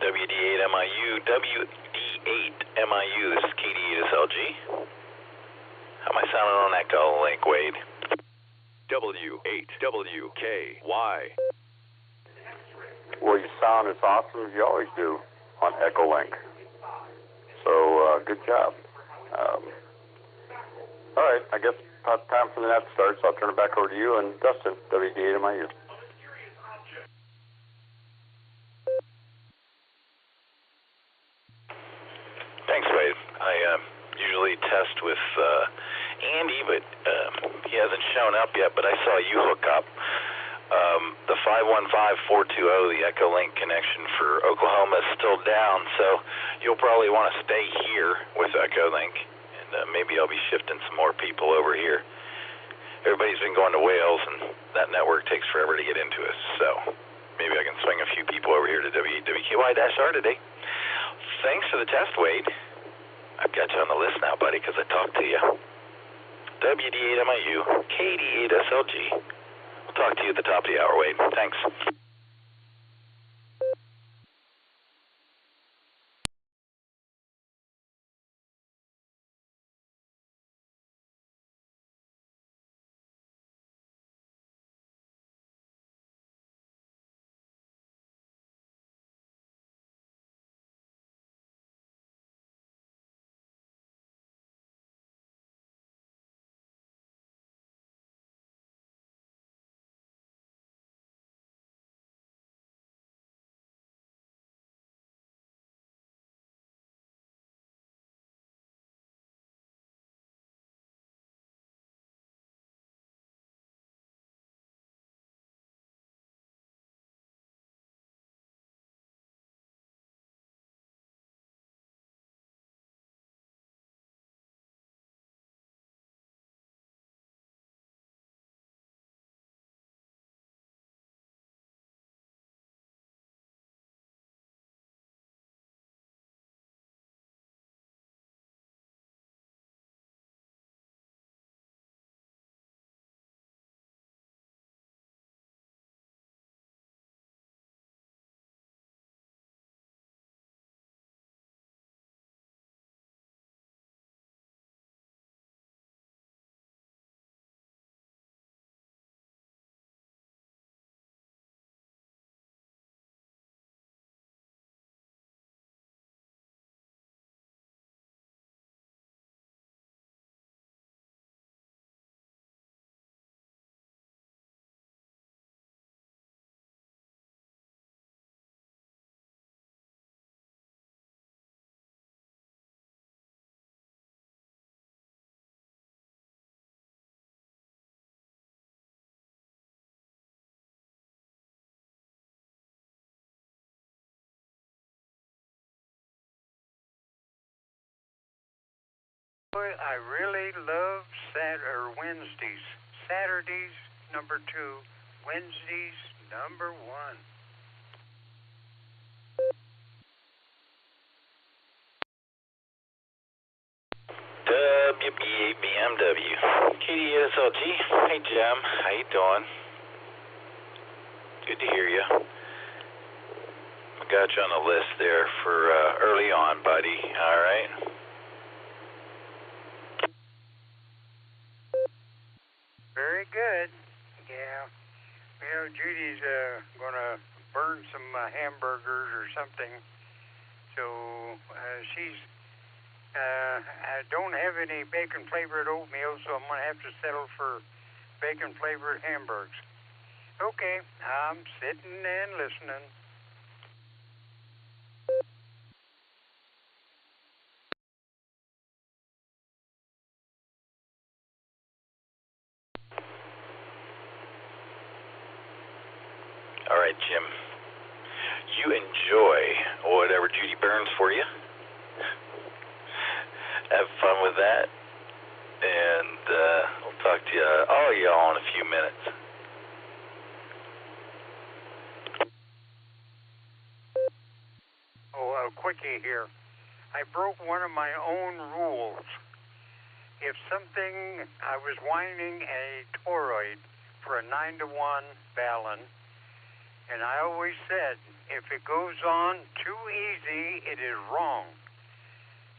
WD8MIU, WD8MIU, this is KD8SLG. How am I sounding on Echolink, Wade? W8WKY. Well, you sound as awesome as you always do on Echolink. So, good job. All right, I guess about time for the net starts. I'll turn it back over to you and Dustin, WD8MIU. Thanks, Wade. I usually test with Andy, but he hasn't shown up yet, but I saw you hook up. The 515-420, the Echolink connection for Oklahoma is still down, so you'll probably want to stay here with Echolink, and maybe I'll be shifting some more people over here. Everybody's been going to Wales, and that network takes forever to get into us, so maybe I can swing a few people over here to WKY-R today. Thanks for the test, Wade. I've got you on the list now, buddy, because I talked to you. WD8MIU, KD8SLG. We'll talk to you at the top of the hour, Wade. Thanks. I really love Wednesdays. Saturdays, number 2. Wednesdays, number 1. WB8BMW, KD8SLG. Hey, Jim. How you doing? Good to hear you. I got you on the list there for early on, buddy. All right. Very good. Yeah. You know, Judy's going to burn some hamburgers or something. So she's... I don't have any bacon-flavored oatmeal, so I'm going to have to settle for bacon-flavored hamburgers. Okay, I'm sitting and listening. All right, Jim. You enjoy whatever Judy burns for you. Have fun with that. And we'll talk to all of y'all in a few minutes. Oh, a quickie here. I broke one of my own rules. If something, I was winding a toroid for a 9-to-1 balun, and I always said, if it goes on too easy, it is wrong.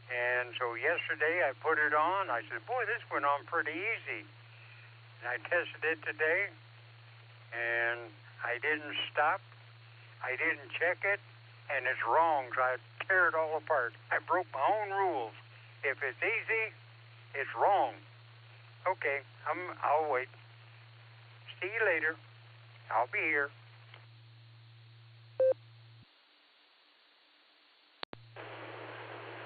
And so yesterday I put it on. I said, boy, this went on pretty easy. And I tested it today, and I didn't stop. I didn't check it, and it's wrong, so I tear it all apart. I broke my own rules. If it's easy, it's wrong. Okay, I'll wait. See you later. I'll be here.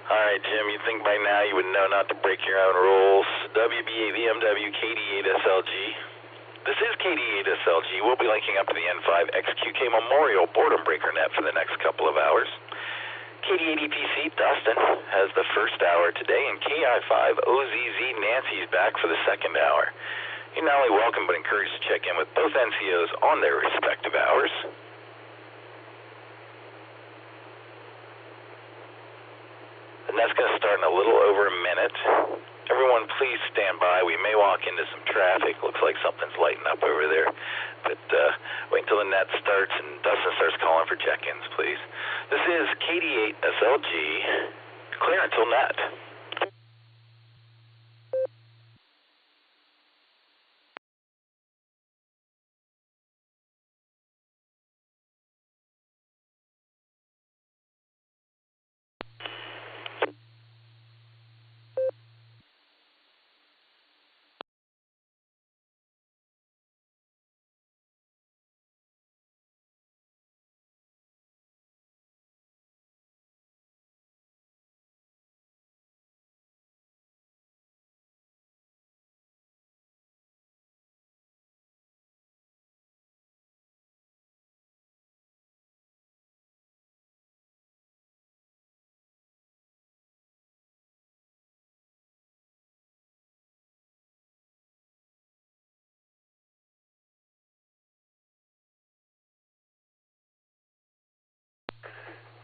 All right, Jim, you'd think by now you would know not to break your own rules. WB8 VMW KD8 SLG. This is KD8 SLG. We'll be linking up to the N5 XQK Memorial Boredom Breaker Net for the next couple of hours. KD8 EPC Dustin has the first hour today, and KI5 OZZ Nancy's back for the second hour. You're not only welcome but encouraged to check in with both NCOs on their respective hours. And that's going to start in a little over a minute. Everyone, please stand by. We may walk into some traffic. Looks like something's lighting up over there. But wait until the net starts and Dustin starts calling for check-ins, please. This is KD8 SLG. Clear until net.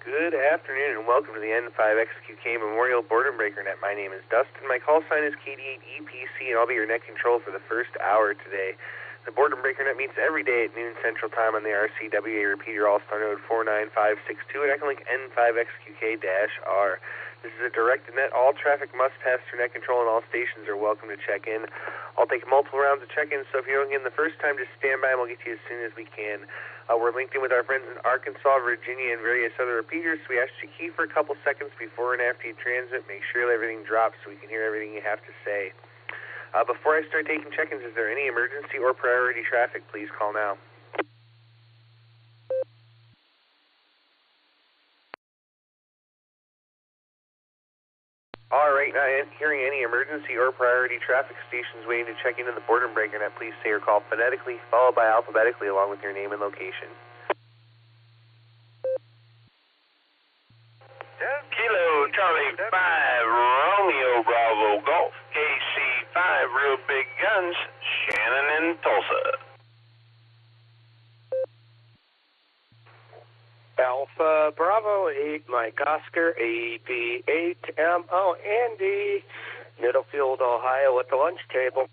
Good afternoon and welcome to the N5 XQK Memorial Boredom Breaker Net. My name is Dustin. My call sign is KD8 EPC, and I'll be your net control for the first hour today. The Boredom Breaker Net meets every day at noon Central Time on the RCWA repeater Allstar node 49562 at Echolink N5XQK-R. This is a directed net. All traffic must pass through net control, and all stations are welcome to check in. I'll take multiple rounds of check-ins, so if you don't get in the first time, just stand by and we'll get to you as soon as we can. We're linked in with our friends in Arkansas, Virginia, and various other repeaters, so we ask you to key for a couple seconds before and after you transmit. Make sure everything drops so we can hear everything you have to say. Before I start taking check-ins, is there any emergency or priority traffic? Please call now. All right, now hearing any emergency or priority traffic stations waiting to check into the Boredom Breaker Net, please say your call phonetically, followed by alphabetically, along with your name and location. Kilo Charlie 5 Romeo Bravo Golf KC5 Real Big Guns Shannon in Tulsa. Alpha Bravo 8 Mike Oscar AP8 MO Andy, Middlefield, Ohio at the lunch table.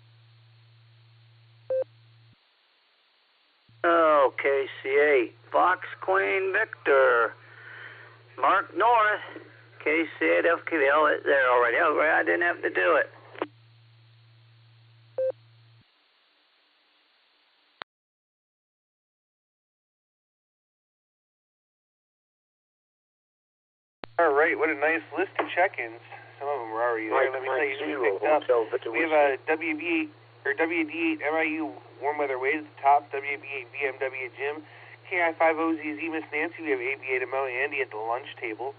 Oh, KC8 Fox Queen Victor Mark North KC8 FQL. It's there already. Oh, I didn't have to do it. All right, what a nice list of check-ins. Some of them were already there. Let me tell you who picked up. We have a WB8 or WD8 MIU Warm Weather Wade at the top, WB8 VMW Jim, KI5 OZZ Miss Nancy. We have AB8 MO Andy at the lunch table.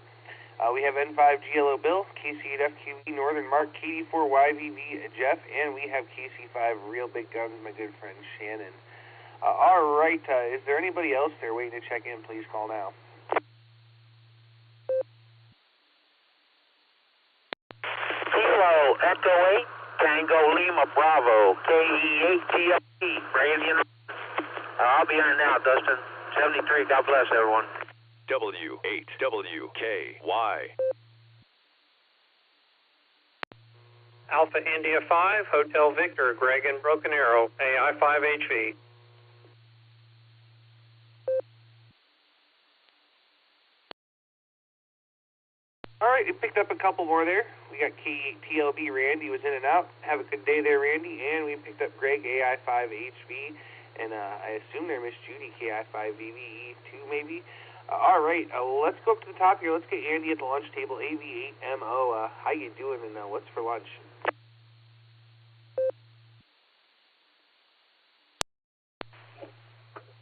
We have N5 GLO Bill, KC8 FQE Northern Mark, KD4 YVV Jeff, and we have KC5 Real Big Guns, my good friend Shannon. All right, is there anybody else there waiting to check in? Please call now. Kilo Echo 8 Tango Lima Bravo KE8 TLE. Brazilian. I'll be on now, Dustin. 73. God bless everyone. W8WKY. Alpha India 5, Hotel Victor, Greg and Broken Arrow, AI5HV. All right, we picked up a couple more there. We got K8TLB Randy was in and out. Have a good day there, Randy. And we picked up Greg AI5HV, and I assume they're Miss Judy KI5VVE2 maybe. All right, let's go up to the top here. Let's get Andy at the lunch table. AV8MO. How you doing? And what's for lunch?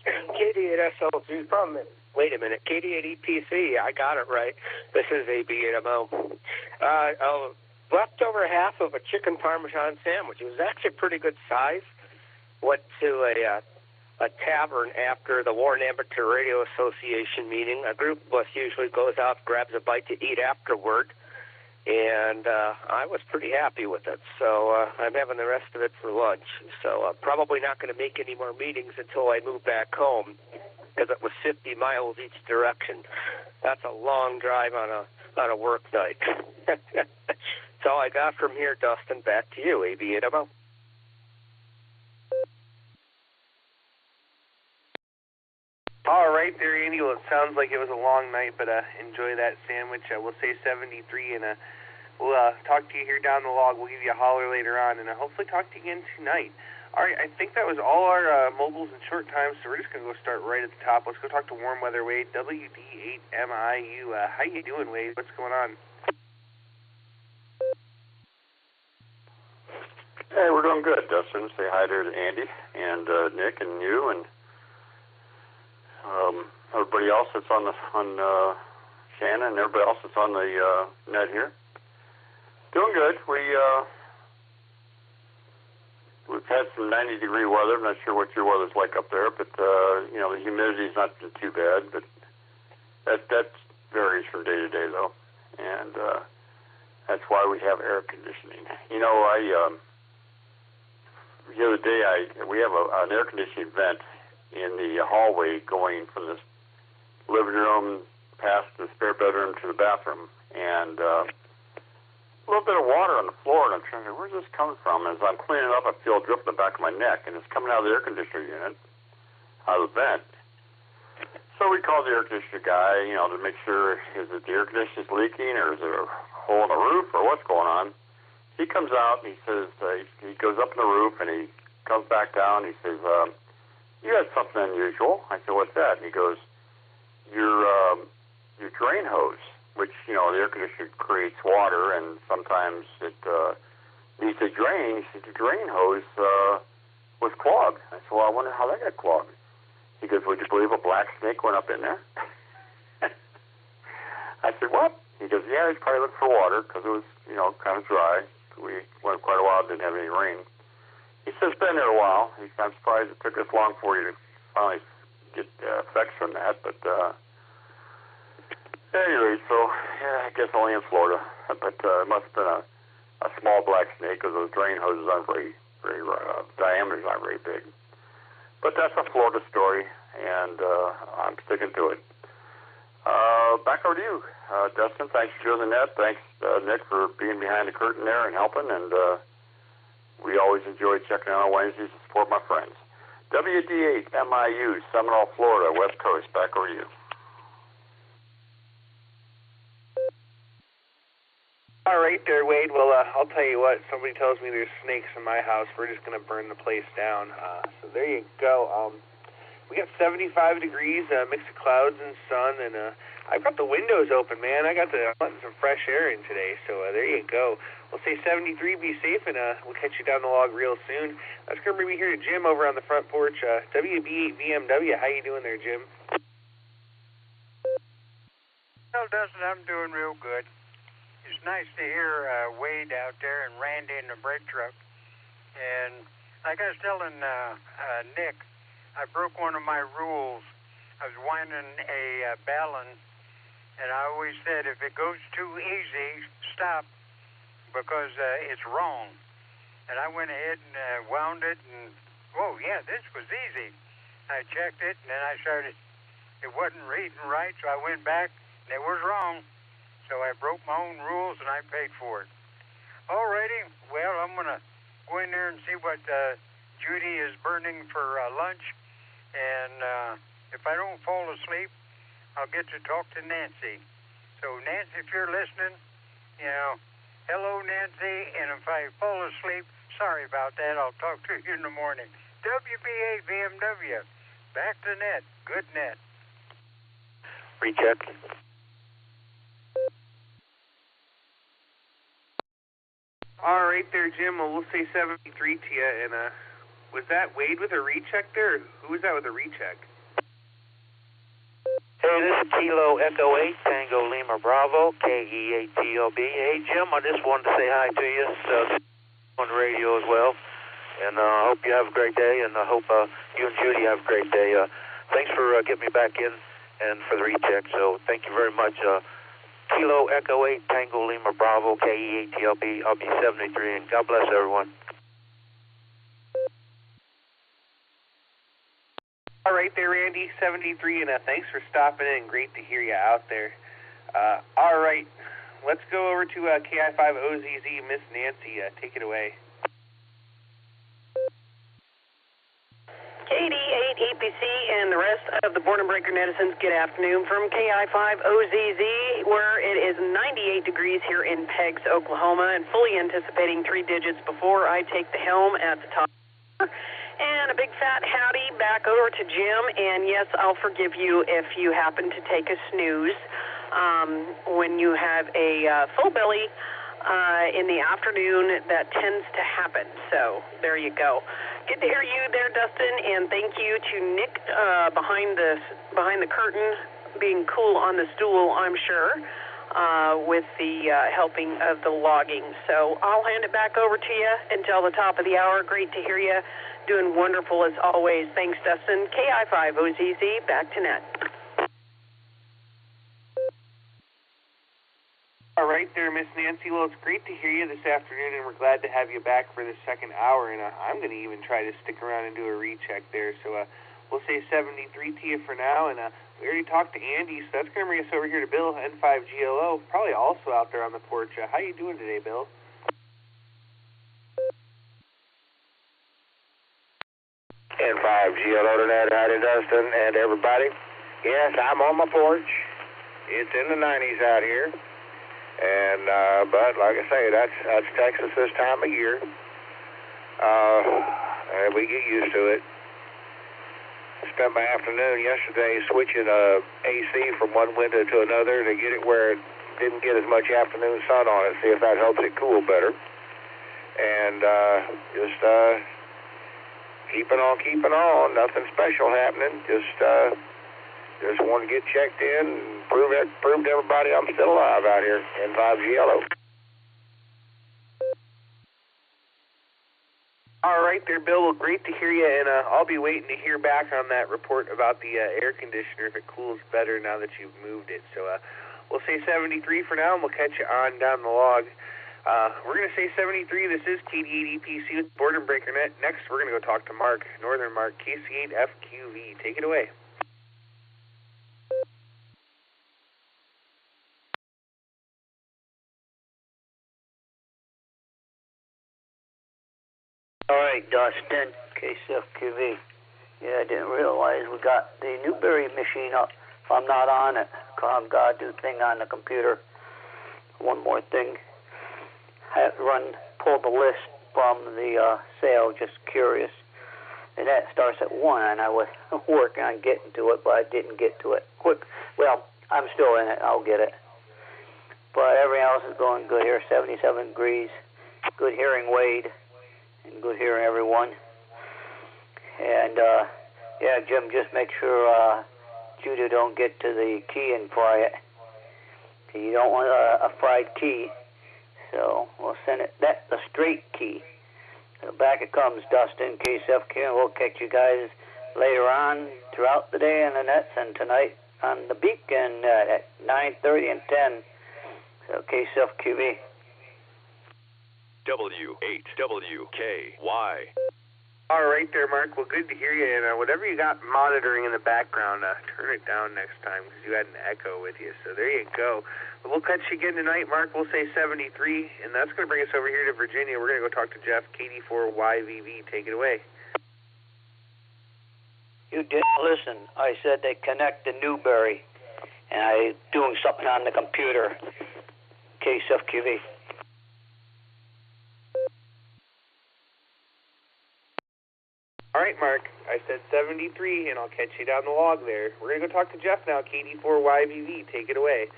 KD8SLG from it. Wait a minute, KD8EPC, I got it right. This is AB8MO. Leftover half of a chicken parmesan sandwich. It was actually a pretty good size. Went to a tavern after the Warren Amateur Radio Association meeting. A group of us usually goes out, grabs a bite to eat afterward, and I was pretty happy with it. So I'm having the rest of it for lunch. So probably not going to make any more meetings until I move back home, because it was 50 miles each direction. That's a long drive on a work night. That's all I got from here, Dustin. Back to you, AB8MO. All right there, Andy. Well, it sounds like it was a long night, but enjoy that sandwich. We'll say 73, and we'll talk to you here down the log. We'll give you a holler later on, and hopefully talk to you again tonight. All right, I think that was all our mobiles in short time, so we're just going to go start right at the top. Let's go talk to Warm Weather Wade, WD8MIU. How you doing, Wade? What's going on? Hey, we're doing good, Dustin. Say hi there to Andy and Nick and you and everybody else that's on Shannon and everybody else that's on the net here. Doing good. We've had some 90-degree weather. I'm not sure what your weather's like up there, but the humidity's not been too bad. But that varies from day to day, though, and that's why we have air conditioning. The other day we have an air conditioning vent in the hallway going from the living room past the spare bedroom to the bathroom, and a little bit of water on the floor, and I'm trying to think, where's this coming from? As I'm cleaning it up, I feel a drip in the back of my neck, and it's coming out of the air conditioner unit, out of the vent. So we called the air conditioner guy, to make sure, is it the air conditioner's leaking, or is there a hole in the roof, or what's going on? He comes out, and he says, he goes up in the roof, and he comes back down, and he says, you had something unusual. I said, what's that? And he goes, your drain hose, which, the air conditioner creates water, and sometimes it needs to drain. He said, the drain hose was clogged. I said, well, I wonder how that got clogged. He goes, would you believe a black snake went up in there? I said, what? He goes, yeah, he's probably looking for water because it was, kind of dry. We went quite a while, didn't have any rain. He says, it's been there a while. I'm surprised it took this long for you to finally get effects from that. But anyway, so I guess only in Florida. But it must have been a small black snake because those drain hoses aren't very diameters aren't very big. But that's a Florida story, and I'm sticking to it. Back over to you, Dustin. Thanks for doing the net. Thanks, Nick, for being behind the curtain there and helping. And we always enjoy checking out on Wednesdays to support my friends. WD8MIU, Seminole, Florida, West Coast. Back over to you. All right there, Wade. Well, I'll tell you what. Somebody tells me there's snakes in my house. We're just going to burn the place down. So there you go. We got 75 degrees, mix of clouds and sun, and I've got the windows open, man. I'm letting some fresh air in today, so there you go. We'll say 73, be safe, and we'll catch you down the log real soon. Let's go bring me here to Jim over on the front porch. WB8VMW, how you doing there, Jim? Well, Dustin, I'm doing real good. It's nice to hear Wade out there and Randy in the bread truck. And like I was telling Nick, I broke one of my rules. I was winding a ballon, and I always said if it goes too easy, stop, because it's wrong. And I went ahead and wound it, and, oh, yeah, this was easy. I checked it, and then I started, it wasn't reading right, so I went back, and it was wrong. So I broke my own rules, and I paid for it. Alrighty, well, I'm going to go in there and see what Judy is burning for lunch. And if I don't fall asleep, I'll get to talk to Nancy. So, Nancy, if you're listening, you know, hello, Nancy, and if I fall asleep, sorry about that. I'll talk to you in the morning. WBA BMW, back to net. Good net. Recheck. All right there, Jim. Well, we'll say 73 to you. And was that Wade with a recheck there? Or who was that with a recheck? Hey, this is Kilo Echo 8, Tango Lima Bravo, KE8TLB. Hey, Jim, I just wanted to say hi to you. On the radio as well. And I hope you have a great day, and I hope you and Judy have a great day. Thanks for getting me back in and for the recheck. So thank you very much. Kilo Echo 8, Tango Lima Bravo, KE8TLB. I'll be 73, and God bless everyone. All right there, Randy, 73, and thanks for stopping in. Great to hear you out there. All right, let's go over to KI5OZZ, Miss Nancy. Take it away. KD8 EPC and the rest of the Boredom Breaker netizens, good afternoon from KI5OZZ, where it is 98 degrees here in Peggs, Oklahoma, and fully anticipating 3 digits before I take the helm at the top. And a big fat howdy back over to Jim, and yes, I'll forgive you if you happen to take a snooze when you have a full belly in the afternoon. That tends to happen, so there you go. Good to hear you there, Dustin, and thank you to Nick behind the curtain, being cool on the stool, I'm sure, with the helping of the logging. So I'll hand it back over to you until the top of the hour. Great to hear you. Doing wonderful as always. Thanks, Dustin. KI5OZZ, back to net. All right there, Miss Nancy. Well, it's great to hear you this afternoon, and we're glad to have you back for the second hour. And I'm going to even try to stick around and do a recheck there. So we'll say 73 to you for now. And we already talked to Andy, so that's going to bring us over here to Bill, N5GLO, probably also out there on the porch. How you doing today, Bill? N5GLO tonight, howdy, Dustin, and everybody. Yes, I'm on my porch. It's in the 90s out here. And but like I say, that's Texas this time of year. And we get used to it. Spent my afternoon yesterday switching AC from one window to another to get it where it didn't get as much afternoon sun on it. See if that helps it cool better. And just keeping on. Nothing special happening. Just want to get checked in and prove to everybody I'm still alive out here in 5GLO. All right there, Bill. Well, great to hear you, and I'll be waiting to hear back on that report about the air conditioner, if it cools better now that you've moved it. So we'll say 73 for now, and we'll catch you on down the log. We're going to say 73. This is KD8 EPC with Boredom Breaker Net. Next, we're going to go talk to Mark, Northern Mark, KC8FQV. Take it away. All right, Dustin, KCFQV. Yeah, I didn't realize we got the Newberry machine up. If I'm not on it, I've got to do the thing on the computer. One more thing. I have to pull the list from the sale, just curious. And that starts at 1, and I was working on getting to it, but I didn't get to it quick. Well, I'm still in it. I'll get it. But everything else is going good here. 77 degrees. Good hearing, Wade. And good hearing, everyone. And, yeah, Jim, just make sure Judah don't get to the key and fry it. You don't want a fried key. So we'll send it. That's the straight key. So back it comes, Dustin, KCFQ, and we'll catch you guys later on throughout the day on the nets and tonight on the beacon at 9:30 and 10. So KCFQB. W8WKY. All right there, Mark. Well, good to hear you. And whatever you got monitoring in the background, turn it down next time because you had an echo with you. So there you go. But we'll catch you again tonight, Mark. We'll say 73, and that's going to bring us over here to Virginia. We're going to go talk to Jeff, KD4YVV. Take it away. You didn't listen. I said they connect to Newberry. and I'm doing something on the computer. KSFQV. All right, Mark. I said 73, and I'll catch you down the log there. We're going to go talk to Jeff now, KD4YVV. Take it away.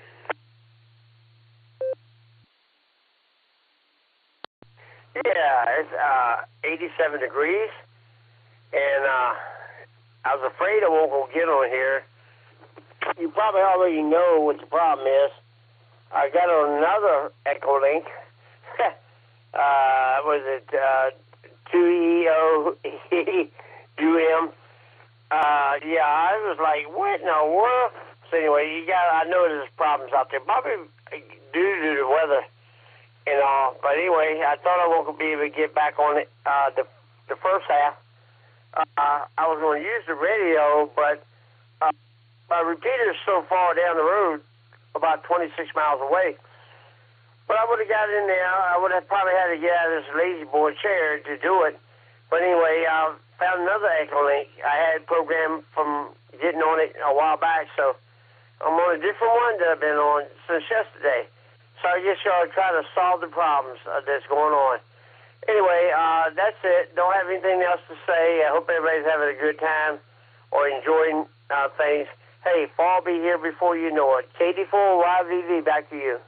Yeah, it's 87 degrees, and I was afraid I won't go get on here. You probably already know what the problem is. I got on another Echolink. Was it 2EOUM? Yeah, I was like, what in the world? So anyway, I know there's problems out there, probably due to the weather and all. But anyway, I thought I won't be able to get back on it the first half. I was going to use the radio, but my repeater is so far down the road, about 26 miles away. But I would have got in there. I would have probably had to get out of this lazy boy chair to do it. But anyway, I found another Echolink. I had programmed from getting on it a while back, so I'm on a different one that I've been on since yesterday. So I guess y'all try to solve the problems that's going on. Anyway, that's it. Don't have anything else to say. I hope everybody's having a good time or enjoying things. Hey, fall be here before you know it. KD4YVV, back to you.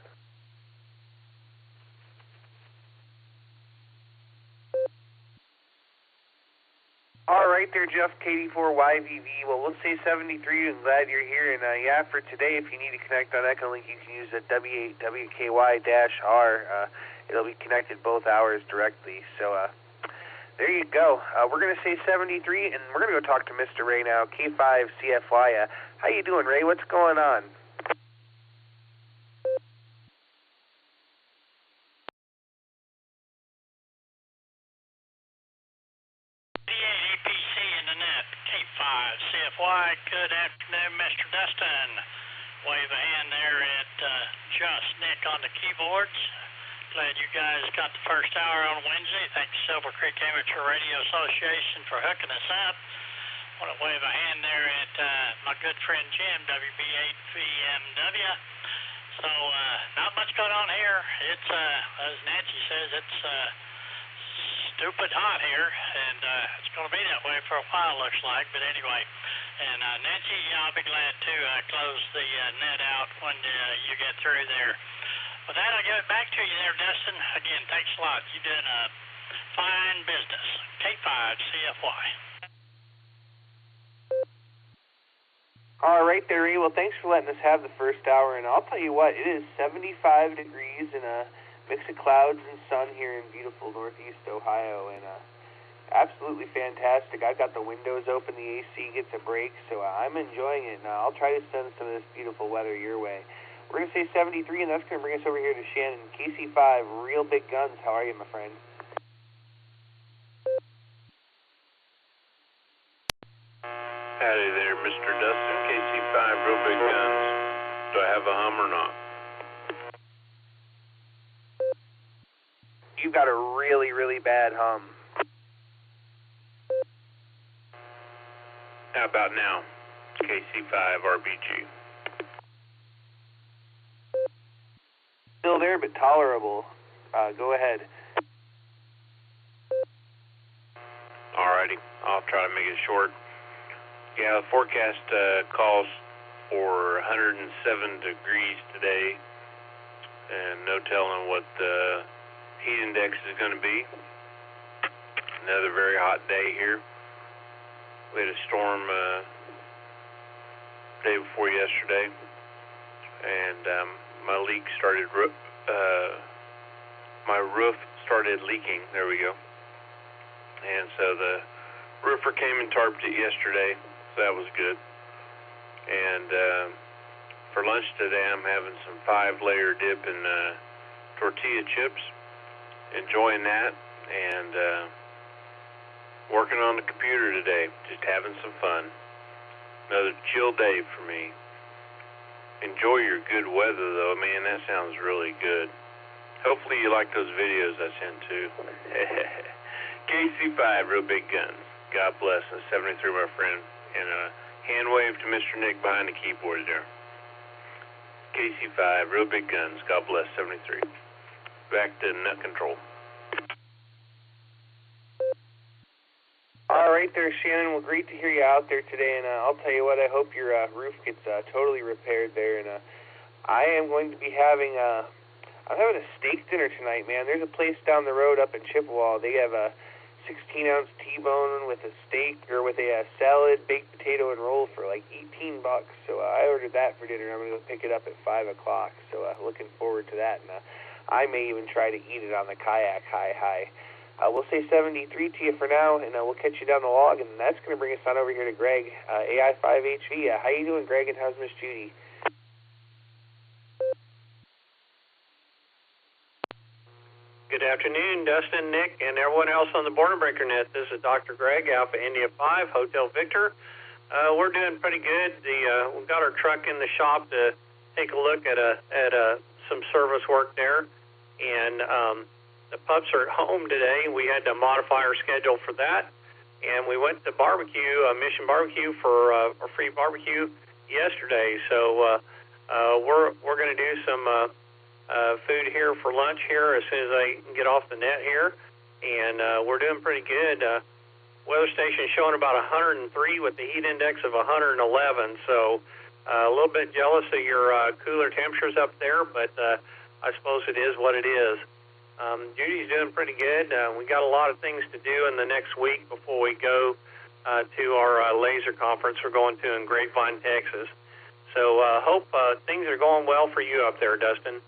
All right there, Jeff, KD4YVV. Well, we'll say 73. I'm glad you're here. And, yeah, for today, if you need to connect on Echolink, you can use the W8WKY-R. It'll be connected both hours directly. So there you go. We're going to say 73, and we're going to go talk to Mr. Ray now, K5CFY. How you doing, Ray? What's going on? CFY, good afternoon, Mr. Dustin. Wave a hand there at Just Nick on the keyboards. Glad you guys got the first hour on Wednesday. Thank the Silver Creek Amateur Radio Association for hooking us up. Want to wave a hand there at my good friend Jim, WB8VMW. So, not much going on here. It's, as Nancy says, it's stupid hot here, and it's going to be that way for a while, looks like. But anyway, and Nancy, I'll be glad to close the net out when you get through there. With that, I'll give it back to you there, Dustin. Again, thanks a lot. You're doing a fine business. K5CFY. All right there, Ray. Well, thanks for letting us have the first hour. And I'll tell you what, it is 75 degrees and a mix of clouds and sun here in beautiful northeast Ohio, and absolutely fantastic. I've got the windows open, the AC gets a break, so I'm enjoying it, and I'll try to send some of this beautiful weather your way. We're going to say 73, and that's going to bring us over here to Shannon. KC5, Real Big Guns, how are you, my friend? Howdy there, Mr. Dustin, KC5, Real Big Guns. Do I have a hum or not? You've got a really, really bad hum. How about now? KC5 RBG. Still there, but tolerable. Go ahead. Alrighty, I'll try to make it short. Yeah, the forecast calls for 107 degrees today, and no telling what the heat index is going to be. Another very hot day here. We had a storm day before yesterday, and my leak started, my roof started leaking. There we go. And so the roofer came and tarped it yesterday, so that was good. And for lunch today, I'm having some 5-layer dip and tortilla chips. Enjoying that, and working on the computer today, just having some fun. Another chill day for me. Enjoy your good weather, though, man. That sounds really good. Hopefully you like those videos I sent too. KC5, Real Big Guns. God bless. And 73, my friend. And a hand wave to Mr. Nick behind the keyboard there. KC5, real big guns. God bless, 73. Back to net control. All right there, Shannon. Well, great to hear you out there today, and I'll tell you what, I hope your roof gets totally repaired there, and I am going to be having I'm having a steak dinner tonight, man. There's a place down the road up in Chippewa. They have a 16-ounce T-bone with a steak, or with a salad, baked potato, and roll for like $18. So I ordered that for dinner. I'm going to go pick it up at 5 o'clock, so looking forward to that, and I may even try to eat it on the kayak high. We'll say 73 to you for now, and we'll catch you down the log, and that's going to bring us on over here to Greg, AI5HV. How you doing, Greg, and how's Miss Judy? Good afternoon, Dustin, Nick, and everyone else on the Boredom Breaker Net. This is Dr. Greg, Alpha India 5, Hotel Victor. We're doing pretty good. We've got our truck in the shop to take a look at some service work there, and the pups are at home today. We had to modify our schedule for that, and we went to barbecue, Mission Barbecue, for a free barbecue yesterday. So we're going to do some food here for lunch here as soon as I get off the net here, and we're doing pretty good. Weather station showing about 103 with the heat index of 111. So a little bit jealous of your cooler temperatures up there, but I suppose it is what it is. Judy's doing pretty good. We got a lot of things to do in the next week before we go to our laser conference we're going to in Grapevine, Texas. So hope things are going well for you up there, Dustin.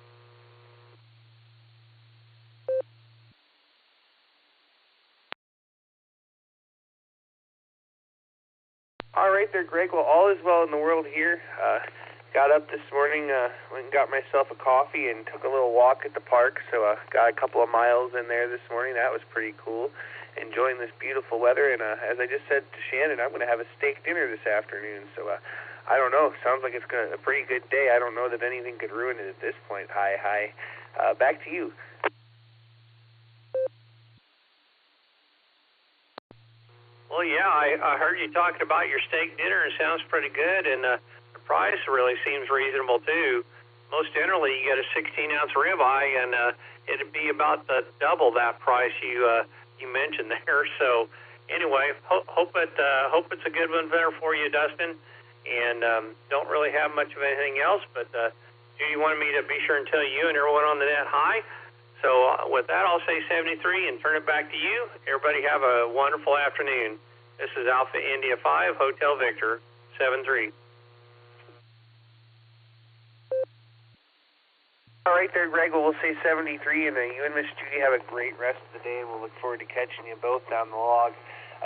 All right there, Greg. Well, all is well in the world here. Got up this morning, went and got myself a coffee and took a little walk at the park, so got a couple of miles in there this morning. That was pretty cool. Enjoying this beautiful weather, and as I just said to Shannon, I'm going to have a steak dinner this afternoon, so I don't know. Sounds like it's a pretty good day. I don't know that anything could ruin it at this point. Hi. Back to you. Well, yeah, I heard you talking about your steak dinner. It sounds pretty good, and the price really seems reasonable, too. Most generally, you get a 16-ounce ribeye, and it'd be about the double that price you mentioned there. So, anyway, hope it's a good one there for you, Dustin, and don't really have much of anything else, but Judy wanted me to be sure and tell you and everyone on the net hi. So with that, I'll say 73 and turn it back to you. Everybody have a wonderful afternoon. This is Alpha India 5, Hotel Victor, 73. All right there, Greg. Well, we'll say 73, and you and Miss Judy have a great rest of the day, and we'll look forward to catching you both down the log.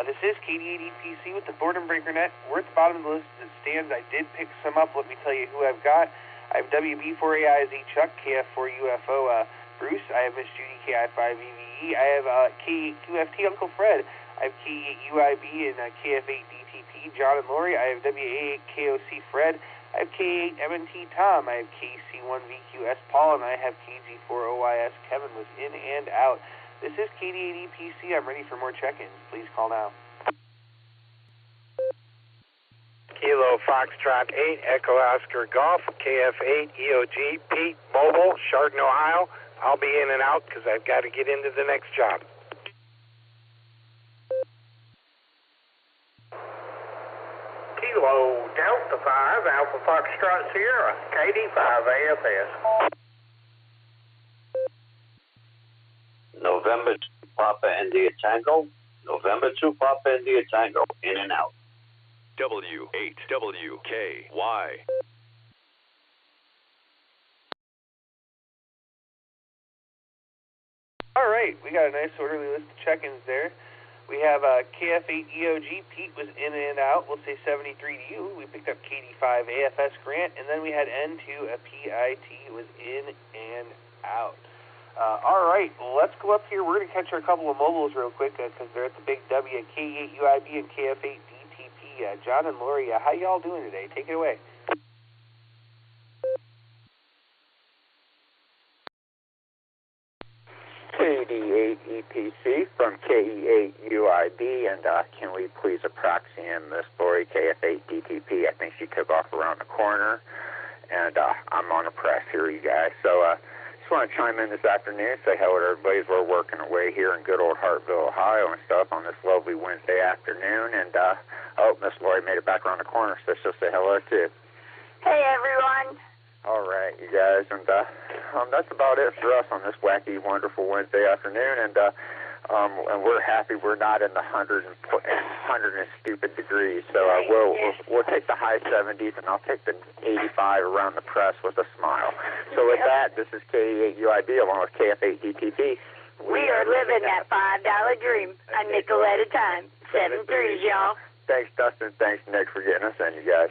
This is KD8EPC with the Boredom Breaker Net. We're at the bottom of the list as it stands. I did pick some up. Let me tell you who I've got. I have WB4AIZ Chuck, KF4UFO Bruce. I have Miss Judy, KI5EVE. I have K8QFT Uncle Fred. I have K8UIB and KF8DTP John and Lori. I have WA8KOC Fred. I have K8MNT Tom. I have KC1VQS Paul, and I have KG4OYS Kevin was in and out. This is KD8EPC. I'm ready for more check-ins. Please call now. Kilo Foxtrot 8, Echo Oscar Golf, KF8 EOG, Pete, Mobile, Chardon, Ohio. I'll be in and out because I've got to get into the next job. Kilo Delta 5, Alpha Foxtrot Sierra, KD5 AFS. November 2 Papa India Tango, November 2 Papa India Tango, in and out. W8WKY. All right, we got a nice orderly list of check-ins there. We have KF8 EOG, Pete was in and out. We'll say 73 to you. We picked up KD5 AFS Grant, and then we had N2 PIT was in and out. All right, let's go up here. We're going to catch our couple of mobiles real quick because they're at the big W, K8 UIB and KF8 DTP. John and Lori, how y'all doing today? Take it away. KD8EPC from KE8UIB, and can we please approximate Miss Lori, KF8DTP? I think she took off around the corner. and I'm on the press here, you guys. So just want to chime in this afternoon, say hello to everybody as we're working away here in good old Hartville, Ohio and stuff on this lovely Wednesday afternoon. And I hope Miss Lori made it back around the corner, so she'll say hello too. Hey, everyone. All right, you guys, and that's about it for us on this wacky, wonderful Wednesday afternoon. And we're happy we're not in the 100 and stupid degrees. So we'll take the high 70s, and I'll take the 85 around the press with a smile. So with that, this is K88UIB along with KF8DTP. We are living that $5 dream, a nickel at a time. 7 threes, y'all. Thanks, Dustin. Thanks, Nick, for getting us in, you guys.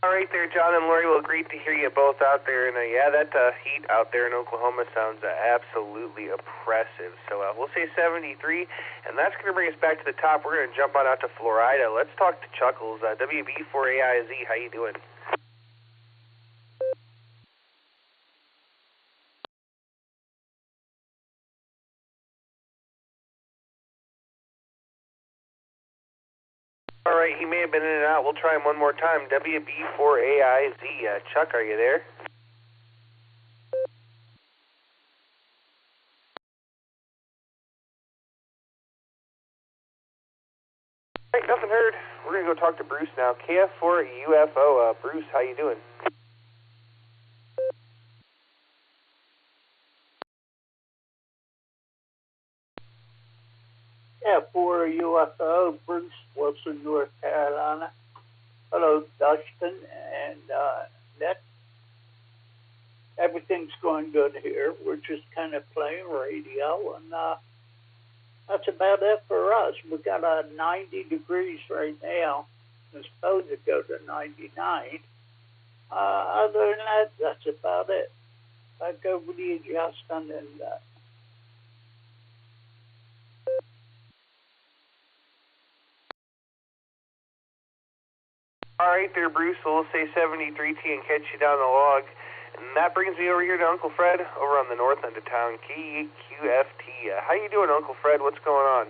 All right there, John and Lori. Well, great to hear you both out there. And yeah, that heat out there in Oklahoma sounds absolutely oppressive. So we'll say 73, and that's going to bring us back to the top. We're going to jump on out to Florida. Let's talk to Chuckles. WB4AIZ, how you doing? All right, he may have been in and out. We'll try him one more time. WB4AIZ. Chuck, are you there? All right, nothing heard. We're going to go talk to Bruce now. KF4UFO. Bruce, how you doing? For UFO, Bruce Wilson, North Carolina. Hello, Dustin and Nick. Everything's going good here. We're just kind of playing radio, and that's about it for us. We got 90 degrees right now. It's supposed to go to 99. Other than that, that's about it. Back over to you, Justin, and All right there, Bruce. So we'll say 73T and catch you down the log. And that brings me over here to Uncle Fred over on the north end of town, KQFT. How you doing, Uncle Fred? What's going on?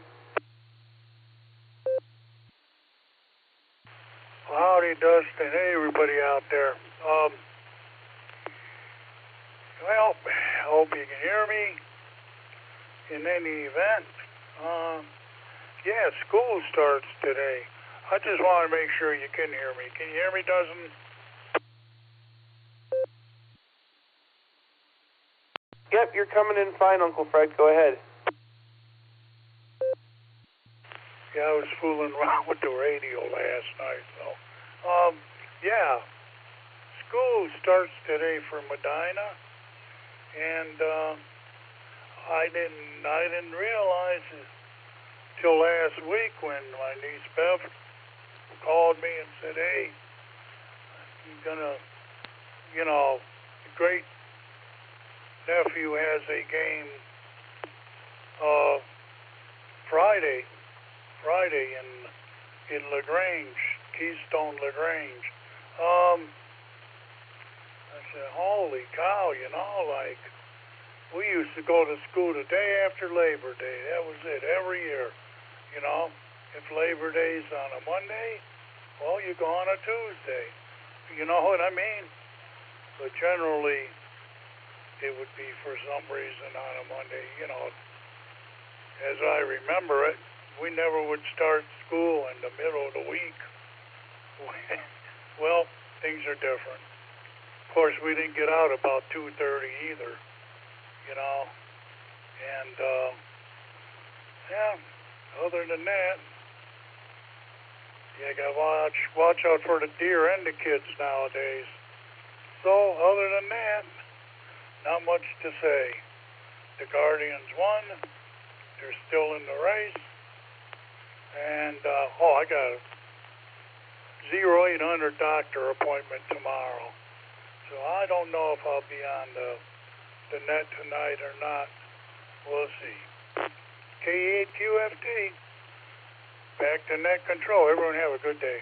Howdy, Dustin. Hey, everybody out there. Well, I hope you can hear me. In any event, yeah, school starts today. I just want to make sure you can hear me. Can you hear me, Dustin? Yep, you're coming in fine, Uncle Fred. Go ahead. Yeah, I was fooling around with the radio last night, so. Yeah, school starts today for Medina, and I didn't realize it till last week when my niece Bev called me and said, hey, you're gonna, the great nephew has a game Friday in LaGrange, Keystone LaGrange. I said, holy cow, like we used to go to school the day after Labor Day. That was it, every year. If Labor Day's on a Monday, well, you go on a Tuesday. You know what I mean? But generally, it would be for some reason on a Monday. As I remember it, we never would start school in the middle of the week. Well, things are different. Of course, we didn't get out about 2:30 either, And, yeah, other than that, you gotta watch out for the deer and the kids nowadays. So, other than that, not much to say. The Guardians won. They're still in the race. And, I got a 0800 doctor appointment tomorrow. So I don't know if I'll be on the net tonight or not. We'll see. K8QFT. Back to net control. Everyone have a good day.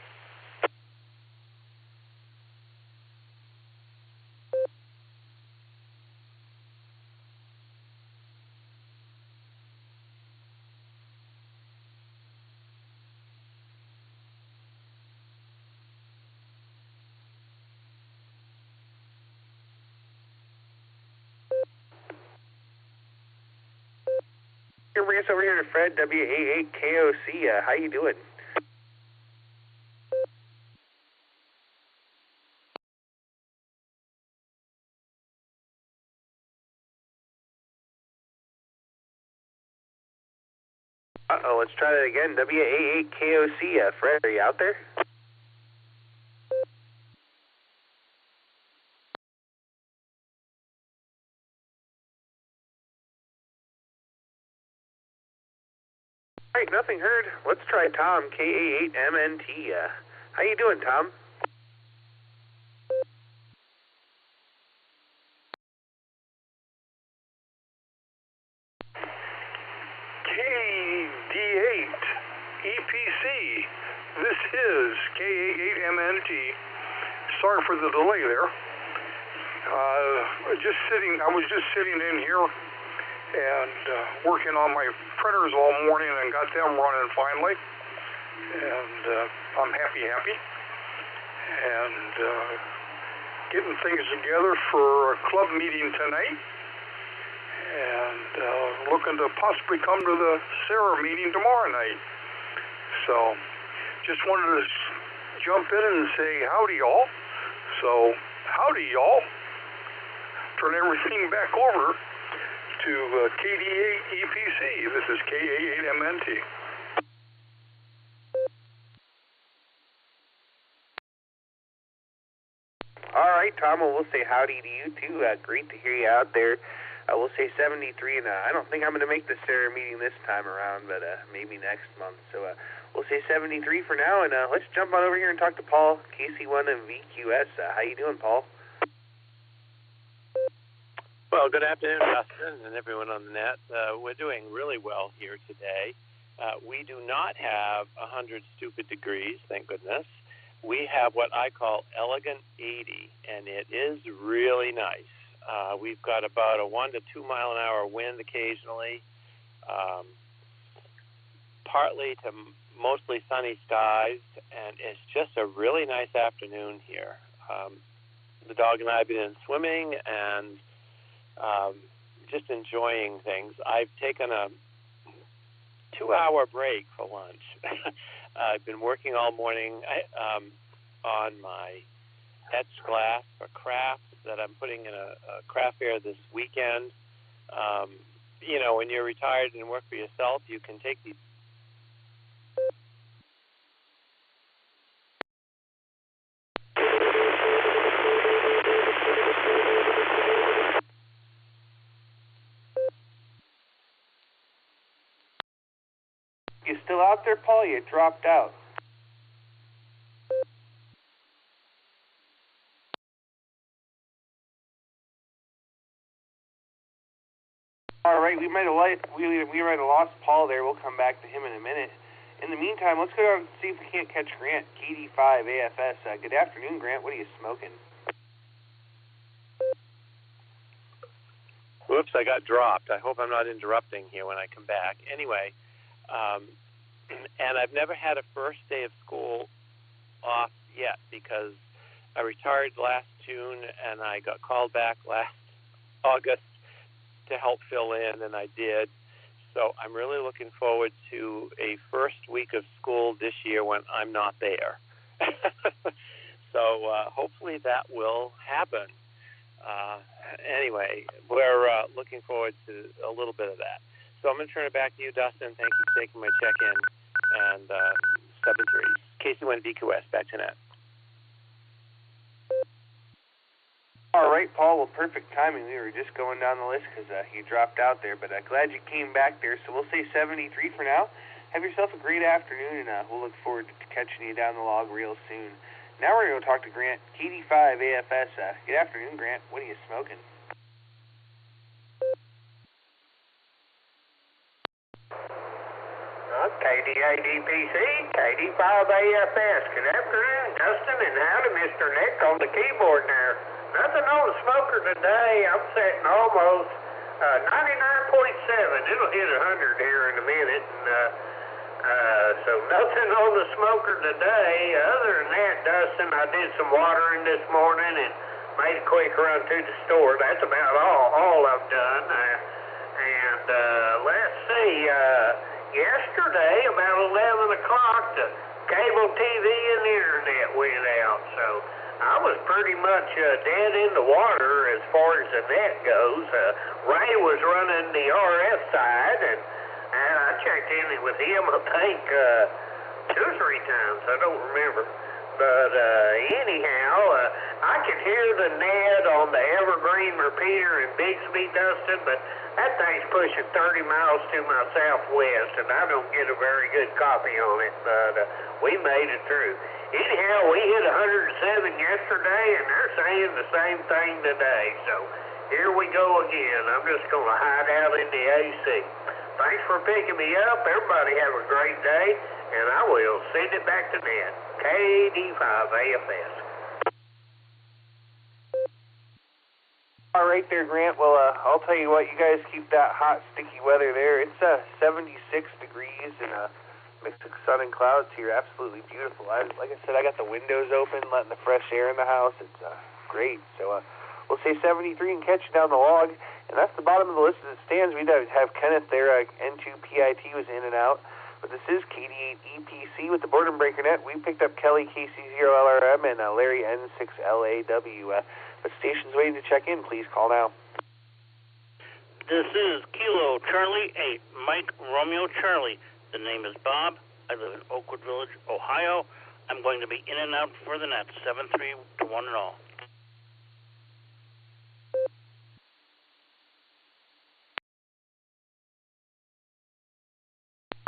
Here, bring us over here to Fred, WA8KOC. How you doing? Uh-oh, let's try that again. WA8KOC. Fred, are you out there? All right, nothing heard. Let's try Tom, KA8MNT. How you doing, Tom? KD8 EPC. This is KA8MNT. Sorry for the delay there. I was just sitting in here and working on my printers all morning and got them running finally. And I'm happy. And getting things together for a club meeting tonight. And looking to possibly come to the SARA meeting tomorrow night. So, just wanted to jump in and say howdy, y'all. So, howdy, y'all. Turn everything back over to KD8 EPC. This is KA8MNT. All right, Tom, well, we'll say howdy to you, too. Great to hear you out there. We'll say 73, and I don't think I'm going to make the SARA meeting this time around, but maybe next month. So we'll say 73 for now, and let's jump on over here and talk to Paul, KC1 and VQS. How you doing, Paul? Well, good afternoon, Dustin, and everyone on the net. We're doing really well here today. We do not have 100 stupid degrees, thank goodness. We have what I call elegant 80, and it is really nice. We've got about a 1 to 2 mile an hour wind occasionally, partly to mostly sunny skies, and it's just a really nice afternoon here. The dog and I have been swimming and just enjoying things. I've taken a 2-hour break for lunch. I've been working all morning on my etched glass for craft that I'm putting in a craft fair this weekend. You know, when you're retired and work for yourself, you can take these. You still out there, Paul? You dropped out. All right, we might have lost Paul there. We'll come back to him in a minute. In the meantime, let's go down and see if we can't catch Grant, KD5 AFS. Good afternoon, Grant. What are you smoking? Whoops, I got dropped. I hope I'm not interrupting here when I come back. Anyway, and I've never had a first day of school off yet because I retired last June and I got called back last August to help fill in, and I did. So I'm really looking forward to a first week of school this year when I'm not there. So hopefully that will happen. Anyway, we're looking forward to a little bit of that. So I'm going to turn it back to you, Dustin. Thank you for taking my check-in. And 7-3. KC1 VQS, back to net. All right, Paul. Well, perfect timing. We were just going down the list because you dropped out there, but glad you came back there. So we'll say 73 for now. Have yourself a great afternoon, and we'll look forward to catching you down the log real soon. Now we're going to talk to Grant, KD5 AFS. Good afternoon, Grant. What are you smoking? KD8EPC, KD5 AFS. Good afternoon, Dustin, and howdy, Mr. Nick on the keyboard there. Nothing on the smoker today. I'm setting almost 99.7. It'll hit 100 here in a minute. So nothing on the smoker today. Other than that, Dustin, I did some watering this morning and made a quick run to the store. That's about all I've done. And right. Let's see. Yesterday, about 11 o'clock, the cable TV and the internet went out. So I was pretty much dead in the water as far as the net goes. Ray was running the RF side, and I checked in with him, I think, 2 or 3 times. I don't remember. But anyhow, I could hear the net on the Evergreen repeater in Bixby, Dustin, but that thing's pushing 30 miles to my southwest, and I don't get a very good copy on it, but we made it through. Anyhow, we hit 107 yesterday, and they're saying the same thing today, so here we go again. I'm just going to hide out in the AC. Thanks for picking me up. Everybody have a great day, and I will send it back to Ned. KD5AFS. All right there, Grant. Well, I'll tell you what, you guys keep that hot, sticky weather there. It's 76 degrees and a mix of sun and clouds here. Absolutely beautiful. Like I said, I got the windows open, letting the fresh air in the house. It's great. So we'll say 73 and catch you down the log. And that's the bottom of the list as it stands. We have Kenneth there. N2PIT was in and out. But this is KD8EPC with the Boredom Breaker Net. We picked up Kelly KC0LRM and Larry N6LAW. But station's waiting to check in. Please call now. This is Kilo Charlie 8, Mike Romeo Charlie. The name is Bob. I live in Oakwood Village, Ohio. I'm going to be in and out for the net, 7-3 to 1 and all.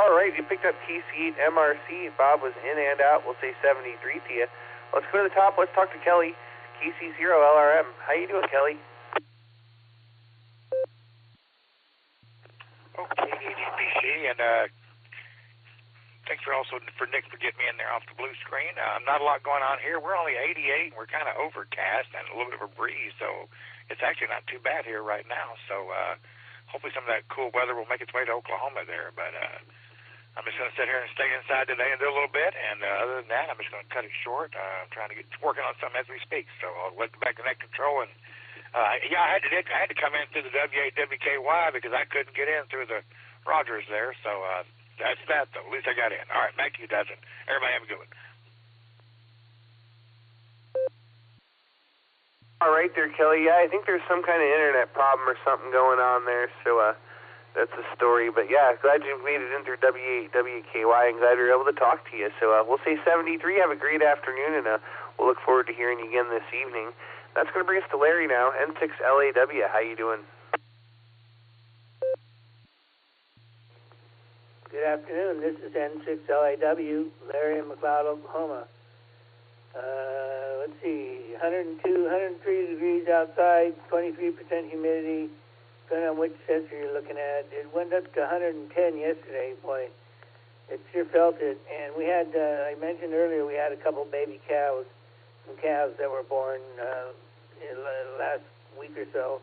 All right, you picked up KC8 MRC. Bob was in and out. We'll say 73 to you. Let's go to the top. Let's talk to Kelly, KC0LRM. How you doing, Kelly? Okay, KD8EPC, and thanks for Nick for getting me in there off the blue screen. Not a lot going on here. We're only 88, and we're kind of overcast and a little bit of a breeze, so it's actually not too bad here right now. So hopefully some of that cool weather will make its way to Oklahoma there, but I'm just going to sit here and stay inside today and do a little bit, and other than that, I'm just going to cut it short. I'm trying to get working on something as we speak, so I'll let back to net control. And I had to come in through the W8WKY because I couldn't get in through the Rogers there, so that's that, though. At least I got in. All right, back to you, Dustin. Everybody have a good one. All right there, Kelly. Yeah, I think there's some kind of internet problem or something going on there, so that's the story. But yeah, glad you made it in through W8WKY and glad we were able to talk to you. So we'll say 73. Have a great afternoon, and we'll look forward to hearing you again this evening. That's going to bring us to Larry now, N6LAW. How you doing? Good afternoon. This is N6LAW, Larry in McLeod, Oklahoma. Let's see, 102, 103 degrees outside, 23% humidity. Depending on which sensor you're looking at, it went up to 110 yesterday. Boy, it sure felt it. And we had, I mentioned earlier, we had a couple baby cows, some calves that were born in the last week or so,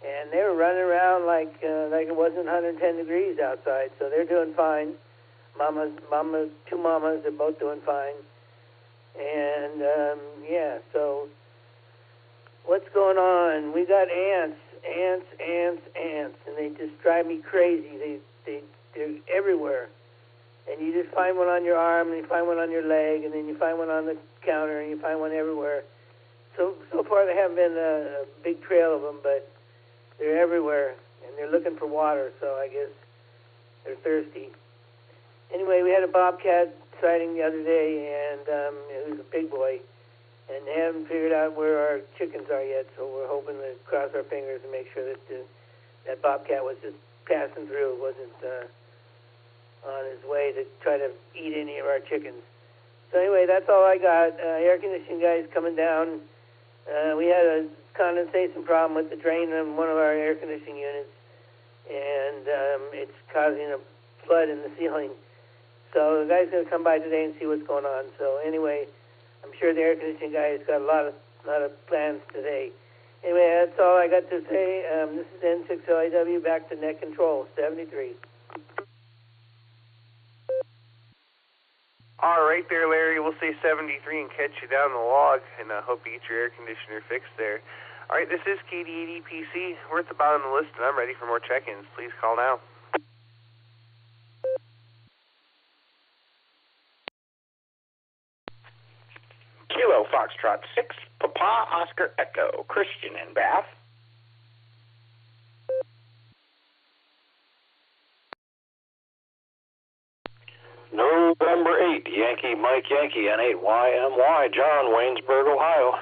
and they were running around like it wasn't 110 degrees outside. So they're doing fine. Two mamas, they're both doing fine. And yeah, so what's going on? We got ants, and they just drive me crazy. They're everywhere, and you just find one on your arm, and you find one on your leg, and then you find one on the counter, and you find one everywhere. So far there haven't been a big trail of them, but they're everywhere, and they're looking for water. So I guess they're thirsty. Anyway, we had a bobcat sighting the other day, and it was a big boy. And they haven't figured out where our chickens are yet, so we're hoping to cross our fingers and make sure that that bobcat was just passing through. It wasn't on his way to try to eat any of our chickens. So anyway, that's all I got. Air conditioning guys coming down. We had a condensation problem with the drain on one of our air conditioning units, and it's causing a flood in the ceiling. So the guy's going to come by today and see what's going on. So anyway, I'm sure the air conditioning guy has got a lot of plans today. Anyway, that's all I got to say. This is N6LAW, back to net control, 73. All right there, Larry. We'll say 73 and catch you down the log, and hope you get your air conditioner fixed there. All right, this is KD8EPC. We're at the bottom of the list, and I'm ready for more check-ins. Please call now. Kilo Foxtrot 6, Papa Oscar Echo, Christian in Bath. November 8, Yankee Mike Yankee, N8YMY, John, Waynesburg, Ohio.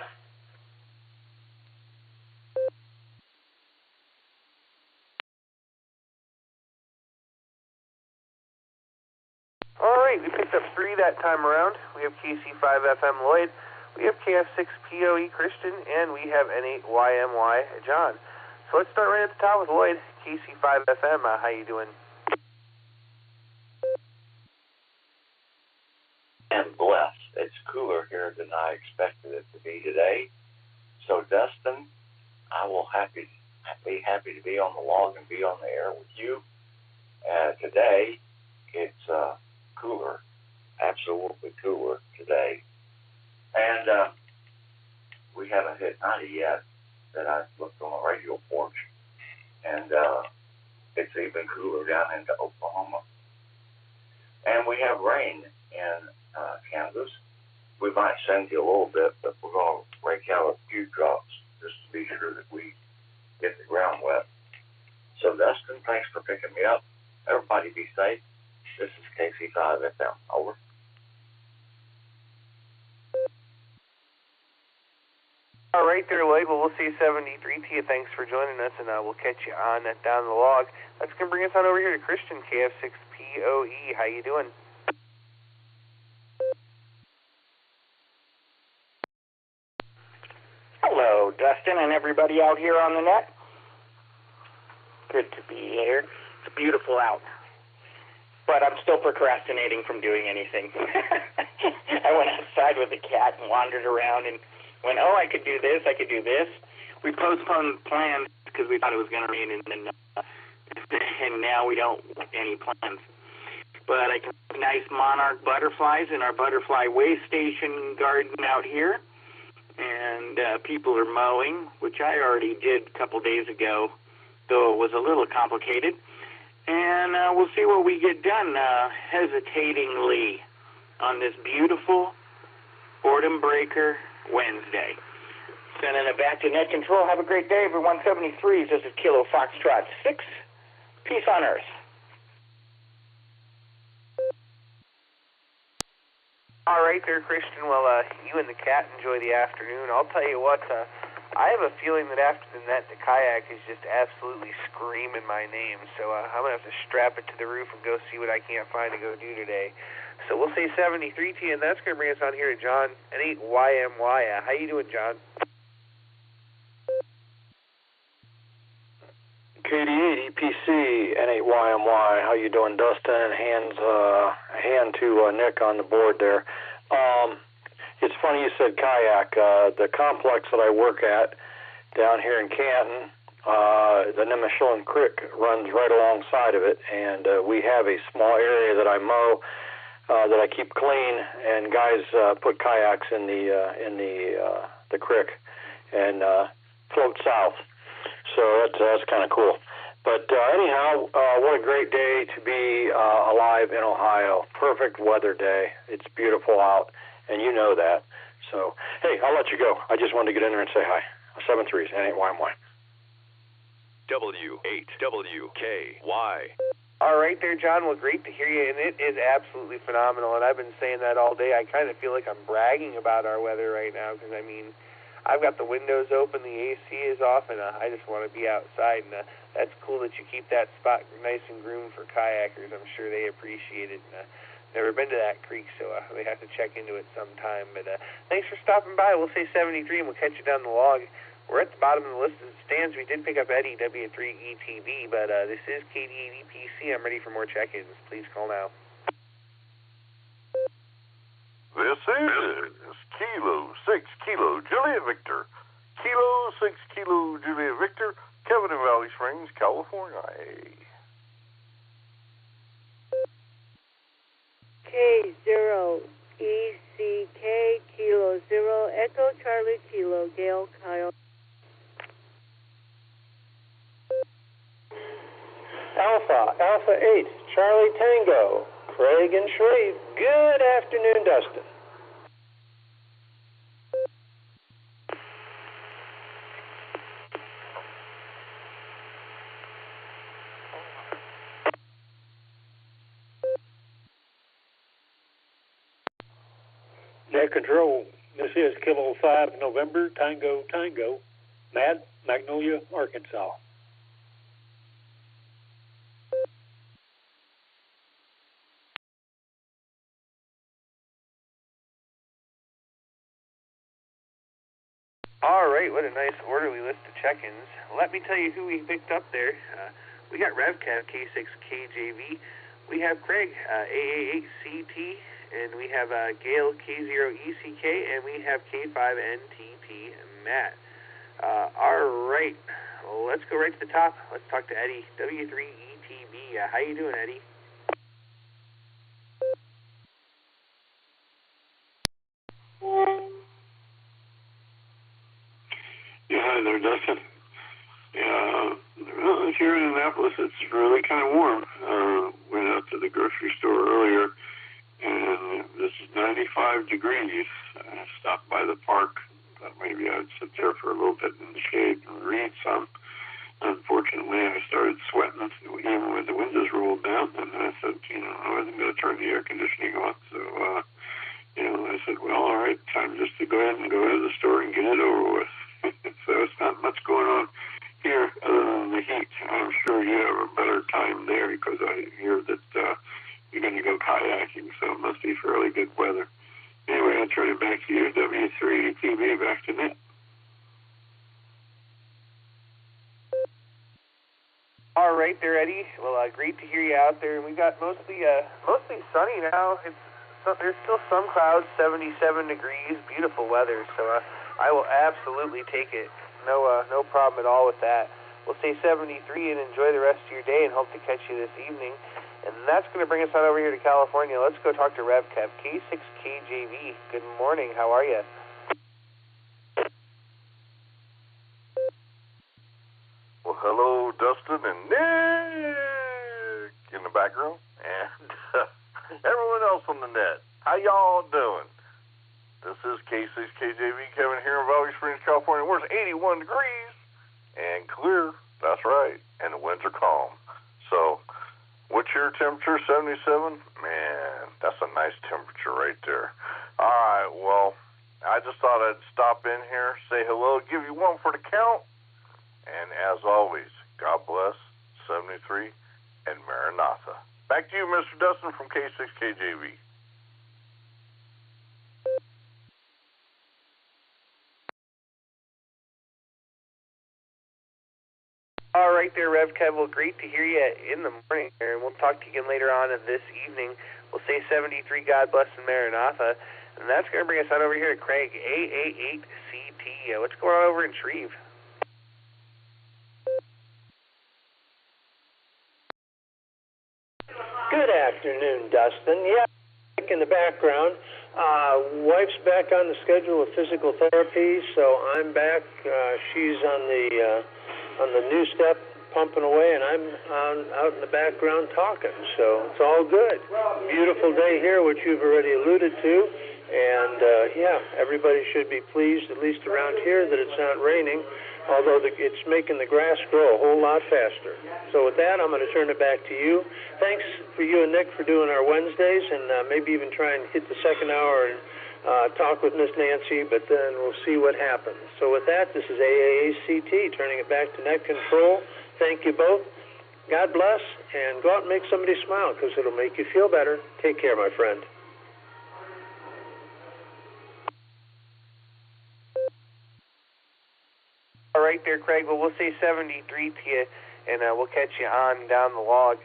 All right, we picked up 3 that time around. We have KC5FM Lloyd, we have KF6POE Christian, and we have N8YMY John. So let's start right at the top with Lloyd, KC5FM. How you doing? And blessed. It's cooler here than I expected it to be today. So, Dustin, I will be happy to be on the log and be on the air with you. Today, it's cooler, absolutely cooler today. And we haven't hit 90 yet that I looked on the radio porch. And it's even cooler down into Oklahoma. And we have rain in Kansas. We might send you a little bit, but we're going to rake out a few drops just to be sure that we get the ground wet. So, Dustin, thanks for picking me up. Everybody be safe. This is KC5FM. Over. All right there, Lloyd. Well, we'll see 73 to you. Thanks for joining us, and we'll catch you on that down the log. That's going to bring us on over here to Christian, KF6POE. How you doing? Hello, Dustin, and everybody out here on the net. Good to be here. It's beautiful out. But I'm still procrastinating from doing anything. I went outside with the cat and wandered around and went, oh, I could do this, I could do this. We postponed plans because we thought it was going to rain, and now we don't want any plans. But I can have nice monarch butterflies in our butterfly way station garden out here. And people are mowing, which I already did a couple days ago, though it was a little complicated. And we'll see what we get done hesitatingly on this beautiful Boredom Breaker Wednesday. Sending it back to Net Control. Have a great day, everyone. 73s. This is Kilo Foxtrot 6. Peace on Earth. All right there, Christian. Well, you and the cat enjoy the afternoon. I'll tell you what, I have a feeling that after the net, the kayak is just absolutely screaming my name. So I'm going to have to strap it to the roof and go see what I can't find to go do today. So we'll say 73 to you, and that's going to bring us on here to John, N8YMY. How you doing, John? KD8EPC, N8YMY. How you doing, Dustin? Hand to Nick on the board there. It's funny you said kayak. The complex that I work at down here in Canton, the Nemeshulin Creek runs right alongside of it, and we have a small area that I mow that I keep clean, and guys put kayaks in the creek and float south. So that's kind of cool. But anyhow, what a great day to be alive in Ohio. Perfect weather day. It's beautiful out, and you know that. So, hey, I'll let you go. I just wanted to get in there and say hi. 7-3s, N8YMY. W8WKY. All right there, John. Well, great to hear you, and it is absolutely phenomenal, and I've been saying that all day. I kind of feel like I'm bragging about our weather right now because, I mean, I've got the windows open, the AC is off, and I just want to be outside, and that's cool that you keep that spot nice and groomed for kayakers. I'm sure they appreciate it. And, never been to that creek, so we have to check into it sometime. But thanks for stopping by. We'll say 73, and we'll catch you down the log. We're at the bottom of the list as it stands. We did pick up Eddie, W3ETV, but this is KD8EPC. I'm ready for more check-ins. Please call now. This is Kilo 6 Kilo Juliet Victor. Kilo 6 Kilo Juliet Victor, Kevin in Valley Springs, California. K0ECK Kilo 0 Echo Charlie Kilo Gail Kyle. Alpha 8, Charlie Tango, Craig and Shreve. Good afternoon, Dustin. Net Control, this is Kilo 5 November, Tango, Mad, Magnolia, Arkansas. All right, what a nice orderly list of check-ins. Let me tell you who we picked up there. We got RevCav K6KJV. We have Craig AA8CT, and we have Gail K0ECK, and we have K5NTT Matt. All right, well, let's go right to the top. Let's talk to Eddie, W3ETB. How you doing, Eddie? Yeah, hi there, Dustin. Yeah, well, here in Annapolis, it's really kind of warm. Went out to the grocery store earlier, and this is 95 degrees. I stopped by the park. Thought maybe I'd sit there for a little bit in the shade and read some. Unfortunately, I started sweating even with the windows rolled down, and I said, I wasn't going to turn the air conditioning on. So, I said, well, all right, time just to go ahead and go to the store and get it over with. So it's not much going on here other than the heat. I'm sure you have a better time there because I hear that you're going to go kayaking, so it must be fairly good weather. Anyway, I'll turn it back to you, W3TV, back to Nick. All right there, Eddie. Well, great to hear you out there. We've got mostly sunny now. There's still some clouds, 77 degrees, beautiful weather. So I will absolutely take it. No problem at all with that. We'll say 73 and enjoy the rest of your day and hope to catch you this evening. And that's going to bring us on over here to California. Let's go talk to RevCav K6KJV. Good morning. How are you? Well, hello, Dustin and Nick in the background, and everyone else on the net. How y'all doing? This is K6KJV Kevin here in Valley Springs, California, where it's 81 degrees and clear. That's right, and the winds are calm. So, what's your temperature? 77? Man, that's a nice temperature right there. All right, well, I just thought I'd stop in here, say hello, give you one for the count. And as always, God bless, 73, and Maranatha. Back to you, Mr. Dustin from K6KJV. All right there, RevCav. Well, great to hear you in the morning here, and we'll talk to you again later on this evening. We'll say 73, God bless, and Maranatha. And that's going to bring us on over here to Craig, AA8CT. What's going on over in Shreve? Good afternoon, Dustin. Yeah, in the background. Wife's back on the schedule with physical therapy, so I'm back. She's on the new step pumping away, and I'm out in the background talking. So it's all good. Beautiful day here, which you've already alluded to. And, everybody should be pleased, at least around here, that it's not raining, although it's making the grass grow a whole lot faster. So with that, I'm going to turn it back to you. Thanks for you and Nick for doing our Wednesdays, and maybe even try and hit the second hour and talk with Miss Nancy, but then we'll see what happens. So with that, this is AACT, turning it back to Net Control. Thank you both. God bless, and go out and make somebody smile, because it'll make you feel better. Take care, my friend. All right there, Craig. Well, we'll say 73 to you, and we'll catch you on down the log.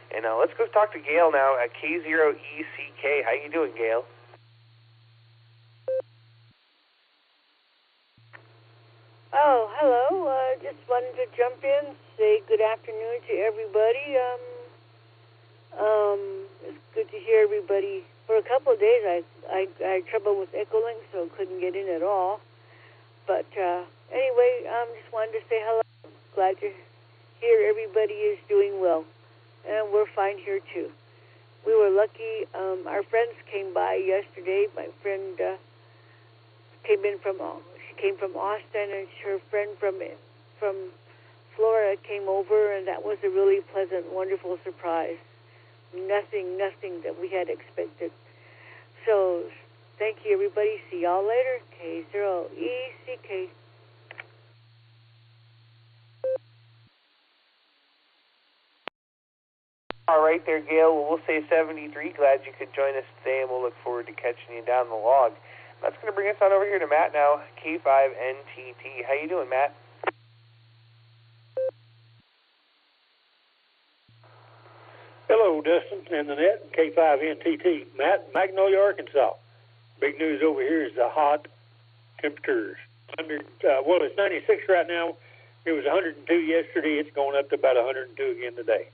And let's go talk to Gail now at K0ECK. How you doing, Gail? Oh, hello. Just wanted to jump in, say good afternoon to everybody. It's good to hear everybody. For a couple of days, I had trouble with Echolink, so couldn't get in at all. But anyway, just wanted to say hello. Glad to hear everybody is doing well. and we're fine here too. We were lucky. Our friends came by yesterday. My friend came from Austin, and her friend from Florida came over, and that was a really pleasant, wonderful surprise. Nothing that we had expected. So, thank you, everybody. See y'all later. K0ECK. All right there, Gail. Well, we'll say 73. Glad you could join us today, and we'll look forward to catching you down the log. That's going to bring us on over here to Matt now, K5NTT. How you doing, Matt? Hello, Dustin and the net, K5NTT. Matt, Magnolia, Arkansas. Big news over here is the hot temperatures. It's 96 right now. It was 102 yesterday. It's going up to about 102 again today.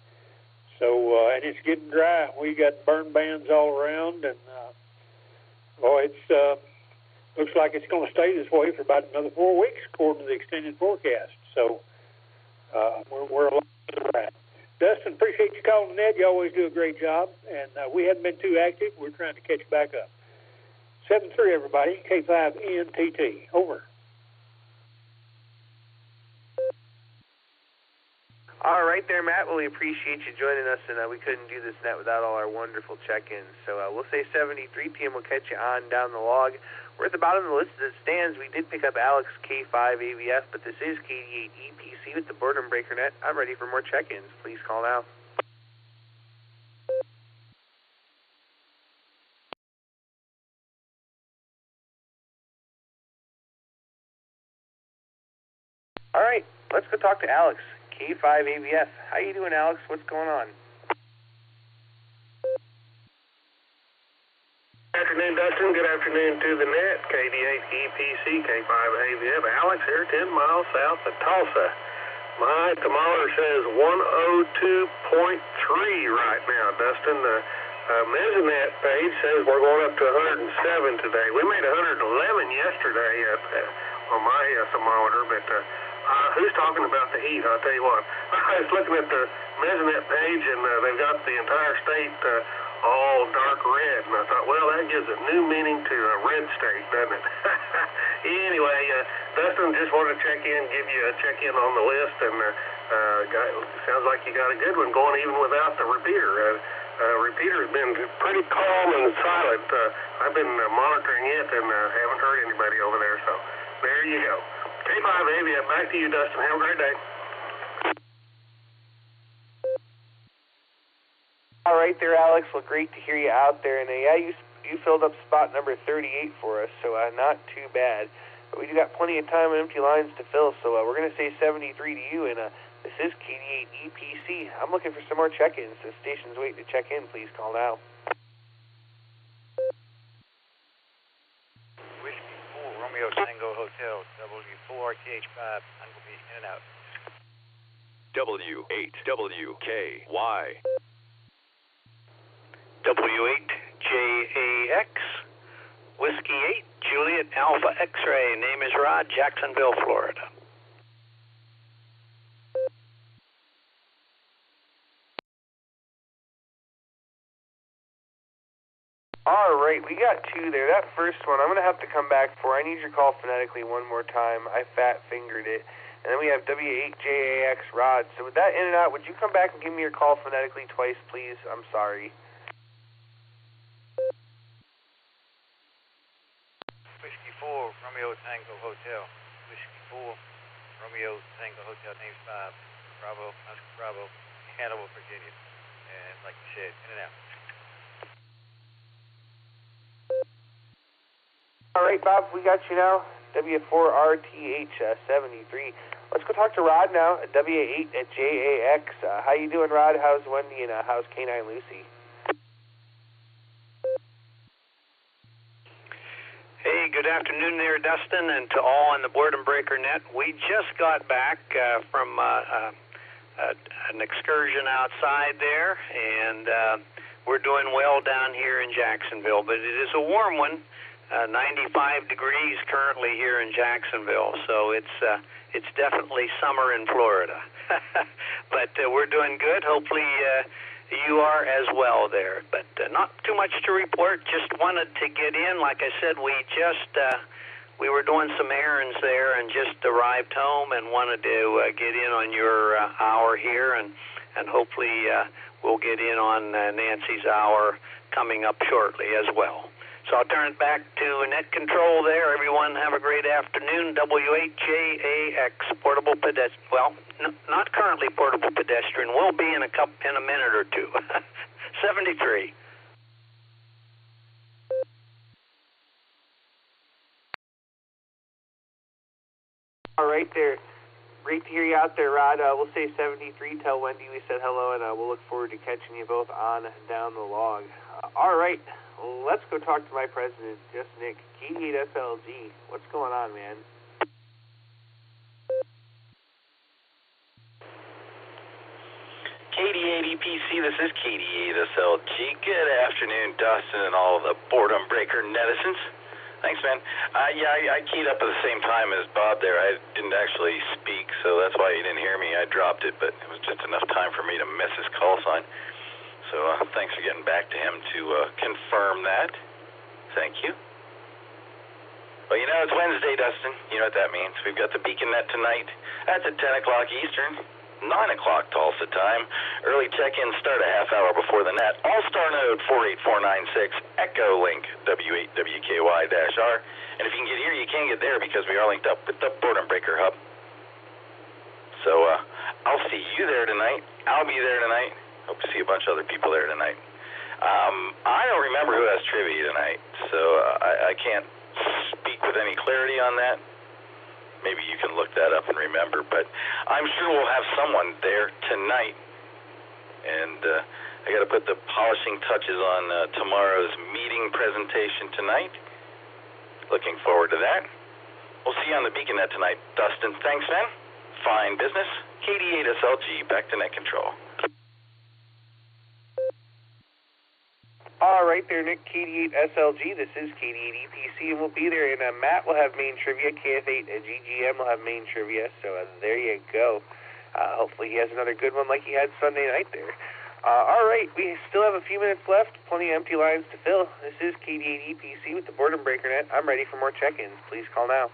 So, and it's getting dry. We got burn bans all around, and it's looks like it's going to stay this way for about another 4 weeks, according to the extended forecast. So, we're a lot dry. Dustin, appreciate you calling the net. You always do a great job, and we haven't been too active. We're trying to catch back up. 7-3, everybody. K5NTT. Over. All right there, Matt. Well, we appreciate you joining us, and we couldn't do this net without all our wonderful check-ins. So we'll say 73 p.m. We'll catch you on down the log. We're at the bottom of the list as it stands. We did pick up Alex K5AVF, but this is KD8EPC with the Boredom Breaker Net. I'm ready for more check-ins. Please call now. All right, let's go talk to Alex, K5AVF. How you doing, Alex? What's going on? Good afternoon, Dustin. Good afternoon to the net. KD8EPC, K5AVF. Alex here, 10 miles south of Tulsa. My thermometer says 102.3 right now, Dustin. The Mesonet page says we're going up to 107 today. We made 111 yesterday on my thermometer, but who's talking about the heat? I'll tell you what. I was looking at the Mesonet page, and they've got the entire state all dark red, and I thought, well, that gives a new meaning to a red state, doesn't it? Anyway, Dustin, just wanted to check in, give you a check-in on the list, and sounds like you got a good one going even without the repeater. Repeater's been pretty calm and silent. I've been monitoring it and haven't heard anybody over there, so there you go. K5AVF, back to you, Dustin. Have a great day. All right there, Alex. Well, great to hear you out there. And yeah, you filled up spot number 38 for us, so not too bad. But we do got plenty of time and empty lines to fill, so we're going to say 73 to you. And this is KD8EPC. I'm looking for some more check-ins. The station's waiting to check in. Please call now. Whiskey 4, Romeo Tango Hotel, W4RTH5. I'm going to be in and out. W8WKY. W8JAX, Whiskey 8, Juliet Alpha X-Ray. Name is Rod, Jacksonville, Florida. All right, we got two there. That first one, I'm going to have to come back for. I need your call phonetically one more time. I fat-fingered it. And then we have W8JAX Rod. So with that in and out, would you come back and give me your call phonetically twice, please? I'm sorry. Whiskey 4, Romeo Tango Hotel. Whiskey 4, Romeo Tango Hotel, name 5. Bravo, Oscar Bravo, Hannibal, Virginia. And like you said, in and out. All right, Bob, we got you now. W4RTH73. Let's go talk to Rod now at W8JAX. How you doing, Rod? How's Wendy and how's K9 Lucy? Hey, good afternoon there, Dustin, and to all on the Boredom Breaker Net. We just got back from an excursion outside there, and we're doing well down here in Jacksonville, but it is a warm one. 95 degrees currently here in Jacksonville, so it's definitely summer in Florida. But we're doing good. Hopefully you are as well there. But not too much to report. Just wanted to get in. Like I said, we were doing some errands there and just arrived home and wanted to get in on your hour here, and hopefully we'll get in on Nancy's hour coming up shortly as well. So I'll turn it back to net control there. Everyone have a great afternoon. WHJAX, portable pedestrian. Well, not currently portable pedestrian. Will be in a minute or two. 73. All right there. Great to hear you out there, Rod. We'll say 73. Tell Wendy we said hello, and we'll look forward to catching you both on and down the log. All right. Let's go talk to my president, just Nick, KD8SLG. What's going on, man? KD8EPC, this is KD8SLG. Good afternoon, Dustin, and all of the Boredom Breaker netizens. Thanks, man. I keyed up at the same time as Bob there. I didn't actually speak, so that's why you didn't hear me. I dropped it, but it was just enough time for me to miss his call sign. So thanks for getting back to him to confirm that. Thank you. Well, you know, it's Wednesday, Dustin. You know what that means. We've got the Beacon Net tonight. That's at 10 o'clock Eastern, 9 o'clock Tulsa time. Early check-in start a half hour before the net. Allstar node 48496, Echolink W8WKY-R. And if you can get here, you can get there because we are linked up with the Boredom Breaker Hub. So I'll see you there tonight. I'll be there tonight. Hope to see a bunch of other people there tonight. I don't remember who has trivia tonight, so I can't speak with any clarity on that. Maybe you can look that up and remember, but I'm sure we'll have someone there tonight. And I got to put the polishing touches on tomorrow's meeting presentation tonight. Looking forward to that. We'll see you on the Beacon Net tonight. Dustin, thanks, man. Fine business. KD8SLG, back to net control. All right there, Nick, KD8SLG. This is KD8EPC, and we'll be there. And Matt will have main trivia. KF8 GGM will have main trivia. So there you go. Hopefully he has another good one like he had Sunday night there. All right, we still have a few minutes left. Plenty of empty lines to fill. This is KD8EPC with the Boredom Breaker Net. I'm ready for more check-ins. Please call now.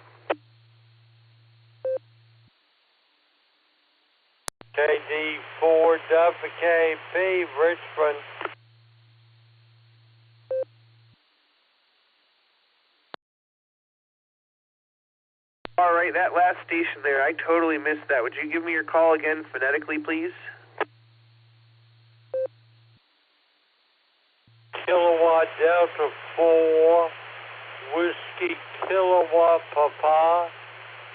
KD4WKP, Richmond. All right, that last station there, I totally missed that. Would you give me your call again phonetically, please? Kilowatt Delta 4, Whiskey Kilowatt Papa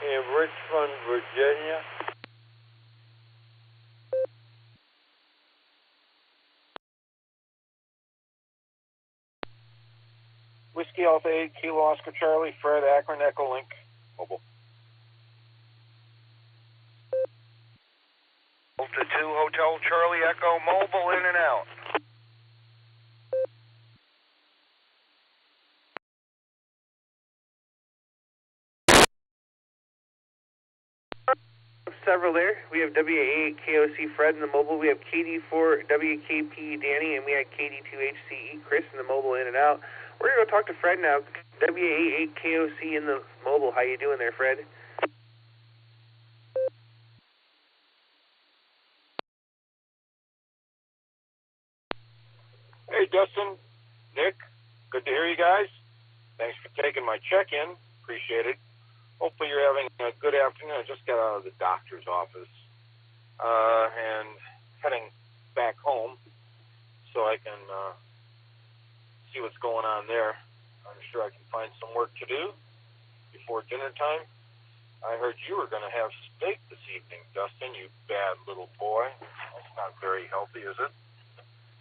in Richmond, Virginia. Whiskey Alpha 8, Kilo Oscar Charlie, Fred Akron, Echolink, mobile. Delta 2 Hotel Charlie Echo, mobile in and out. Several there. We have WA8 KOC Fred in the mobile. We have KD4 WKP Danny, and we had KD2HCE Chris in the mobile in and out. We're going to go talk to Fred now. WA8 KOC in the mobile. How you doing there, Fred? Hey, Dustin, Nick, good to hear you guys. Thanks for taking my check-in. Appreciate it. Hopefully you're having a good afternoon. I just got out of the doctor's office and heading back home so I can see what's going on there. I'm sure I can find some work to do before dinner time. I heard you were going to have steak this evening, Dustin, you bad little boy. That's not very healthy, is it?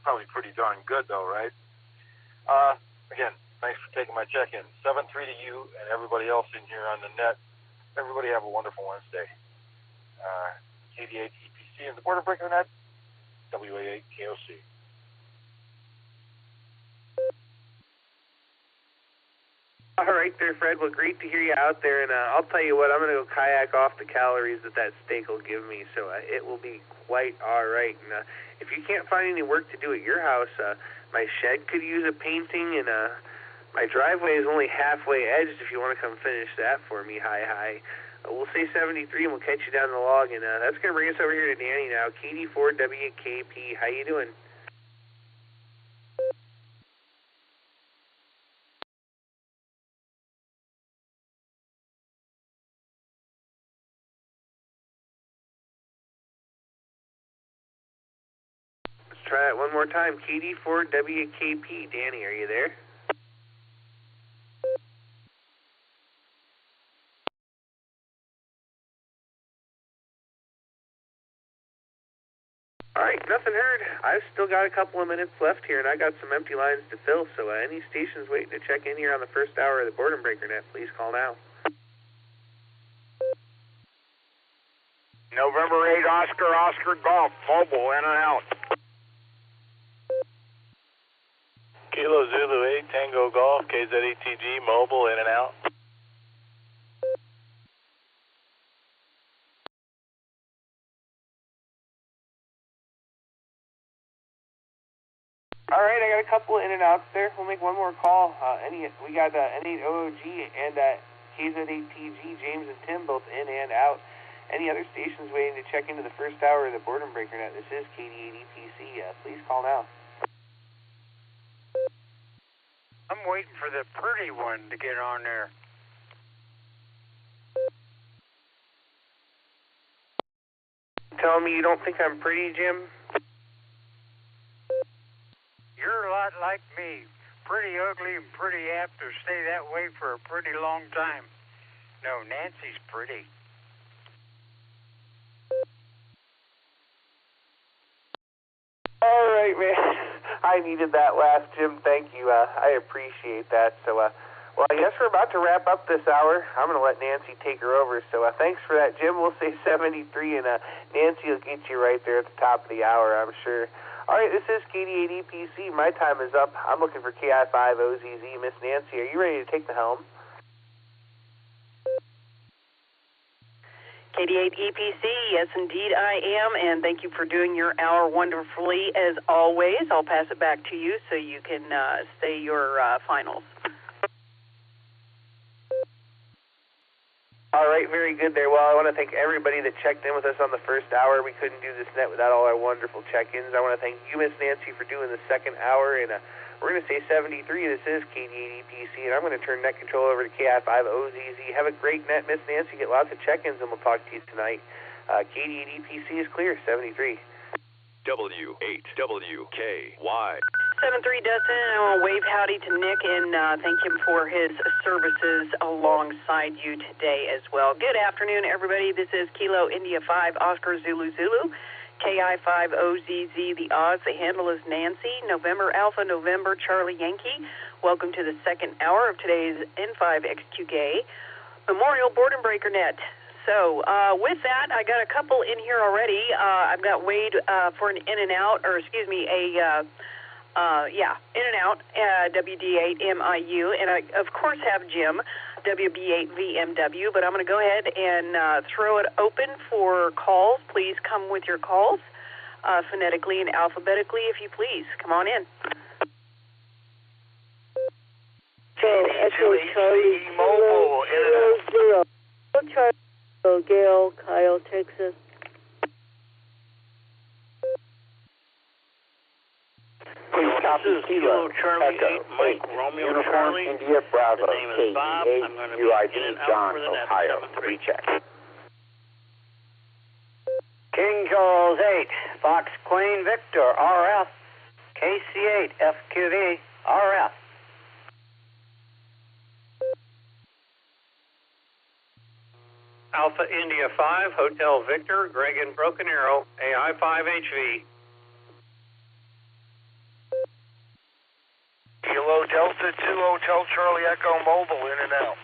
Probably pretty darn good, though, right? Again, thanks for taking my check-in. 7-3 to you and everybody else in here on the net. Everybody have a wonderful Wednesday. KD8 EPC and the Boredom Breaker Net, WA8 KOC. All right there, Fred. Well, great to hear you out there. And I'll tell you what, I'm going to go kayak off the calories that steak will give me, so it will be quite all right. And if you can't find any work to do at your house, my shed could use a painting, and my driveway is only halfway edged if you want to come finish that for me. Hi. We'll say 73, and we'll catch you down the log. And that's going to bring us over here to Danny now. KD4WKP, how you doing? Try it one more time. KD4WKP. Danny, are you there? All right, nothing heard. I've still got a couple of minutes left here, and I got some empty lines to fill, so any stations waiting to check in here on the first hour of the Boredom Breaker Net, please call now. November 8 Oscar Golf, mobile, in and out. Kilo Zulu 8 Tango Golf, KZETG, mobile, in and out. All right, I got a couple of in and outs there. We'll make one more call. We got N8OOG and KZ8TG, James and Tim, both in and out. Any other stations waiting to check into the first hour of the Boredom Breaker Net? This is KD8EPC. Please call now. I'm waiting for the pretty one to get on there. Telling me you don't think I'm pretty, Jim? You're a lot like me. Pretty ugly and pretty apt to stay that way for a pretty long time. No, Nancy's pretty. All right, man. I needed that last, Jim. Thank you. I appreciate that. So, well, I guess we're about to wrap up this hour. I'm going to let Nancy take her over. So, thanks for that, Jim. We'll say 73, and Nancy will get you right there at the top of the hour, I'm sure. All right, this is KD8EPC. My time is up. I'm looking for KI5OZZ. Miss Nancy, are you ready to take the helm? KD8EPC, yes indeed I am, and thank you for doing your hour wonderfully as always. I'll pass it back to you so you can say your finals. All right, very good there. Well, I want to thank everybody that checked in with us on the first hour. We couldn't do this net without all our wonderful check-ins. I want to thank you, Miss Nancy, for doing the second hour, and we're going to say 73. This is KD8EPC, and I'm going to turn net control over to KI5OZZ. Have a great net, Miss Nancy. Get lots of check-ins, and we'll talk to you tonight. KD8EPC is clear, 73. W8WKY. 73 Dustin, I want to wave howdy to Nick and thank him for his services alongside you today as well. Good afternoon, everybody. This is Kilo India 5 Oscar Zulu Zulu, KI5OZZ, the Oz. The handle is Nancy, November Alpha, November Charlie Yankee. Welcome to the second hour of today's N5XQK Memorial Boredom Breaker Net. So with that, I got a couple in here already. I've got Wade for an in and out, or excuse me, in and out, WD8MIU, and I, of course, have Jim, WB8VMW, but I'm going to go ahead and throw it open for calls. Please come with your calls, phonetically and alphabetically, if you please. Come on in. Echo Charlie, mobile, zero. Charlie, Gail, Kyle, Texas. Please copy Kilo, Charlie, Echo, 8, Mike, Romeo, Uniform, Charlie. India, Bravo, The name is Bob. I'm going to be KD8, in and out John, for the net, Ohio. 7-3. Recheck. King Charles 8, Fox Queen Victor, RF, KC8, FQV, RF. Alpha India 5, Hotel Victor, Greg and Broken Arrow, AI5HV. Kilo Delta 2 Hotel Charlie Echo mobile, in and out.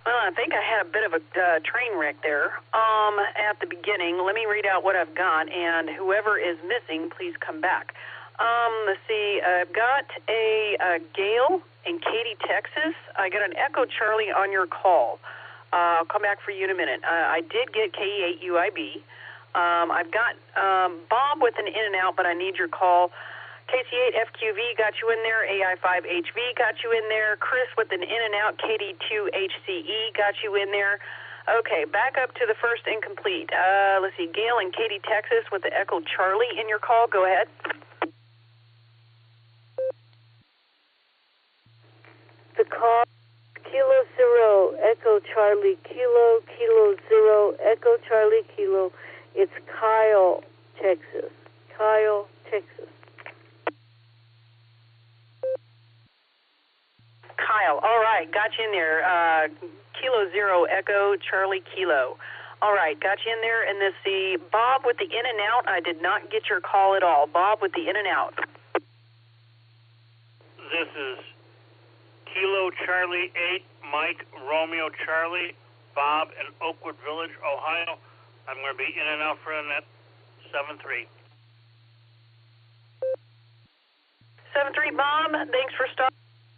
Well, I think I had a bit of a train wreck there at the beginning. Let me read out what I've got, and whoever is missing, please come back. Let's see. I've got a Gail in Katy, Texas. I got an Echo Charlie on your call. I'll come back for you in a minute. I did get KE8UIB. I've got Bob with an in and out, but I need your call. KC8FQV got you in there. AI5HV got you in there. Chris with an in and out. KD2HCE got you in there. Okay, back up to the first incomplete. Let's see. Gail in Katy, Texas with the Echo Charlie in your call. Go ahead. The call, Kilo Zero, Echo Charlie, Kilo, Kilo Zero, Echo Charlie, Kilo. It's Kyle, Texas. Kyle, Texas. Kyle, all right, got you in there. Kilo Zero, Echo Charlie, Kilo. All right, got you in there. And let's see, Bob with the in and out. I did not get your call at all. Bob with the in and out. This is Kilo Charlie 8, Mike Romeo Charlie, Bob in Oakwood Village, Ohio. I'm going to be in and out for the net 7-3. 7-3, Bob. Thanks for stopping.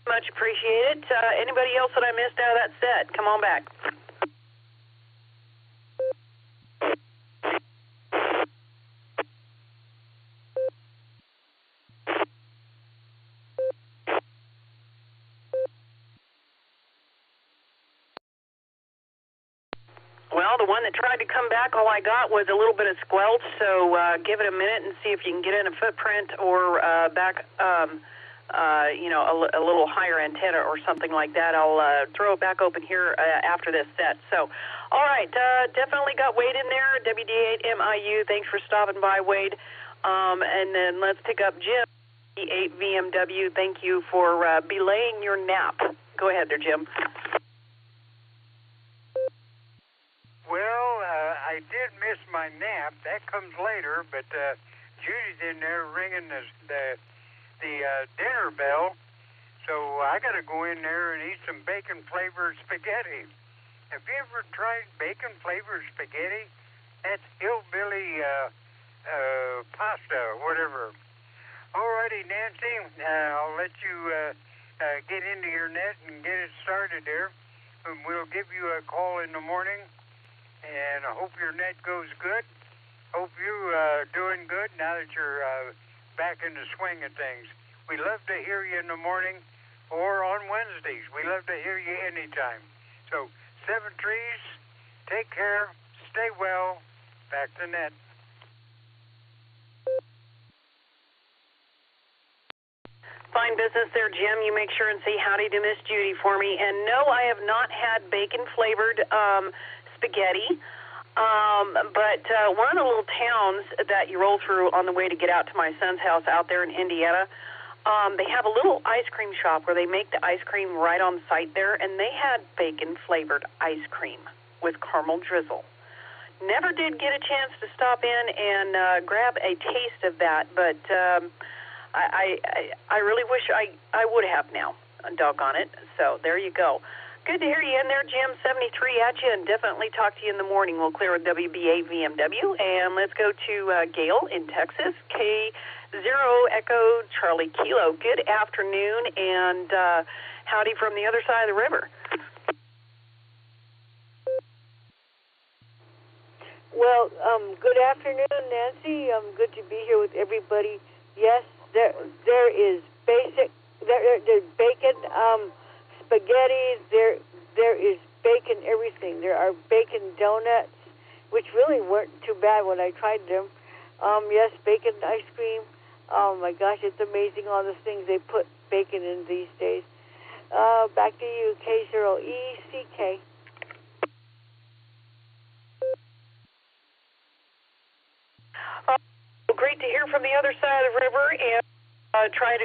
Much appreciated. Anybody else that I missed out of that set? Come on back. Well, the one that tried to come back, all I got was a little bit of squelch, so give it a minute and see if you can get in a footprint or back, a little higher antenna or something like that. I'll throw it back open here after this set. So, all right, definitely got Wade in there, WD8MIU. Thanks for stopping by, Wade. And then let's pick up Jim, E8VMW. Thank you for belaying your nap. Go ahead there, Jim. Well, I did miss my nap. That comes later, but Judy's in there ringing the dinner bell, so I got to go in there and eat some bacon-flavored spaghetti. Have you ever tried bacon-flavored spaghetti? That's hillbilly pasta, whatever. Alrighty, Nancy, I'll let you get into your net and get it started there, and we'll give you a call in the morning. And I hope your net goes good. Hope you're doing good now that you're back in the swing of things. We love to hear you in the morning or on Wednesdays. We love to hear you anytime. So, 7 trees, take care, stay well, back to net. Fine business there, Jim. You make sure and say howdy to Miss Judy for me. And no, I have not had bacon-flavored spaghetti. But one of the little towns that you roll through on the way to get out to my son's house out there in Indiana, they have a little ice cream shop where they make the ice cream right on site there, and they had bacon-flavored ice cream with caramel drizzle. Never did get a chance to stop in and grab a taste of that, but I really wish I would have now, doggone it. So there you go. Good to hear you in there, Jim. 73 at you, and definitely talk to you in the morning. We'll clear with WB8VMW, and let's go to Gail in Texas, K0 Echo Charlie Kilo. Good afternoon, and howdy from the other side of the river. Well, good afternoon, Nancy. Good to be here with everybody. Yes, there is there's bacon. Spaghetti, there is bacon everything. There are bacon donuts, which really weren't too bad when I tried them. Yes, bacon ice cream. Oh my gosh, it's amazing all the things they put bacon in these days. Back to you, K0ECK. Great to hear from the other side of the river, and try to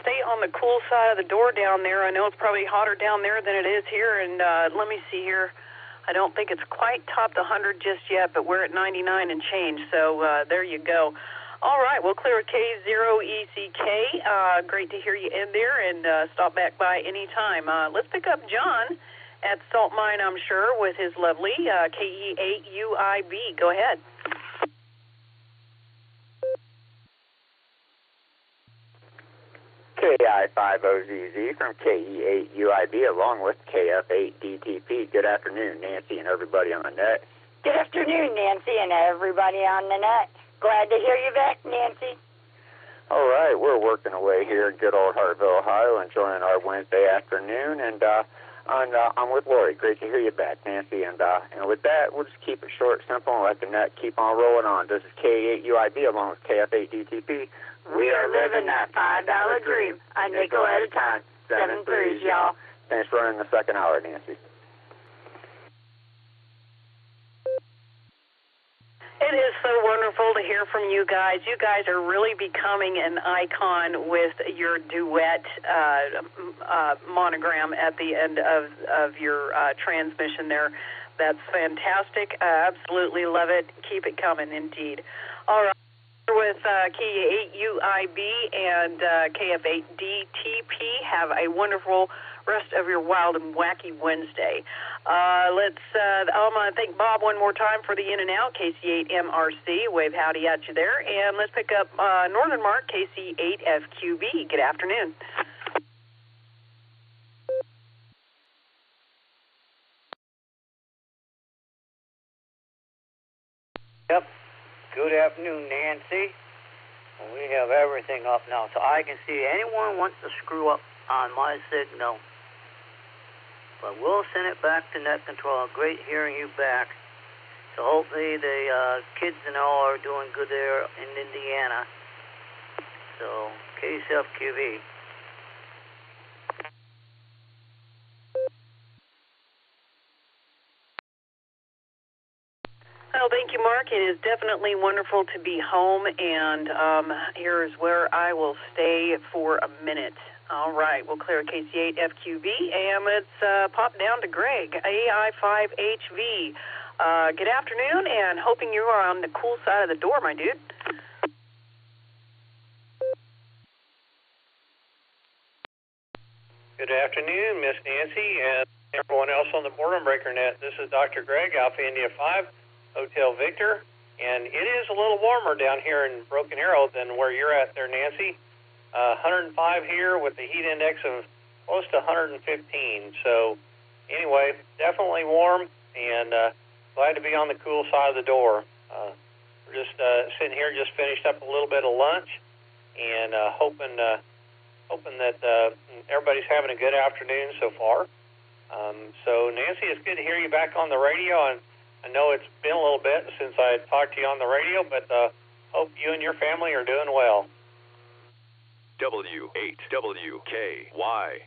stay on the cool side of the door down there. I know it's probably hotter down there than it is here, and let me see here. I don't think it's quite topped 100 just yet, but we're at 99 and change, so there you go. All right, we'll clear K0ECK. Great to hear you in there, and stop back by any time. Let's pick up John at Salt Mine, I'm sure, with his lovely KE8UIB. Go ahead. KI50ZZ from KE8UIB along with KF8DTP. Good afternoon, Nancy and everybody on the net. Good afternoon, Nancy and everybody on the net. Glad to hear you back, Nancy. All right, we're working away here in good old Hartville, Ohio, enjoying our Wednesday afternoon, and I'm with Lori. Great to hear you back, Nancy. And with that, we'll just keep it short, simple, and let the net keep on rolling on. This is K8UIB along with KF8DTP. We are living that $5 dream, a nickel at a time. 7 threes, y'all. Thanks for running the second hour, Nancy. It is so wonderful to hear from you guys. You guys are really becoming an icon with your duet monogram at the end of your transmission there. That's fantastic. I absolutely love it. Keep it coming, indeed. All right. With KE8UIB and KF8DTP, have a wonderful rest of your wild and wacky Wednesday. I'm going to thank Bob one more time for the in and out, KC8MRC. Wave howdy at you there. And let's pick up Northern Mark, KC8FQB. Good afternoon. Yep. Good afternoon, Nancy. We have everything up now, so I can see anyone wants to screw up on my signal. But we'll send it back to net control. Great hearing you back. So hopefully the kids and all are doing good there in Indiana. So KCFQV. Well, thank you, Mark. It is definitely wonderful to be home, and here's where I will stay for a minute. All right, we'll clear KC8FQV, and let's pop down to Greg, AI5HV. Good afternoon, and hoping you are on the cool side of the door, my dude. Good afternoon, Miss Nancy, and everyone else on the Boredom Breaker Net. This is Dr. Greg, Alpha India 5. Hotel Victor, and it is a little warmer down here in Broken Arrow than where you're at there, Nancy. 105 here with the heat index of close to 115. So anyway, definitely warm, and glad to be on the cool side of the door. We're just sitting here, just finished up a little bit of lunch, and hoping that everybody's having a good afternoon so far. So Nancy, it's good to hear you back on the radio, and I know it's been a little bit since I talked to you on the radio, but hope you and your family are doing well. W8WKY.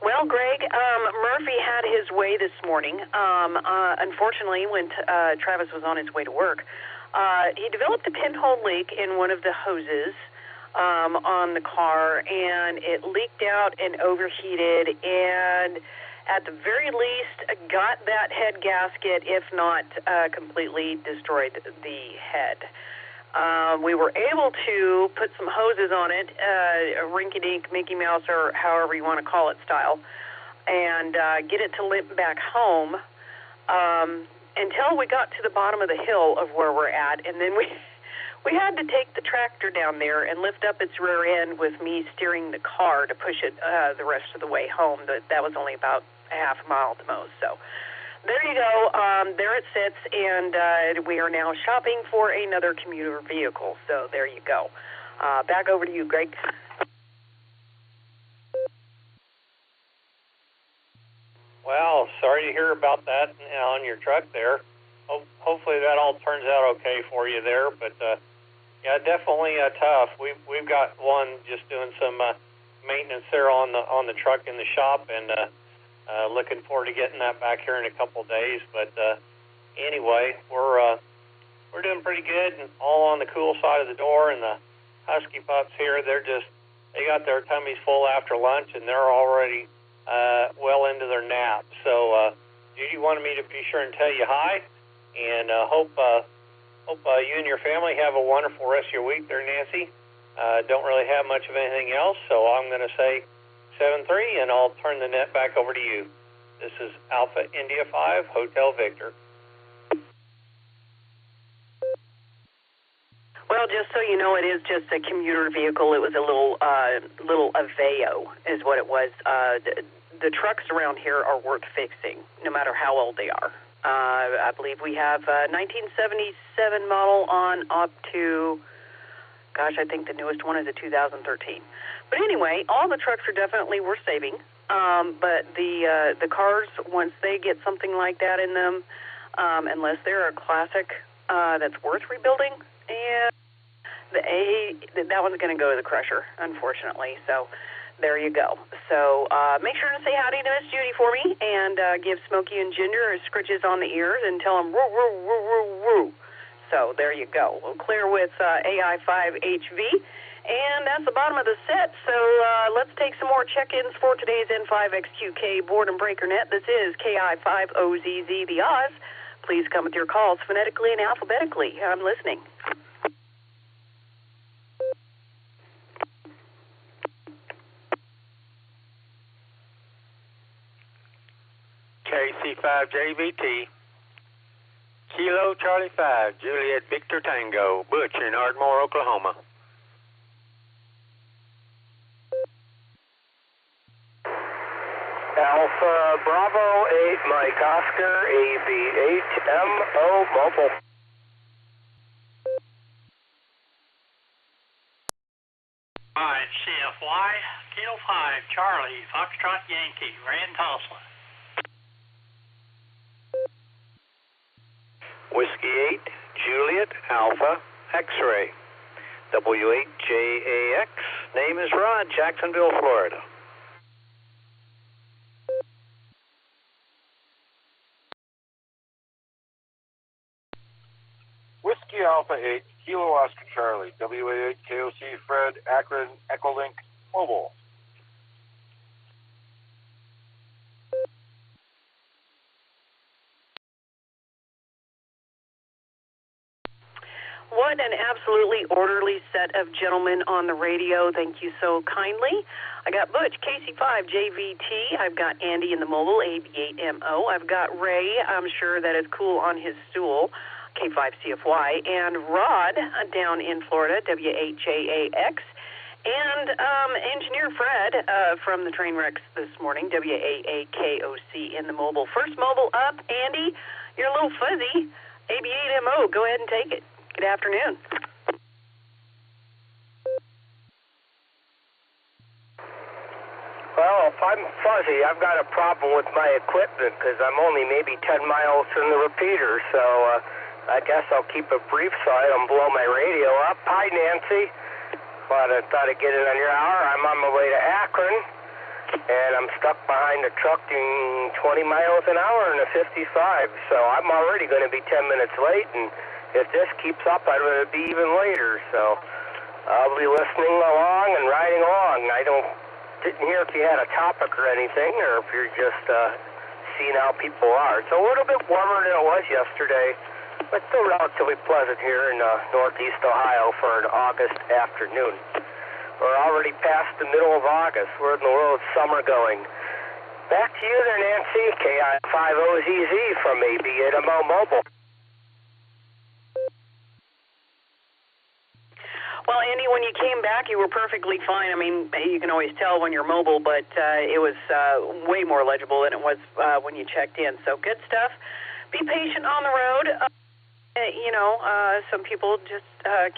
Well, Greg, Murphy had his way this morning. Unfortunately, when Travis was on his way to work, he developed a pinhole leak in one of the hoses on the car, and it leaked out and overheated, and at the very least got that head gasket, if not completely destroyed the head. We were able to put some hoses on it, rinky-dink, Mickey Mouse, or however you want to call it style, and get it to limp back home until we got to the bottom of the hill of where we're at, and then we had to take the tractor down there and lift up its rear end with me steering the car to push it the rest of the way home. That was only about a half a mile at the most. So there you go. There it sits, and we are now shopping for another commuter vehicle. So there you go. Back over to you, Greg. Well, sorry to hear about that on your truck there. Hopefully that all turns out okay for you there. But yeah, definitely tough. We've got one just doing some maintenance there on the truck in the shop, and looking forward to getting that back here in a couple of days. But anyway, we're doing pretty good, and all on the cool side of the door. And the husky pups here, they got their tummies full after lunch, and they're already well into their nap. So Judy wanted me to be sure and tell you hi, and hope you and your family have a wonderful rest of your week there, Nancy. Don't really have much of anything else, so I'm going to say 73, and I'll turn the net back over to you. This is Alpha India 5, Hotel Victor. Well, just so you know, it is just a commuter vehicle. It was a little Aveo is what it was. The trucks around here are worth fixing, no matter how old they are. I believe we have a 1977 model on up to, gosh, I think the newest one is a 2013. But anyway, all the trucks are definitely worth saving. But the cars, once they get something like that in them, unless they're a classic that's worth rebuilding, and that one's going to go to the crusher, unfortunately. So there you go. So make sure to say howdy to Miss Judy for me, and give Smokey and Ginger scritches on the ears and tell them woo, woo, woo, woo, woo. So there you go. We'll clear with AI5HV, and that's the bottom of the set. So let's take some more check-ins for today's N5XQK Boredom Breaker Net. This is KI5OZZ, the Oz. Please come with your calls phonetically and alphabetically. I'm listening. KC5JVT, Kilo Charlie 5, Juliet Victor Tango, Butch in Ardmore, Oklahoma. Alpha Bravo 8, Mike Oscar, AB8MO Mobile. Alright, CFY, Kilo 5, Charlie, Foxtrot Yankee, Rand Tulsa. Whiskey 8, Juliet, Alpha, X-Ray, W8JAX, name is Rod, Jacksonville, Florida. Whiskey Alpha 8, Kilo Oscar Charlie, WA8 KOC Fred, Akron, Echolink, Mobile. What an absolutely orderly set of gentlemen on the radio. Thank you so kindly. I got Butch, KC5JVT. I've got Andy in the mobile, AB8MO. I've got Ray, I'm sure that is cool on his stool, K5CFY. And Rod down in Florida, W8JAX. And Engineer Fred from the train wrecks this morning, WAAKOC in the mobile. First mobile up, Andy. You're a little fuzzy. AB8MO, go ahead and take it. Good afternoon. Well, if I'm fuzzy, I've got a problem with my equipment because I'm only maybe 10 miles from the repeater, so I guess I'll keep it brief so I don't blow my radio up. Hi, Nancy. Thought I'd get it on your hour. I'm on my way to Akron, and I'm stuck behind a truck doing 20 miles an hour in a 55, so I'm already going to be 10 minutes late, and if this keeps up, I'd rather be even later, so I'll be listening along and riding along. I didn't hear if you had a topic or anything, or if you're just seeing how people are. It's a little bit warmer than it was yesterday, but still relatively pleasant here in northeast Ohio for an August afternoon. We're already past the middle of August. Where in the world is summer going? Back to you there, Nancy. KI5OZZ from AB8MO Mobile. Well, Andy, when you came back, you were perfectly fine. I mean, you can always tell when you're mobile, but it was way more legible than it was when you checked in. So good stuff. Be patient on the road. Some people just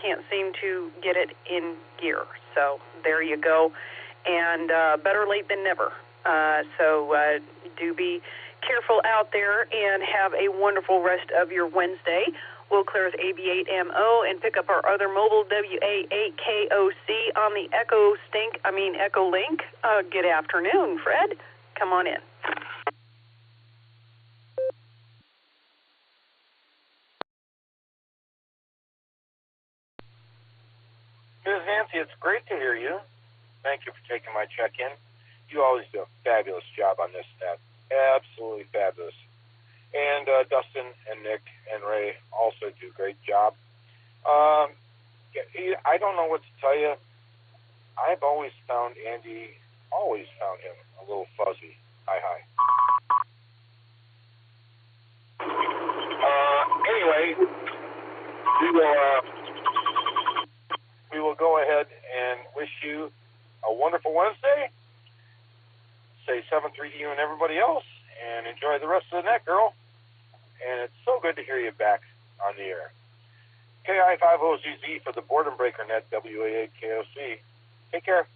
can't seem to get it in gear. So there you go. And better late than never. So do be careful out there and have a wonderful rest of your Wednesday. We'll clear with AB8MO and pick up our other mobile, WA8KOC, on the Echolink. Good afternoon, Fred. Come on in. Ms. Nancy, it's great to hear you. Thank you for taking my check-in. You always do a fabulous job on this net. Absolutely fabulous. And Dustin and Nick and Ray also do a great job. I don't know what to tell you. I've always found Andy always found him a little fuzzy. Hi. Anyway, we will go ahead and wish you a wonderful Wednesday. Say 7-3 to you and everybody else, and enjoy the rest of the net, girl. And it's so good to hear you back on the air. KI50ZZ for the Boredom Breaker Net, WA8KOC. Take care.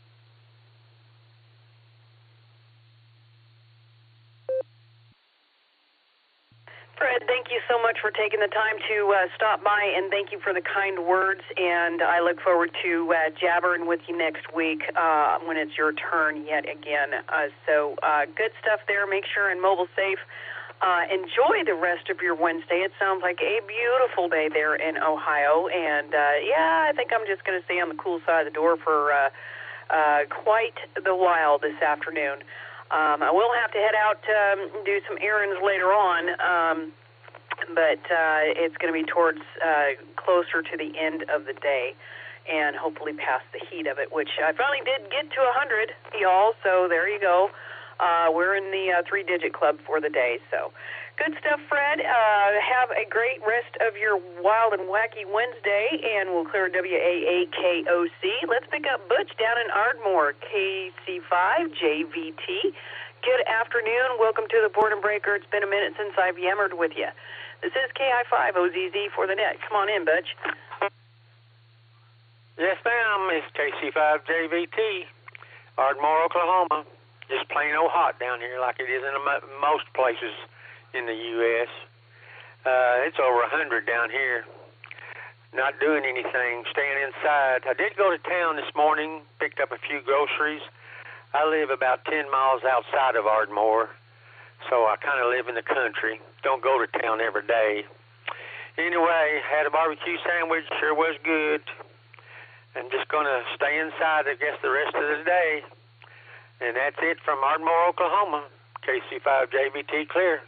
Fred, thank you so much for taking the time to stop by, and thank you for the kind words. And I look forward to jabbering with you next week when it's your turn yet again. So good stuff there. Make sure and mobile safe. Enjoy the rest of your Wednesday. It sounds like a beautiful day there in Ohio. And, I think I'm just going to stay on the cool side of the door for quite the while this afternoon. I will have to head out do some errands later on, but it's going to be towards closer to the end of the day and hopefully past the heat of it, which I finally did get to 100, y'all, so there you go. We're in the three-digit club for the day, so good stuff, Fred. Have a great rest of your wild and wacky Wednesday, and we'll clear WAAKOC. Let's pick up Butch down in Ardmore, KC5JVT. Good afternoon. Welcome to the Boredom Breaker. It's been a minute since I've yammered with you. This is KI5OZZ for the net. Come on in, Butch. Yes, ma'am. It's KC5JVT, Ardmore, Oklahoma. Just plain old hot down here like it is in most places in the U.S. It's over 100 down here. Not doing anything, staying inside. I did go to town this morning, picked up a few groceries. I live about 10 miles outside of Ardmore, so I kind of live in the country. Don't go to town every day. Anyway, had a barbecue sandwich, sure was good. I'm just going to stay inside, I guess, the rest of the day. And that's it from Ardmore, Oklahoma. KC5JVT clear.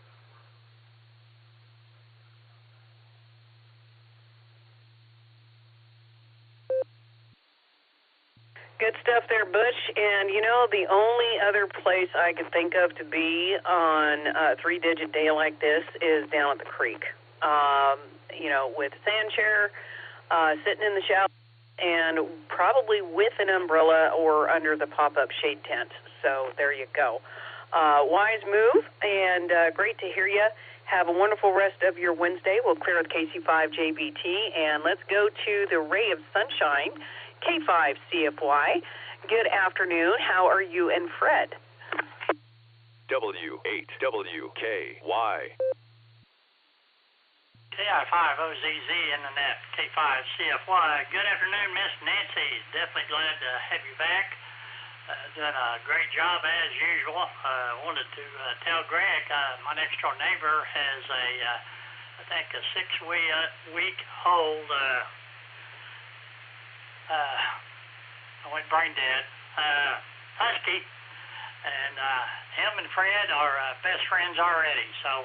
Good stuff there, Butch. And, the only other place I could think of to be on a three-digit day like this is down at the creek. With a sand chair, sitting in the shower, and probably with an umbrella or under the pop-up shade tent. So there you go. Wise move, and great to hear you. Have a wonderful rest of your Wednesday. We'll clear with KC5JBT, and let's go to the Ray of Sunshine, K5CFY. Good afternoon. How are you and Fred? W8WKY. KI5OZZ in the net, K5CFY. Good afternoon, Miss Nancy. Definitely glad to have you back. Done a great job as usual. Wanted to tell Greg, my next door neighbor has I think a 6-week-old, I went brain dead, husky, and him and Fred are best friends already, so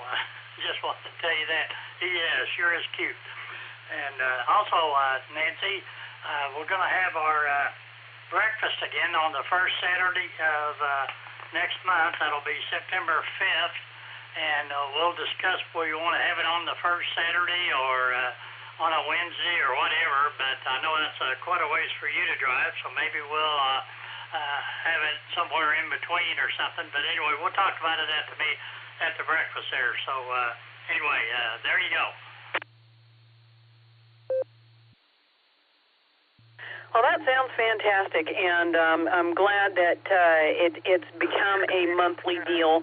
just wanted to tell you that. He sure is cute. And also, Nancy, we're going to have our breakfast again on the first Saturday of next month. That'll be September 5th, and we'll discuss whether you want to have it on the first Saturday or on a Wednesday or whatever, but I know that's quite a ways for you to drive, so maybe we'll have it somewhere in between or something. But anyway, we'll talk about it at the breakfast there. So anyway, there you go. Well, that sounds fantastic, and I'm glad that it's become a monthly deal.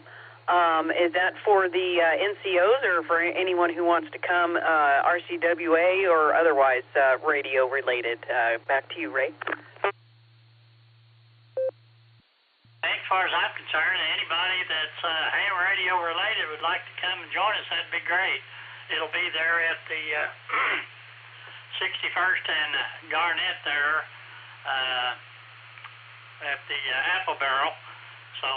Is that for the NCOs or for anyone who wants to come, RCWA or otherwise radio related? Back to you, Ray. As far as I'm concerned, anybody that's ham radio related would like to come and join us, that'd be great. It'll be there at the 61st and Garnett there at the Apple Barrel. So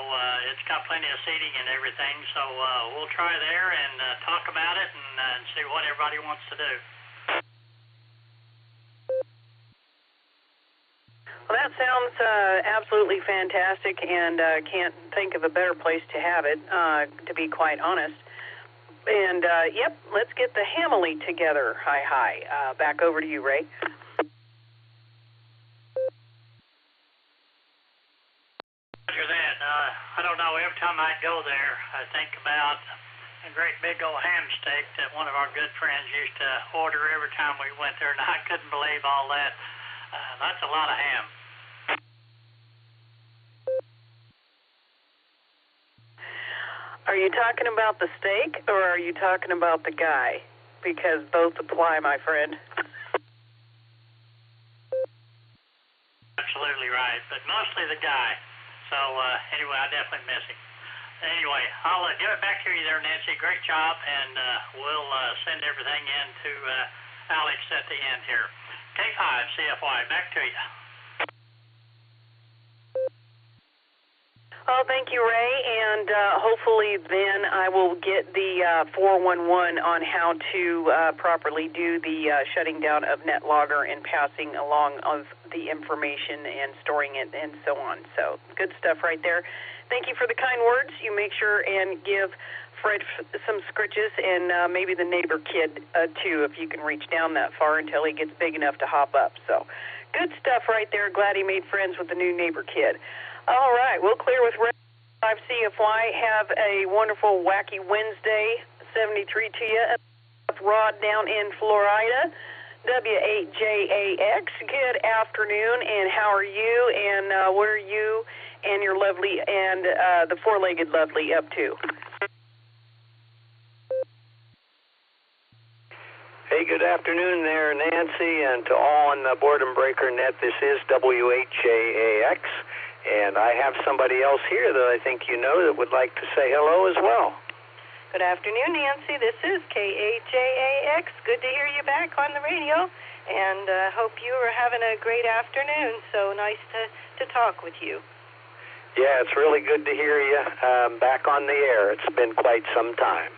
it's got plenty of seating and everything. So we'll try there and talk about it and see what everybody wants to do. Well, that sounds absolutely fantastic, and can't think of a better place to have it, to be quite honest. And, yep, let's get the Hamley together. Hi. Back over to you, Ray. After that, I don't know, every time I go there, I think about a great big old ham steak that one of our good friends used to order every time we went there, and I couldn't believe all that. That's a lot of ham. Are you talking about the steak, or are you talking about the guy? Because both apply, my friend. Absolutely right, but mostly the guy. So, anyway, I definitely miss him. Anyway, I'll give it back to you there, Nancy. Great job, and we'll send everything in to Alex at the end here. K5, CFY, back to you. Oh, thank you, Ray, and hopefully then I will get the 411 on how to properly do the shutting down of Netlogger and passing along of the information and storing it and so on. So good stuff right there. Thank you for the kind words. You make sure and give Fred some scritches and maybe the neighbor kid too, if you can reach down that far until he gets big enough to hop up. So good stuff right there. Glad he made friends with the new neighbor kid. All right, we'll clear with Red 5 CFY. Have a wonderful, wacky Wednesday. 73 to you. Rod down in Florida. W8JAX. Good afternoon, and how are you? And what are you and your lovely and the four-legged lovely up to? Hey, good afternoon there, Nancy, and to all on the Boredom Breaker Net. This is W8JAX. And I have somebody else here that I think you know that would like to say hello as well. Good afternoon, Nancy. This is K8JAX. Good to hear you back on the radio, and hope you are having a great afternoon. So nice to talk with you. Yeah, it's really good to hear you back on the air. It's been quite some time.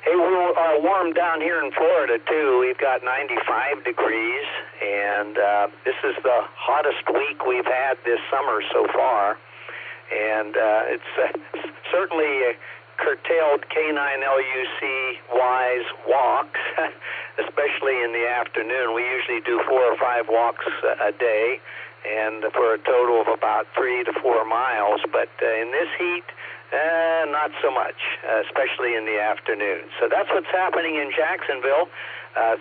Hey, we're warm down here in Florida, too. We've got 95 degrees, and this is the hottest week we've had this summer so far. And it's certainly curtailed K9LUC-wise walks, especially in the afternoon. We usually do 4 or 5 walks a day, and for a total of about 3 to 4 miles. But in this heat, not so much, especially in the afternoon. So that's what's happening in Jacksonville.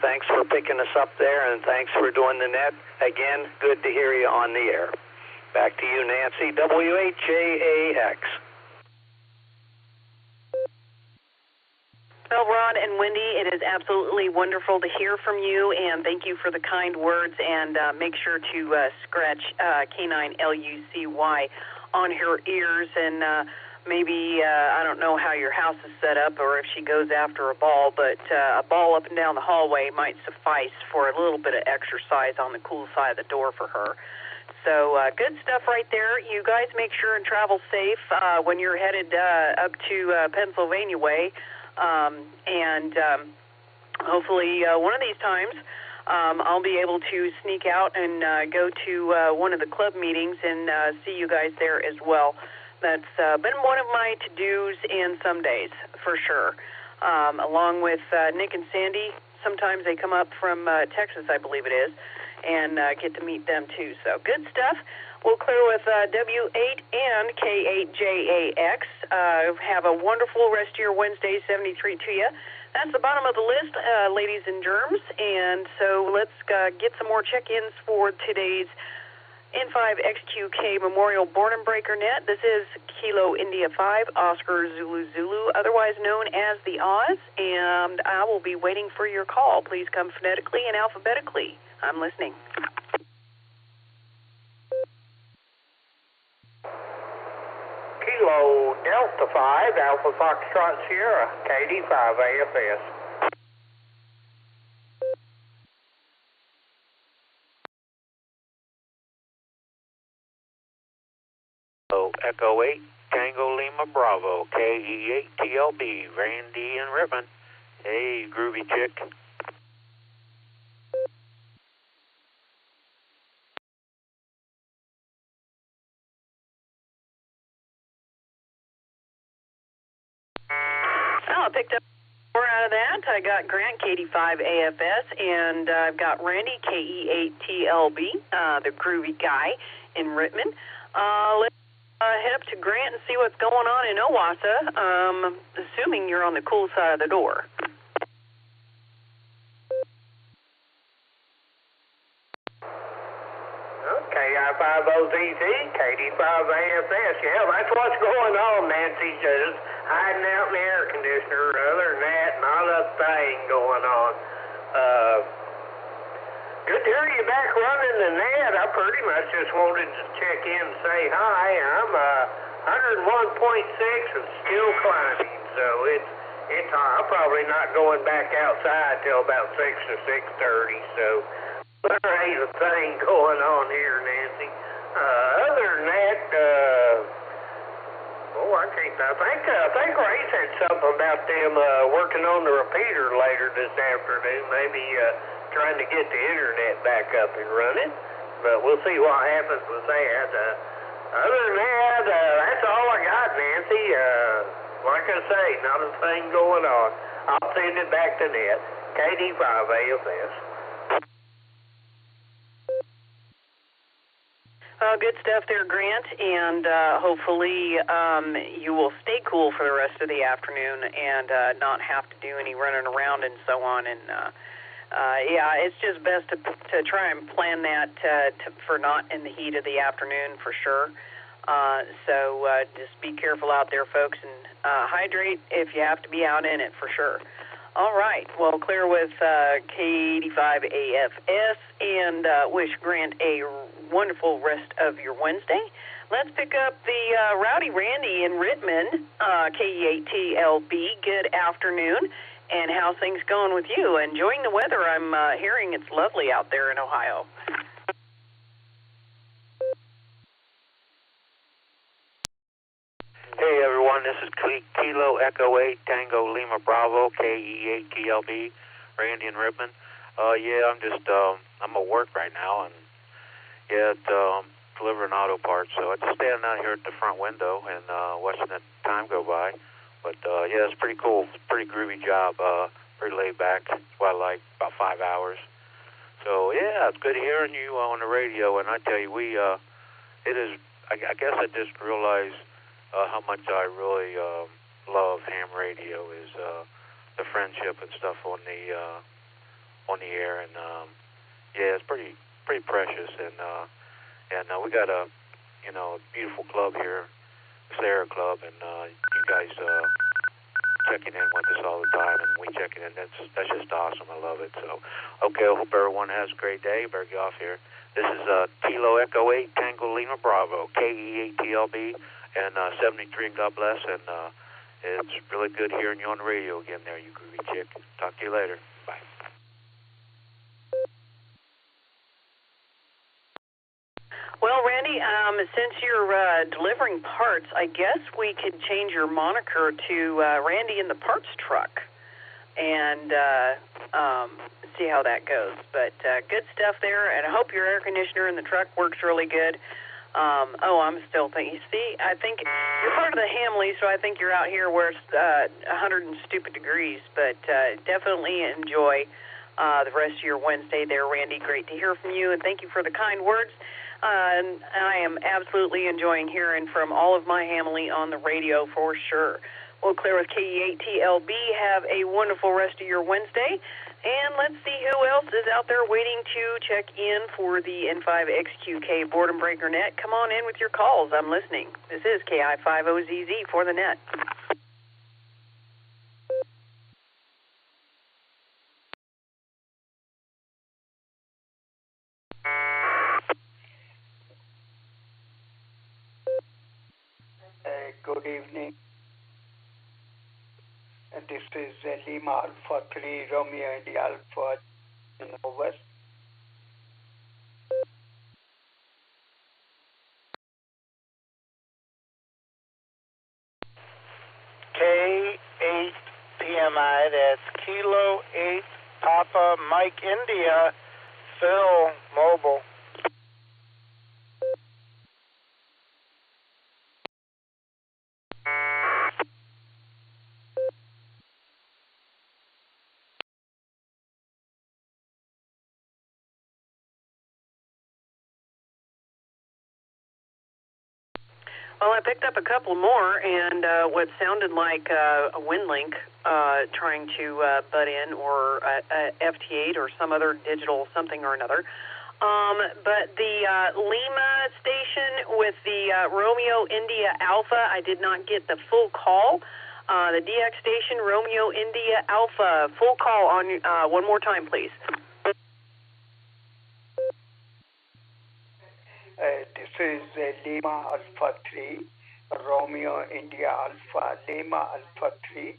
Thanks for picking us up there, and thanks for doing the net. Again, good to hear you on the air. Back to you, Nancy, W8JAX. Well, Rod and Wendy, it is absolutely wonderful to hear from you, and thank you for the kind words, and make sure to scratch K9LUCY on her ears, and maybe, I don't know how your house is set up or if she goes after a ball, but a ball up and down the hallway might suffice for a little bit of exercise on the cool side of the door for her. So good stuff right there. You guys make sure and travel safe when you're headed up to Pennsylvania way, and hopefully one of these times I'll be able to sneak out and go to one of the club meetings and see you guys there as well. That's been one of my to-dos and some days, for sure. Along with Nick and Sandy, sometimes they come up from Texas, I believe it is, and get to meet them too. So good stuff. We'll clear with W8 and K8JAX. Have a wonderful rest of your Wednesday, 73 to you. That's the bottom of the list, ladies and germs. And so let's get some more check-ins for today's N5XQK Memorial Boredom Breaker Net. This is Kilo India 5, Oscar Zulu Zulu, otherwise known as the Oz, and I will be waiting for your call. Please come phonetically and alphabetically. I'm listening. Kilo Delta 5, Alpha Foxtrot Sierra, KD5 AFS. Echo 8, Tango Lima Bravo, KE8 TLB, Randy and Ribbon. Hey, groovy chick. I picked up more out of that. I got Grant, KD5AFS, and I've got Randy, KE8TLB, the groovy guy in Rittman. Let's head up to Grant and see what's going on in Owassa, assuming you're on the cool side of the door. KI50ZZ, KD5AFS. Yeah, that's what's going on, Nancy. Just hiding out in the air conditioner. Other than that, not a thing going on. Good to hear you back running the net. I pretty much just wanted to check in and say hi. I'm 101.6 and still climbing, so it's I'm probably not going back outside till about 6 or 6:30. So there ain't a thing going on here, Nancy. Other than that, I think Ray said something about them working on the repeater later this afternoon. Maybe trying to get the internet back up and running. But we'll see what happens with that. Other than that, that's all I got, Nancy. Like I say, not a thing going on. I'll send it back to net. KD5AFS. Good stuff there, Grant, and hopefully you will stay cool for the rest of the afternoon and not have to do any running around and so on. And yeah, it's just best to try and plan that for not in the heat of the afternoon for sure. So just be careful out there, folks, and hydrate if you have to be out in it for sure. All right, well, clear with K85AFS, and wish Grant a wonderful rest of your Wednesday. Let's pick up the Rowdy Randy in Rittman, KE8TLB. Good afternoon, and how's things going with you? Enjoying the weather? I'm hearing it's lovely out there in Ohio. Hey everyone, this is Kilo Echo 8 Tango Lima Bravo KE8TLB, Randy and Rittman. Yeah, I'm at work right now, and yeah, delivering auto parts. So I'm just standing out here at the front window and watching the time go by. But yeah, it's pretty cool. It's a pretty groovy job. Pretty laid back. It's what I like, about 5 hours. So yeah, it's good hearing you on the radio. And I tell you, it is. I guess I just realized how much I really love ham radio is the friendship and stuff on the air, and yeah, it's pretty precious, and we got a beautiful club here, SARA Club, and you guys checking in with us all the time, and we checking in. That's just awesome. I love it. So okay, I hope everyone has a great day. Better get off here. This is Kilo Echo 8 Tango Lima Bravo KE8TLB. And 73, and God bless, and it's really good hearing you on the radio again there, you groovy chick. Talk to you later. Bye. Well, Randy, since you're delivering parts, I guess we could change your moniker to Randy in the Parts Truck and see how that goes. But good stuff there, and I hope your air conditioner in the truck works really good. I'm still thinking. See, I think you're part of the Hamley, so I think you're out here where it's 100 and stupid degrees. But definitely enjoy the rest of your Wednesday there, Randy. Great to hear from you, and thank you for the kind words. And I am absolutely enjoying hearing from all of my Hamley on the radio for sure. We'll clear with KE8TLB. Have a wonderful rest of your Wednesday. And let's see who else is out there waiting to check in for the N5XQK Boredom Breaker Net. Come on in with your calls. I'm listening. This is KI50ZZ for the net. Good evening. This is Lima Alpha 3 Romeo India Alpha in the west. K8 PMI, that's Kilo 8 Papa Mike India Phil Mobile. Well, I picked up a couple more, and what sounded like a WinLink trying to butt in, or a FT8 or some other digital something or another. But the Lima station with the Romeo India Alpha, I did not get the full call. The DX station, Romeo India Alpha, full call on one more time, please. This is Lima Alpha 3, Romeo India Alpha, Lima Alpha 3,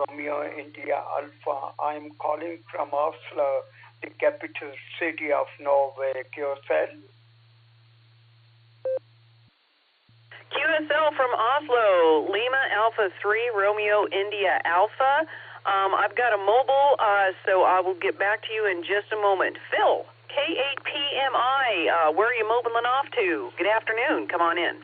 Romeo India Alpha. I'm calling from Oslo, the capital city of Norway. QSL? QSL from Oslo, Lima Alpha 3, Romeo India Alpha. I've got a mobile, so I will get back to you in just a moment. Phil, K8PMI, where are you mobiling off to? Good afternoon. Come on in.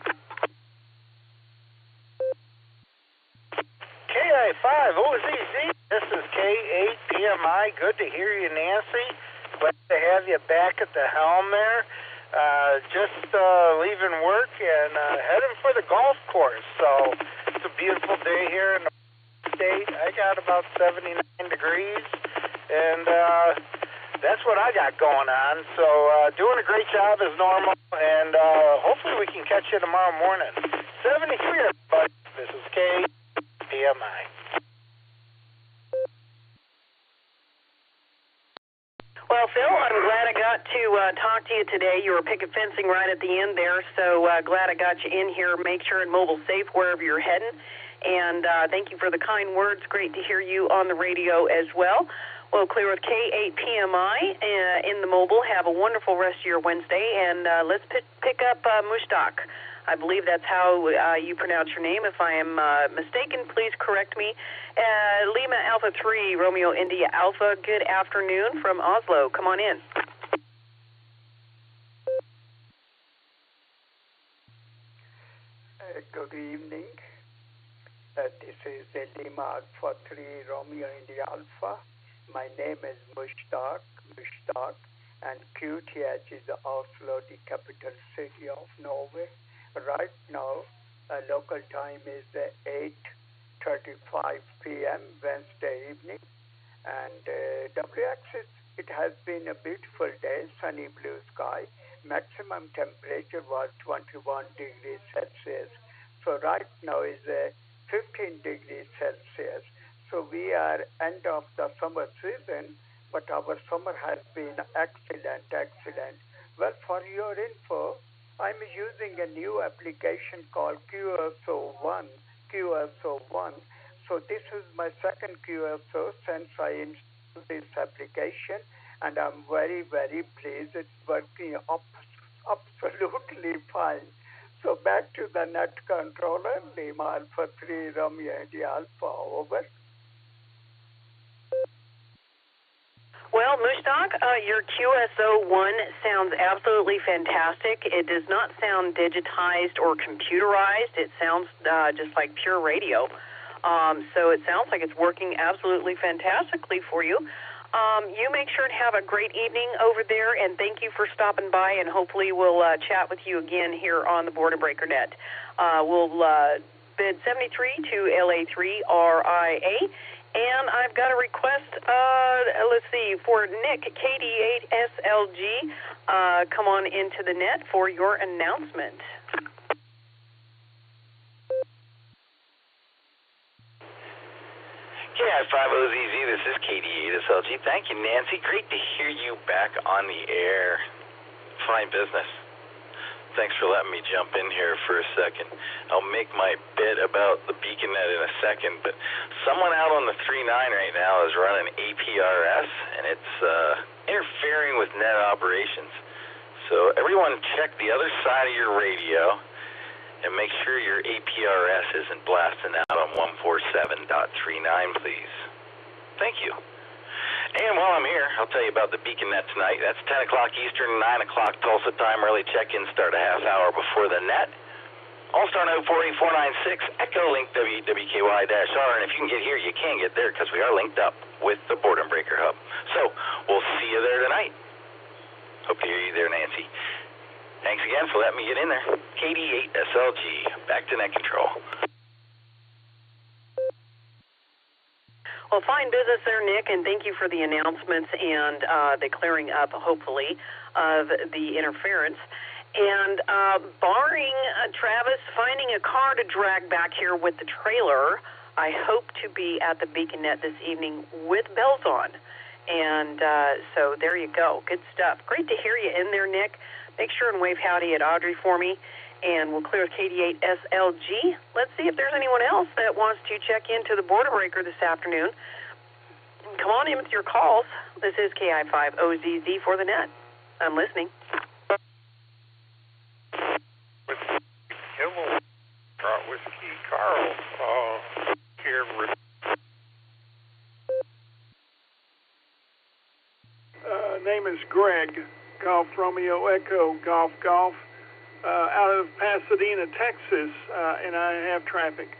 KI5 OZZ, this is K8PMI. Good to hear you, Nancy. Glad to have you back at the helm there. Just leaving work and heading for the golf course. So it's a beautiful day here in the state. I got about 79 degrees, and that's what I got going on. So doing a great job as normal, and hopefully we can catch you tomorrow morning. 73, everybody. This is KPMI. Well, Phil, I'm glad I got to talk to you today. You were picket fencing right at the end there, so glad I got you in here. Make sure and mobile safe wherever you're heading. And thank you for the kind words. Great to hear you on the radio as well. Well, clear with K8PMI in the mobile. Have a wonderful rest of your Wednesday, and let's pick up Mushtaq. I believe that's how you pronounce your name. If I am mistaken, please correct me. Lima Alpha 3, Romeo India Alpha, good afternoon from Oslo. Come on in. Good evening. This is Lima Alpha 3, Romeo India Alpha. My name is Mushtaq, and QTH is Oslo, the capital city of Norway. Right now, local time is 8:35 p.m. Wednesday evening, and WX it has been a beautiful day, sunny blue sky. Maximum temperature was 21 degrees Celsius. So right now is 15 degrees Celsius. So we are end of the summer season, but our summer has been excellent. Well, for your info, I'm using a new application called QSO1. So this is my second QSO since I installed this application, and I'm very, very pleased. It's working absolutely fine. So back to the net controller, Lima Alpha 3, Romeo India Alpha, over. Well, Mushtaq, your QSO1 sounds absolutely fantastic. It does not sound digitized or computerized. It sounds just like pure radio. So it sounds like it's working absolutely fantastically for you. You make sure to have a great evening over there, and thank you for stopping by, and hopefully we'll chat with you again here on the Boredom Breaker Net. We'll bid 73 to LA3RIA. And I've got a request, let's see, for Nick, KD8SLG. Come on into the net for your announcement. KI5OZZ, this is KD8SLG. Thank you, Nancy. Great to hear you back on the air. Fine business. Thanks for letting me jump in here for a second. I'll make my bit about the beacon net in a second, but someone out on the 3.9 right now is running APRS, and it's interfering with net operations. So everyone check the other side of your radio and make sure your APRS isn't blasting out on 147.39, please. Thank you. And while I'm here, I'll tell you about the beacon net tonight. That's 10 o'clock Eastern, 9 o'clock Tulsa time. Early check-ins start a half hour before the net. Allstar Node 48496, Echolink WWKY-R. And if you can get here, you can get there because we are linked up with the Boredom Breaker Hub. So we'll see you there tonight. Hope to hear you there, Nancy. Thanks again for letting me get in there. KD8SLG, back to net control. Well, fine business there, Nick, and thank you for the announcements and the clearing up, hopefully, of the interference. And barring Travis finding a car to drag back here with the trailer, I hope to be at the BeaconNet this evening with bells on. And so there you go. Good stuff. Great to hear you in there, Nick. Make sure and wave howdy at Audrey for me, and we'll clear KD8SLG. Let's see if there's anyone else that wants to check into the border breaker this afternoon. Come on in with your calls. This is KI5OZZ for the net. I'm listening. Whiskey Carl here. Name is Greg, Golf Romeo Echo Golf Golf, out of Pasadena, Texas, and I have traffic.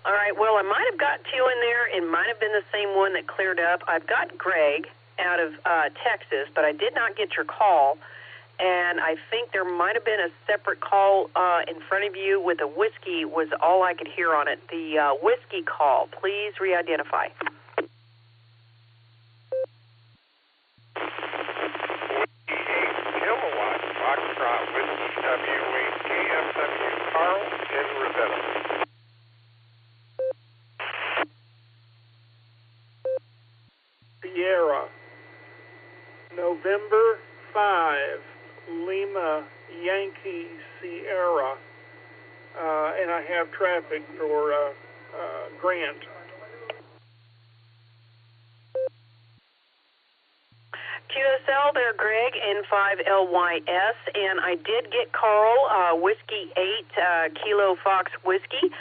All right, well, I might have got two in there. It might have been the same one that cleared up. I've got Greg out of Texas, but I did not get your call, and I think there might have been a separate call in front of you with a whiskey was all I could hear on it. The whiskey call, please re-identify. Kilowatt, Foxtrot, Whiskey, WATFW, Carl in Rosetta. Sierra, November 5, Lima, Yankee, Sierra, and I have traffic for Grant. QSL there, Greg, N5LYS, and I did get Carl, Whiskey 8, Kilo Fox Whiskey.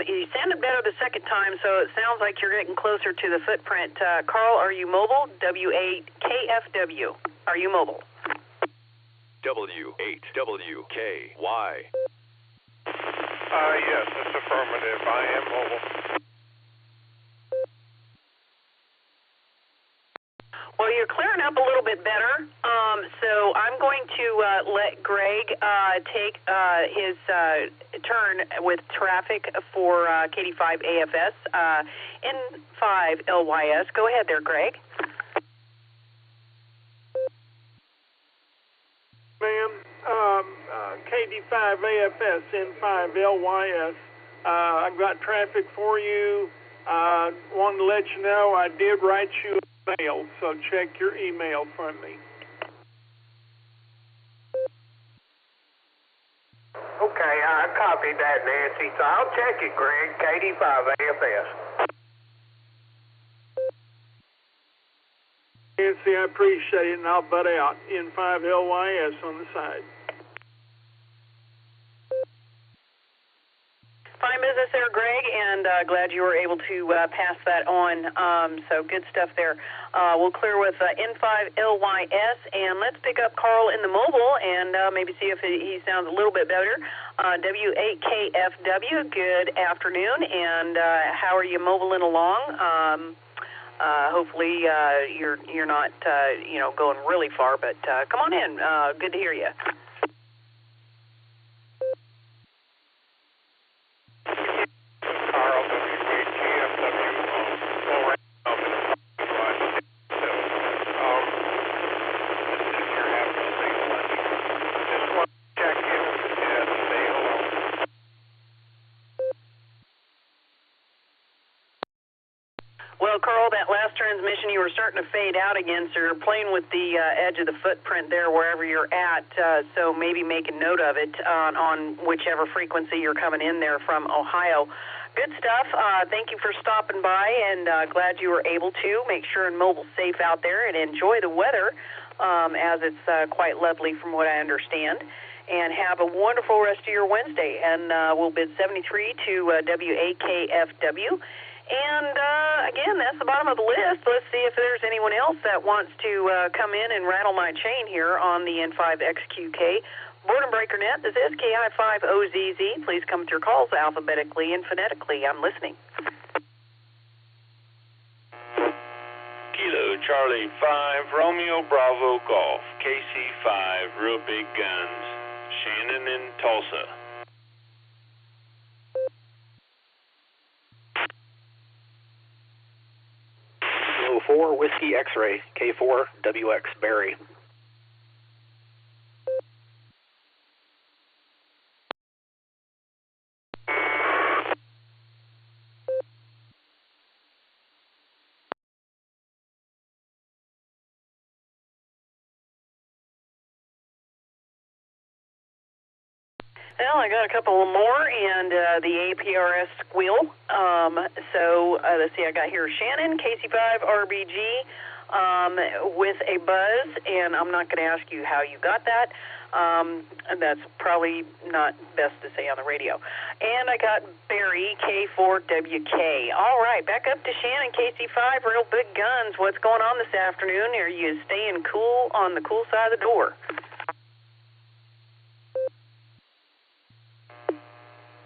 You sounded better the second time, so it sounds like you're getting closer to the footprint. Carl, are you mobile? W8KFW. Are you mobile? W8WKY. Yes, it's affirmative. I am mobile. Well, you're clearing up a little bit better, so I'm going to let Greg take his turn with traffic for KD5AFS, N5LYS. Go ahead there, Greg. Ma'am, KD5AFS, N5LYS. I've got traffic for you. Wanted to let you know I did write you mail, so check your email from me. Okay, I copied that, Nancy, so I'll check it, Greg, KD5AFS. Nancy, I appreciate it, and I'll butt out. N5LYS on the side. Fine business there, Greg, and glad you were able to pass that on. So good stuff there. We'll clear with N5LYS, and let's pick up Carl in the mobile and maybe see if he sounds a little bit better. W8KFW, good afternoon, and how are you mobiling along? Hopefully you're not going really far, but come on in. Good to hear you. Carl, WATFW, Well, Carl, that last transmission, you were starting to fade out again, so you're playing with the edge of the footprint there wherever you're at, so maybe make a note of it on whichever frequency you're coming in there from Ohio. Good stuff. Thank you for stopping by, and glad you were able to. Make sure and mobile safe out there and enjoy the weather, as it's quite lovely from what I understand. And have a wonderful rest of your Wednesday. And we'll bid 73 to WAKFW. And, again, that's the bottom of the list. Let's see if there's anyone else that wants to come in and rattle my chain here on the N5XQK Boredom Breaker Net, this is KI5OZZ. Please come with your calls alphabetically and phonetically. I'm listening. Kilo Charlie 5, Romeo Bravo Golf, KC5, Real Big Guns, Shannon in Tulsa. Kilo 4, Whiskey X-Ray, K4, WX Barry. Well, I got a couple more, and the APRS squeal. Let's see, I got here Shannon, KC5RBG, with a buzz, and I'm not going to ask you how you got that. That's probably not best to say on the radio. And I got Barry, K4WK. All right, back up to Shannon, KC5, Real Big Guns. What's going on this afternoon? Are you staying cool on the cool side of the door?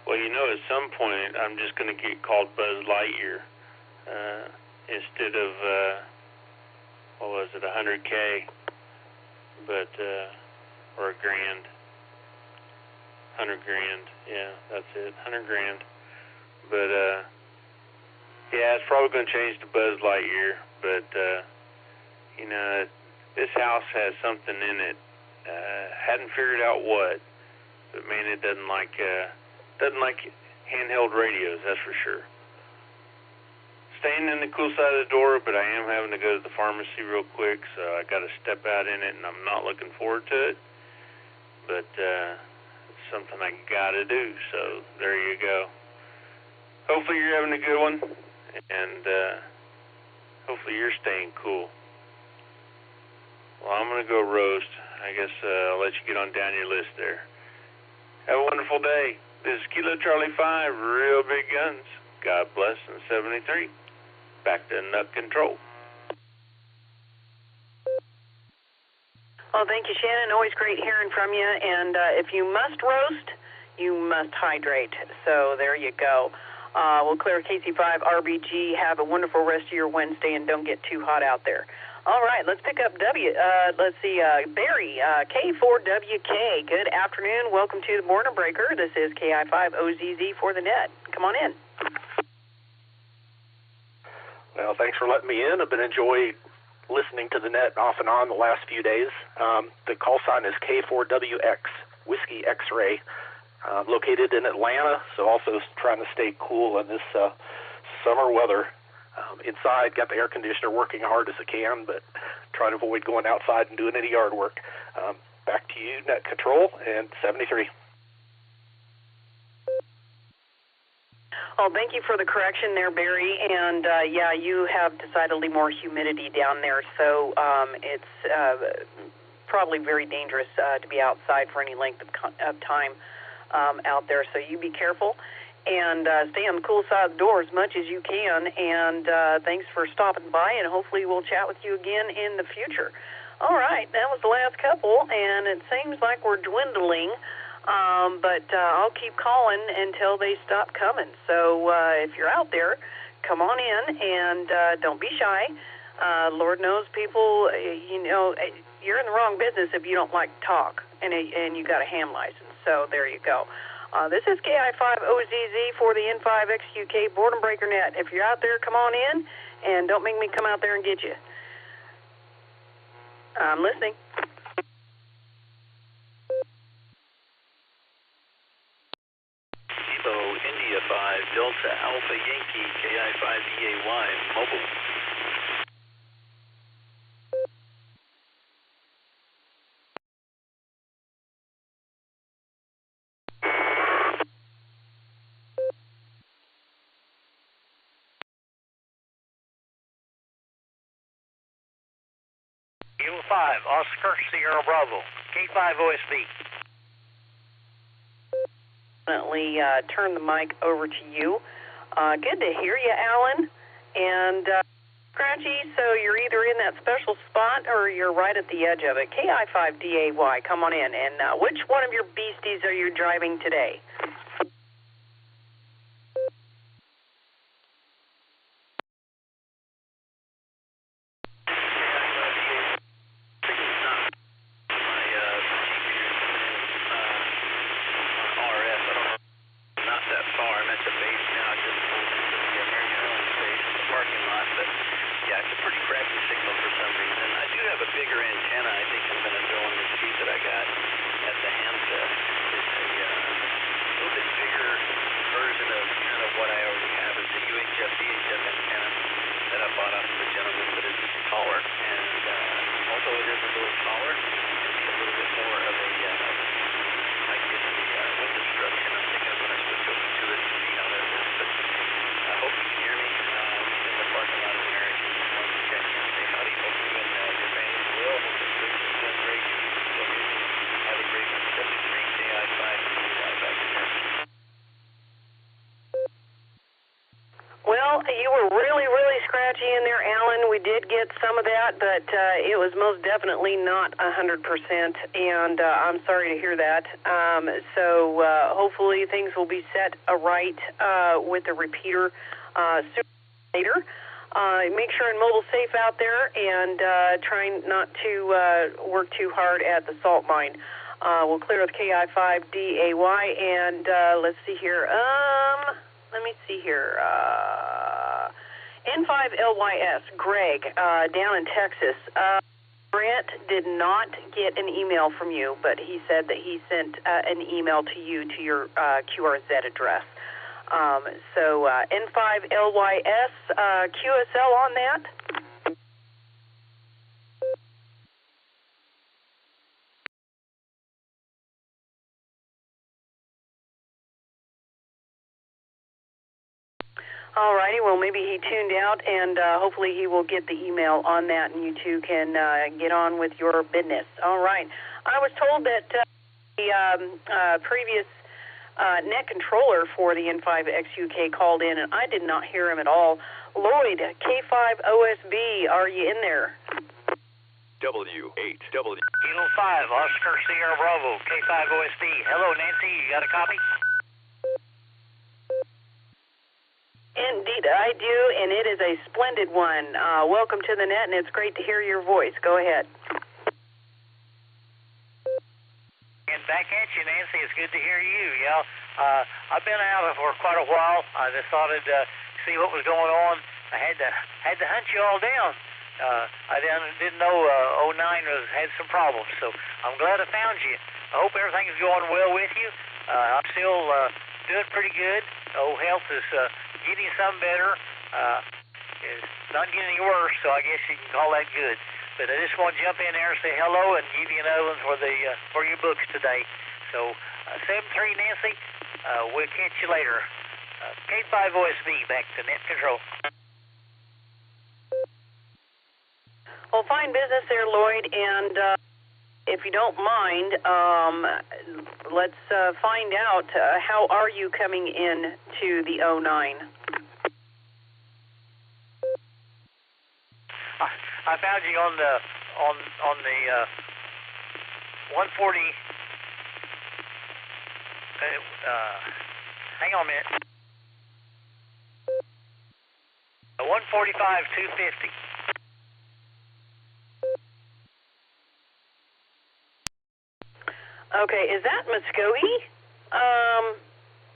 Well, at some point I'm just going to get called Buzz Lightyear instead of, 100K, but, or a grand. 100 grand, yeah, that's it, 100 grand. But, it's probably going to change to Buzz Lightyear, but, this house has something in it. Hadn't figured out what, but man, it doesn't like handheld radios, that's for sure. Staying in the cool side of the door, but I am having to go to the pharmacy real quick, so I got to step out in it, and I'm not looking forward to it. But it's something I got to do, so there you go. Hopefully you're having a good one, and hopefully you're staying cool. Well, I'm going to go roast. I guess I'll let you get on down your list there. Have a wonderful day. This is Kilo Charlie 5, Real Big Guns. God bless, and 73. Back to nut control. Well, thank you, Shannon. Always great hearing from you. And if you must roast, you must hydrate. So there you go. We'll clear KC5RBG. Have a wonderful rest of your Wednesday, and don't get too hot out there. All right, let's pick up Barry, K4WK. Good afternoon. Welcome to the Boredom Breaker. This is KI5OZZ for the net. Come on in. Well, thanks for letting me in. I've been enjoying listening to the net off and on the last few days. The call sign is K4WX, Whiskey X-Ray. Located in Atlanta, so also trying to stay cool in this summer weather. Inside, got the air conditioner working hard as I can, but trying to avoid going outside and doing any yard work. Back to you, net control, and 73. Well, thank you for the correction there, Barry. And, you have decidedly more humidity down there, so it's probably very dangerous to be outside for any length of time out there. So you be careful. And stay on the cool side of the door as much as you can. And thanks for stopping by, and hopefully we'll chat with you again in the future. All right, that was the last couple, and it seems like we're dwindling. But I'll keep calling until they stop coming. So if you're out there, come on in, and don't be shy. Lord knows people, you're in the wrong business if you don't like to talk, and you got a ham license. So there you go. This is KI5OZZ for the N5XQK Boredom Breaker Net. If you're out there, come on in, and don't make me come out there and get you. I'm listening. Kilo India 5 Delta Alpha Yankee KI5EAY Mobile. Kilo 5, Oscar Sierra Bravo, K5 OSB. Definitely turn the mic over to you. Good to hear you, Alan. And Scratchy, so you're either in that special spot or you're right at the edge of it. KI5DAY, come on in. And which one of your beasties are you driving today? Well, you were really, really scratchy in there, Alan. We did get some of that, but it was most definitely not 100%, and I'm sorry to hear that. So hopefully things will be set right with the repeater sooner or later. Make sure and mobile safe out there, and try not to work too hard at the salt mine. We'll clear with KI5DAY, and let's see here. Let me see here. N5LYS, Greg, down in Texas. Brent did not get an email from you, but he said that he sent an email to you to your QRZ address. So N5LYS, QSL on that? All righty. Well, maybe he tuned out, and hopefully he will get the email on that, and you two can get on with your business. All right. I was told that the previous net controller for the N5XUK called in, and I did not hear him at all. Lloyd, K5OSB, are you in there? W8W. Kilo 5, Oscar Sierra Bravo, K5OSB. Hello, Nancy. You got a copy? Indeed, I do, and it is a splendid one. Welcome to the net, and it's great to hear your voice. Go ahead. And back at you, Nancy. It's good to hear you. Yeah, I've been out for quite a while. I just thought I'd see what was going on. I had to hunt you all down. I didn't know 09 had some problems, so I'm glad I found you. I hope everything's going well with you. I'm still doing pretty good. Health is getting some better. It's not getting any worse, so I guess you can call that good. But I just want to jump in there and say hello and give you another one for your books today. So 7-3 Nancy, we'll catch you later. K5OSB, back to net control. Well, fine business there, Lloyd, and if you don't mind, let's find out how are you coming in to the 09? I found you on the 140. Hang on a minute. 145 250. Okay, is that Muskogee?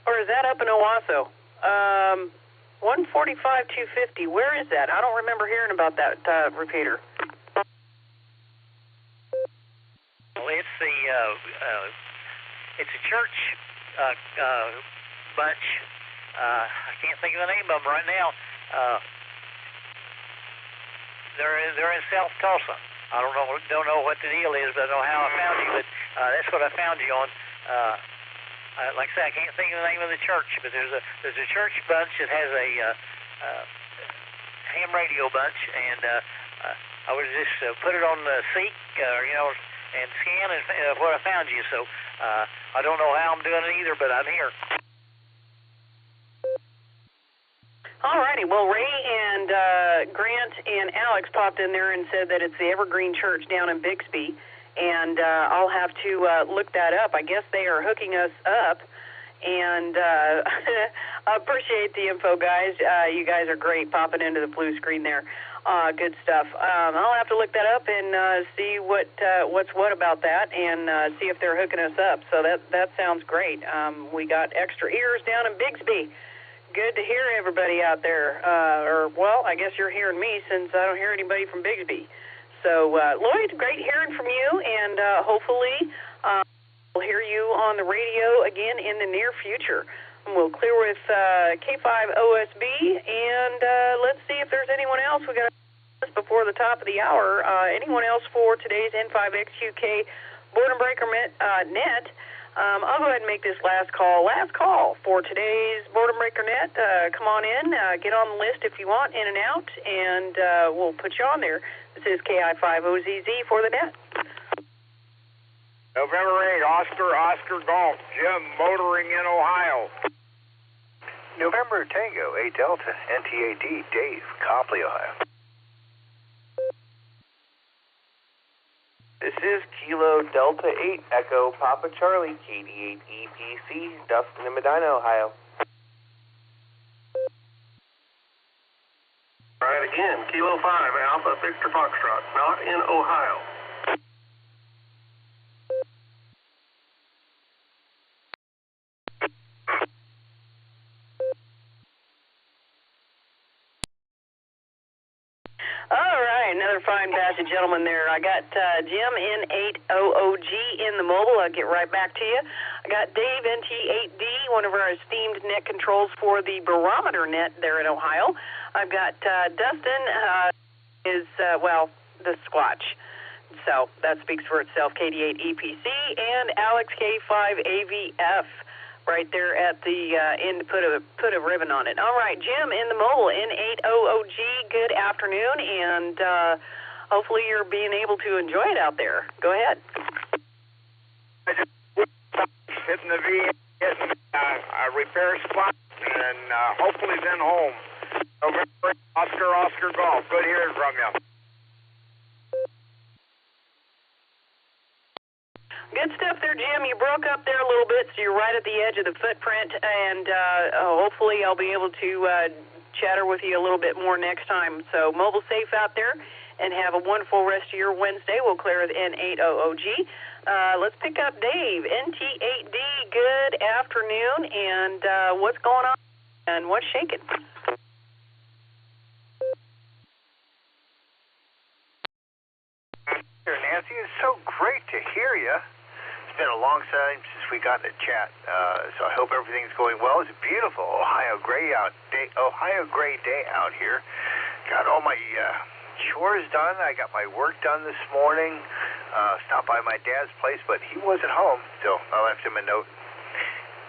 Or is that up in Owasso? 145 250. Where is that? I don't remember hearing about that repeater. Well, it's a church bunch. I can't think of the name of them right now. They're in South Tulsa. I don't know what the deal is, but I don't know how I found you. But that's what I found you on. Like I said, I can't think of the name of the church, but there's a church bunch that has a ham radio bunch, and I was just put it on the seek, and scan and where I found you. So I don't know how I'm doing it either, but I'm here. All righty. Well, Ray and Grant and Alex popped in there and said that it's the Evergreen Church down in Bixby, and I'll have to look that up. I guess they are hooking us up, and I appreciate the info, guys. You guys are great popping into the blue screen there. Good stuff. I'll have to look that up and see what's what about that, and see if they're hooking us up. So that sounds great. We got extra ears down in Bixby. Good to hear everybody out there. Well, I guess you're hearing me since I don't hear anybody from Bixby. So, Lloyd, great hearing from you, and hopefully we'll hear you on the radio again in the near future. We'll clear with K5OSB, and let's see if there's anyone else. We got before the top of the hour. Anyone else for today's N5XQK Boredom Breaker net? I'll go ahead and make this last call. Last call for today's Boredom Breaker net. Come on in, get on the list if you want, in and out, and we'll put you on there. This is KI5OZZ for the net. November 8, Oscar Golf, Jim motoring in Ohio. November Tango 8 Delta, NTAD, Dave, Copley, Ohio. This is Kilo Delta 8 Echo Papa Charlie, KD8 EPC, Dustin in Medina, Ohio. All right, again, Kilo 5 Alpha Victor Foxtrot, not in Ohio. All right, another fine batch of gentlemen there. I got Jim N8OOG in the mobile. I'll get right back to you. I got Dave NT8D, one of our esteemed net controls for the barometer net there in Ohio. I've got Dustin, the Squatch. So that speaks for itself, KD8 EPC, and Alex K5AVF. Right there at the end, put a ribbon on it. All right, Jim in the mobile, N8OOG, good afternoon, and hopefully you're being able to enjoy it out there. Go ahead. Hitting the V, getting a repair spot, and hopefully then home. November, Oscar Golf, good hearing from you. Good stuff there, Jim. You broke up there a little bit, so you're right at the edge of the footprint, and hopefully I'll be able to chatter with you a little bit more next time. So mobile safe out there, and have a wonderful rest of your Wednesday. We'll clear with N8OOG. Let's pick up Dave, NT8D. Good afternoon, and what's going on, and what's shaking? Nancy, it's so great to hear you. It's been a long time since we got in a chat, so I hope everything's going well. It's a beautiful Ohio gray day out here. Got all my chores done. I got my work done this morning. Stopped by my dad's place, but he wasn't home, so I left him a note.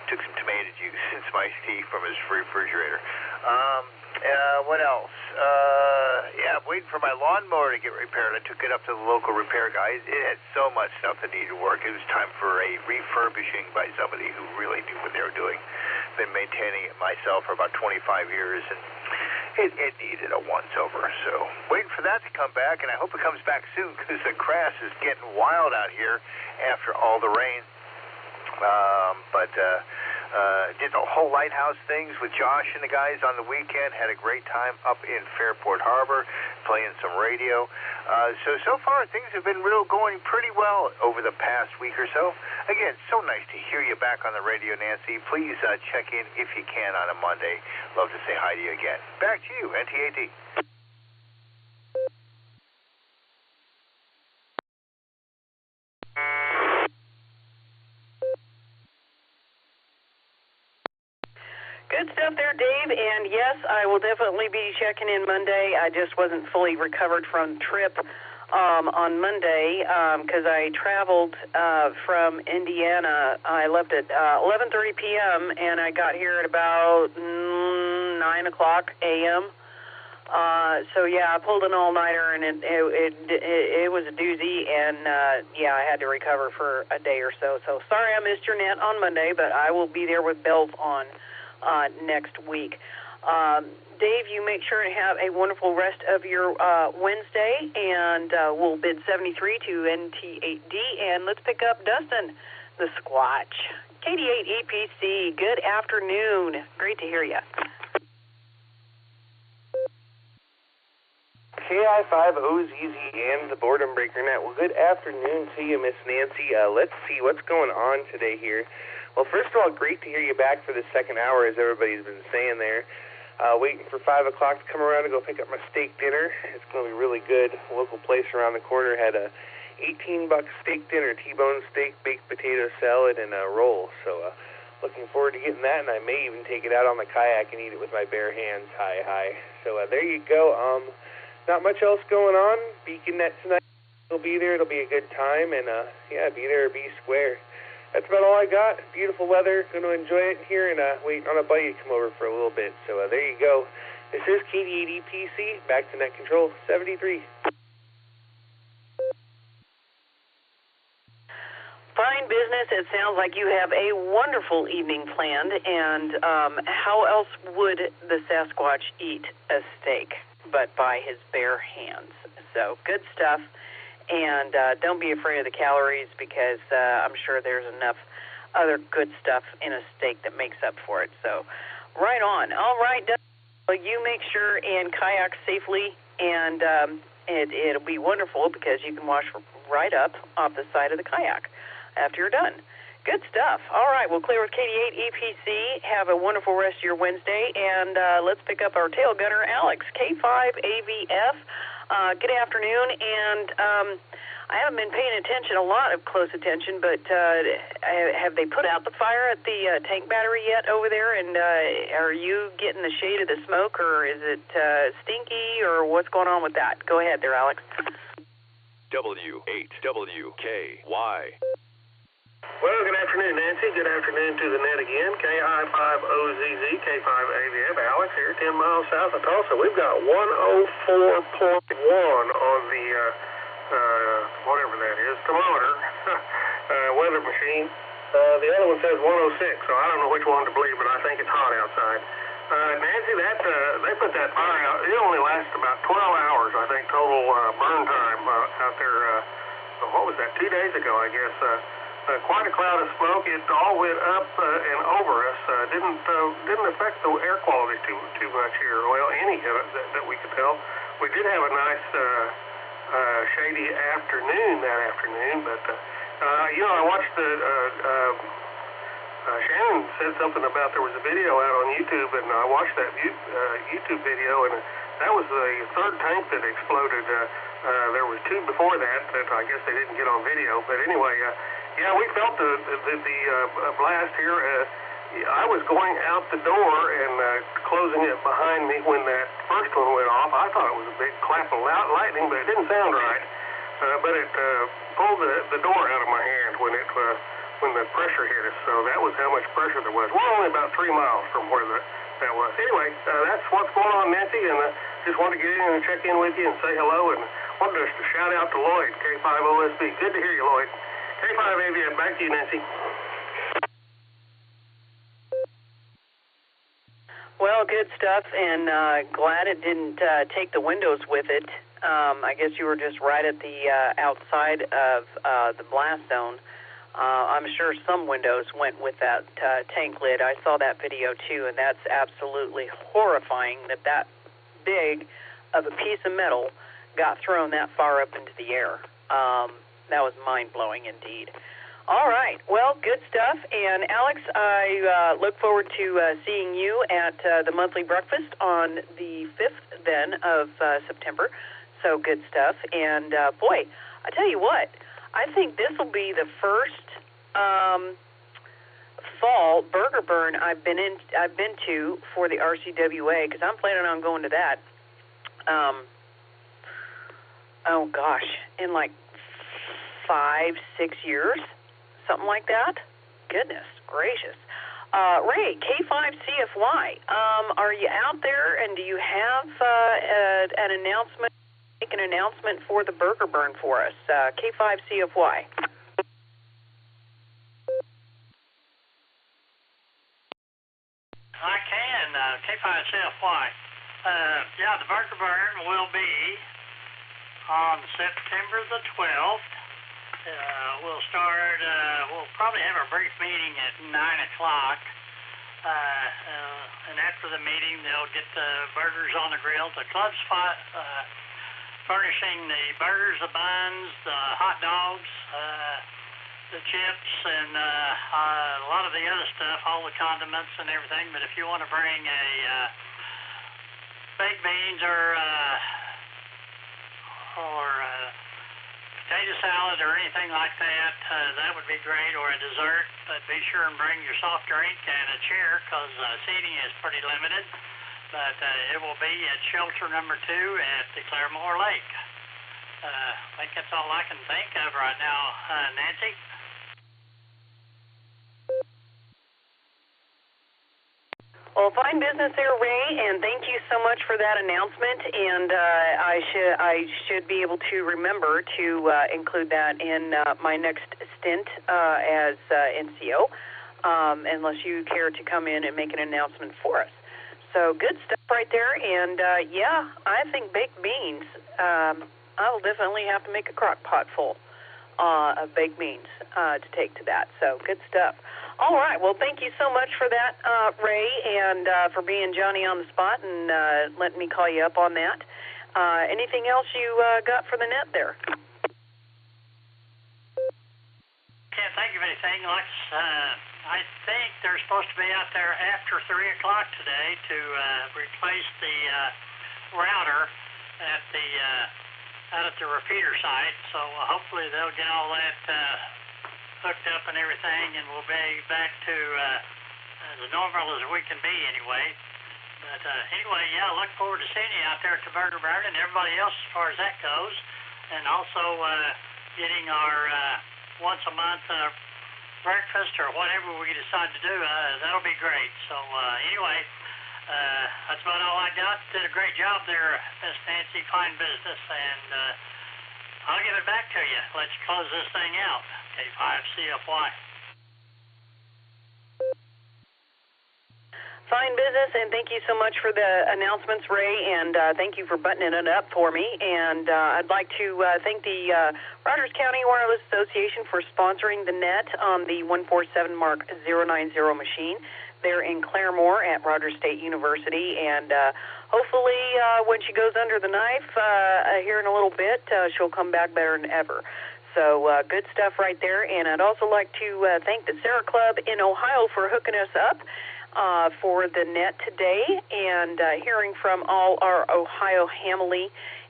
Took some tomato juice and some iced tea from his refrigerator. What else? I'm waiting for my lawnmower to get repaired. I took it up to the local repair guys. It had so much stuff that needed work. It was time for a refurbishing by somebody who really knew what they were doing. Been maintaining it myself for about 25 years, and it needed a once-over. So waiting for that to come back, and I hope it comes back soon because the grass is getting wild out here after all the rain. Did the whole lighthouse things with Josh and the guys on the weekend. Had a great time up in Fairport Harbor, playing some radio. So far things have been going pretty well over the past week or so. Again, so nice to hear you back on the radio, Nancy. Please check in if you can on a Monday. Love to say hi to you again. Back to you, NTAD. Good stuff there, Dave, and yes, I will definitely be checking in Monday. I just wasn't fully recovered from trip on Monday because I traveled from Indiana. I left at 11:30 p.m. and I got here at about 9 o'clock a.m. So yeah, I pulled an all-nighter, and it was a doozy, and I had to recover for a day or so. So sorry I missed your net on Monday, but I will be there with bells on next week. Dave, you make sure to have a wonderful rest of your Wednesday, and we'll bid 73 to NT8D, and let's pick up Dustin, the Squatch. KD8 EPC, good afternoon. Great to hear you. KI5OZZ and the Boredom Breaker Net. Well, good afternoon to you, Miss Nancy. Let's see what's going on today here. Well, first of all, great to hear you back for the second hour, as everybody's been saying there. Waiting for 5 o'clock to come around to go pick up my steak dinner. It's going to be really good. A local place around the corner had a $18 steak dinner, T-bone steak, baked potato salad, and a roll. So looking forward to getting that, and I may even take it out on the kayak and eat it with my bare hands. Hi. So there you go. Not much else going on. Beacon Net tonight will be there. It'll be a good time, and be there or be square. That's about all I got. Beautiful weather. Going to enjoy it here and wait on a buddy to come over for a little bit. So there you go. This is KD8 EPC. Back to Net Control 73. Fine business. It sounds like you have a wonderful evening planned. And how else would the Sasquatch eat a steak but by his bare hands? So good stuff. And don't be afraid of the calories, because I'm sure there's enough other good stuff in a steak that makes up for it. So right on. All right, well, you make sure and kayak safely, and it'll be wonderful because you can wash right up off the side of the kayak after you're done. Good stuff. All right, we'll clear with KD8 EPC. Have a wonderful rest of your Wednesday, and let's pick up our tail gunner, Alex, K5AVF. Good afternoon, and I haven't been paying attention, a lot of close attention, but have they put out the fire at the tank battery yet over there, and are you getting the shade of the smoke, or is it stinky, or what's going on with that? Go ahead there, Alex. W8WKY. Well, good afternoon, Nancy. Good afternoon to the net again. KI5OZZ, K5AVF. Alex here, 10 miles south of Tulsa. We've got 104.1 on the, whatever that is, thermometer, weather machine. The other one says 106, so I don't know which one to believe, but I think it's hot outside. Nancy, they put that fire out. It only lasted about 12 hours, I think, total burn time out there. What was that, 2 days ago, I guess. Quite a cloud of smoke. It all went up and over us. Didn't affect the air quality too much here. Well, any of it that we could tell. We did have a nice shady afternoon that afternoon, but I watched the. Shannon said something about there was a video out on YouTube, and I watched that YouTube video, and that was the third tank that exploded. There was two before that I guess they didn't get on video, but anyway. Yeah, we felt the blast here. I was going out the door and closing it behind me when that first one went off. I thought it was a big clap of lightning, but it didn't sound right. But it pulled the door out of my hand when the pressure hit us. So that was how much pressure there was. We're only about 3 miles from where that was. Anyway, that's what's going on, Nancy, and just wanted to get in and check in with you and say hello, and wanted us to shout out to Lloyd, K5OSB. Good to hear you, Lloyd. K5AVF, back to you, Nancy. Well, good stuff, and glad it didn't take the windows with it. I guess you were just right at the outside of the blast zone. I'm sure some windows went with that tank lid. I saw that video, too, and that's absolutely horrifying that big of a piece of metal got thrown that far up into the air. That was mind-blowing indeed. All right. Well, good stuff. And, Alex, I look forward to seeing you at the monthly breakfast on the 5th, then, of September. So good stuff. And, boy, I tell you what, I think this will be the first fall burger burn I've been to for the RCWA, because I'm planning on going to that. Oh, gosh, in like 5-6 years, something like that. Goodness gracious. Ray, K5CFY, are you out there, and do you have an announcement, make an announcement for the burger burn for us? K5CFY. I can. K5CFY. Yeah, the burger burn will be on September the 12th. We'll start, we'll probably have a brief meeting at 9 o'clock. And after the meeting, they'll get the burgers on the grill. The club's furnishing the burgers, the buns, the hot dogs, the chips, and a lot of the other stuff, all the condiments and everything. But if you want to bring a baked beans or potato salad or anything like that, that would be great, or a dessert. But be sure and bring your soft drink and a chair, because seating is pretty limited. But it will be at shelter number 2 at the Claremore Lake. I think that's all I can think of right now, Nancy. Well, fine business there, Ray, and thank you so much for that announcement. And I should be able to remember to include that in my next stint as NCO, unless you care to come in and make an announcement for us. So good stuff right there. And yeah, I think baked beans. I will definitely have to make a crock pot full of baked beans to take to that. So good stuff. All right. Well, thank you so much for that, Ray, and for being Johnny on the spot and letting me call you up on that. Anything else you got for the net there? Can't think of anything. I think they're supposed to be out there after 3 o'clock today to replace the router at the out at the repeater site. So hopefully they'll get all that hooked up and everything, and we'll be back to as normal as we can be anyway. But anyway, yeah, look forward to seeing you out there at the Burger Barn and everybody else as far as that goes. And also getting our once a month breakfast or whatever we decide to do, that'll be great. So anyway, that's about all I got. Did a great job there, Miss Nancy. Fine business, and I'll give it back to you. Let's close this thing out. K5CFY. Fine business, and thank you so much for the announcements, Ray, and thank you for buttoning it up for me. And I'd like to thank the Rogers County Wireless Association for sponsoring the net on the 147 Mark 090 machine there in Claremore at Rogers State University. And hopefully when she goes under the knife here in a little bit, she'll come back better than ever. So good stuff right there. And I'd also like to thank the SARA Club in Ohio for hooking us up for the net today and hearing from all our Ohio family.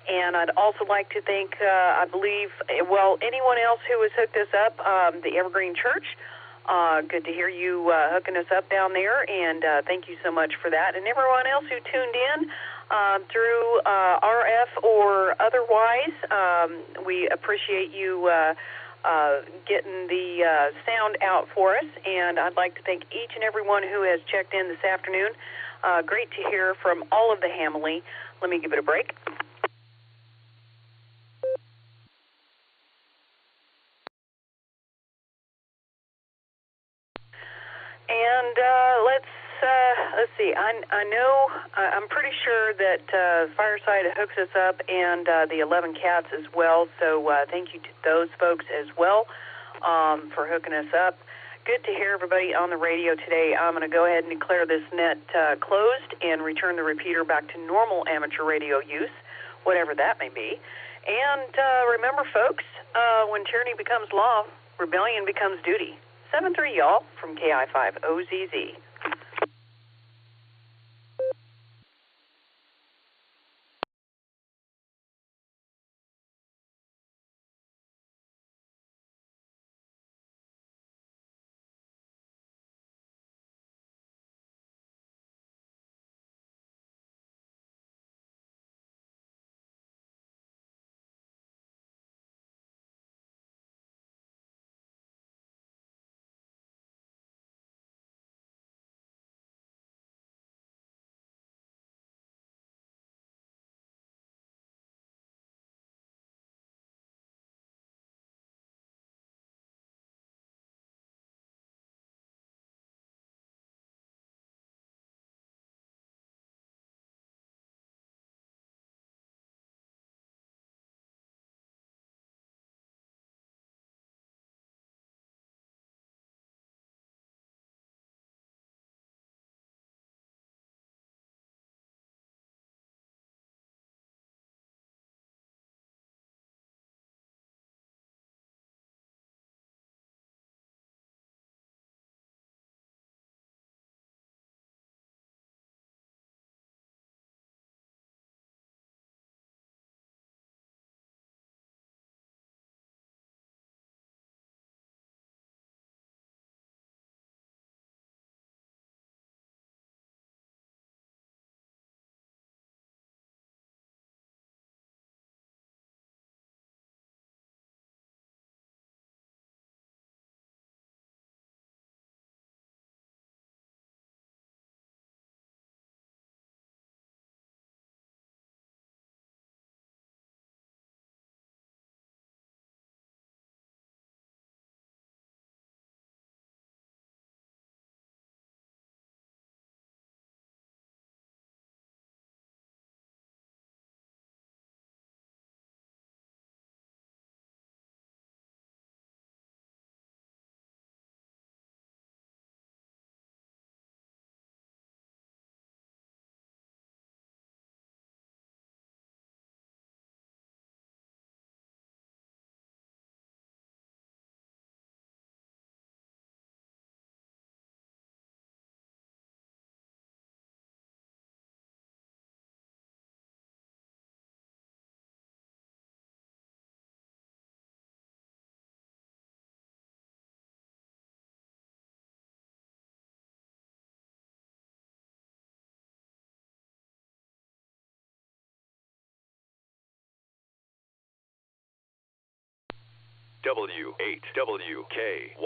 And I'd also like to thank, I believe, well, anyone else who has hooked us up, the Evergreen Church. Good to hear you hooking us up down there, and thank you so much for that. And everyone else who tuned in through RF or otherwise, we appreciate you getting the sound out for us, and I'd like to thank each and everyone who has checked in this afternoon. Great to hear from all of the family. Let me give it a break. And let's see. I know I'm pretty sure that Fireside hooks us up, and the 11 Cats as well. So thank you to those folks as well for hooking us up. Good to hear everybody on the radio today. I'm going to go ahead and declare this net closed and return the repeater back to normal amateur radio use, whatever that may be. And remember, folks, when tyranny becomes law, rebellion becomes duty. 7-3, y'all, from KI5OZZ. W8WKY.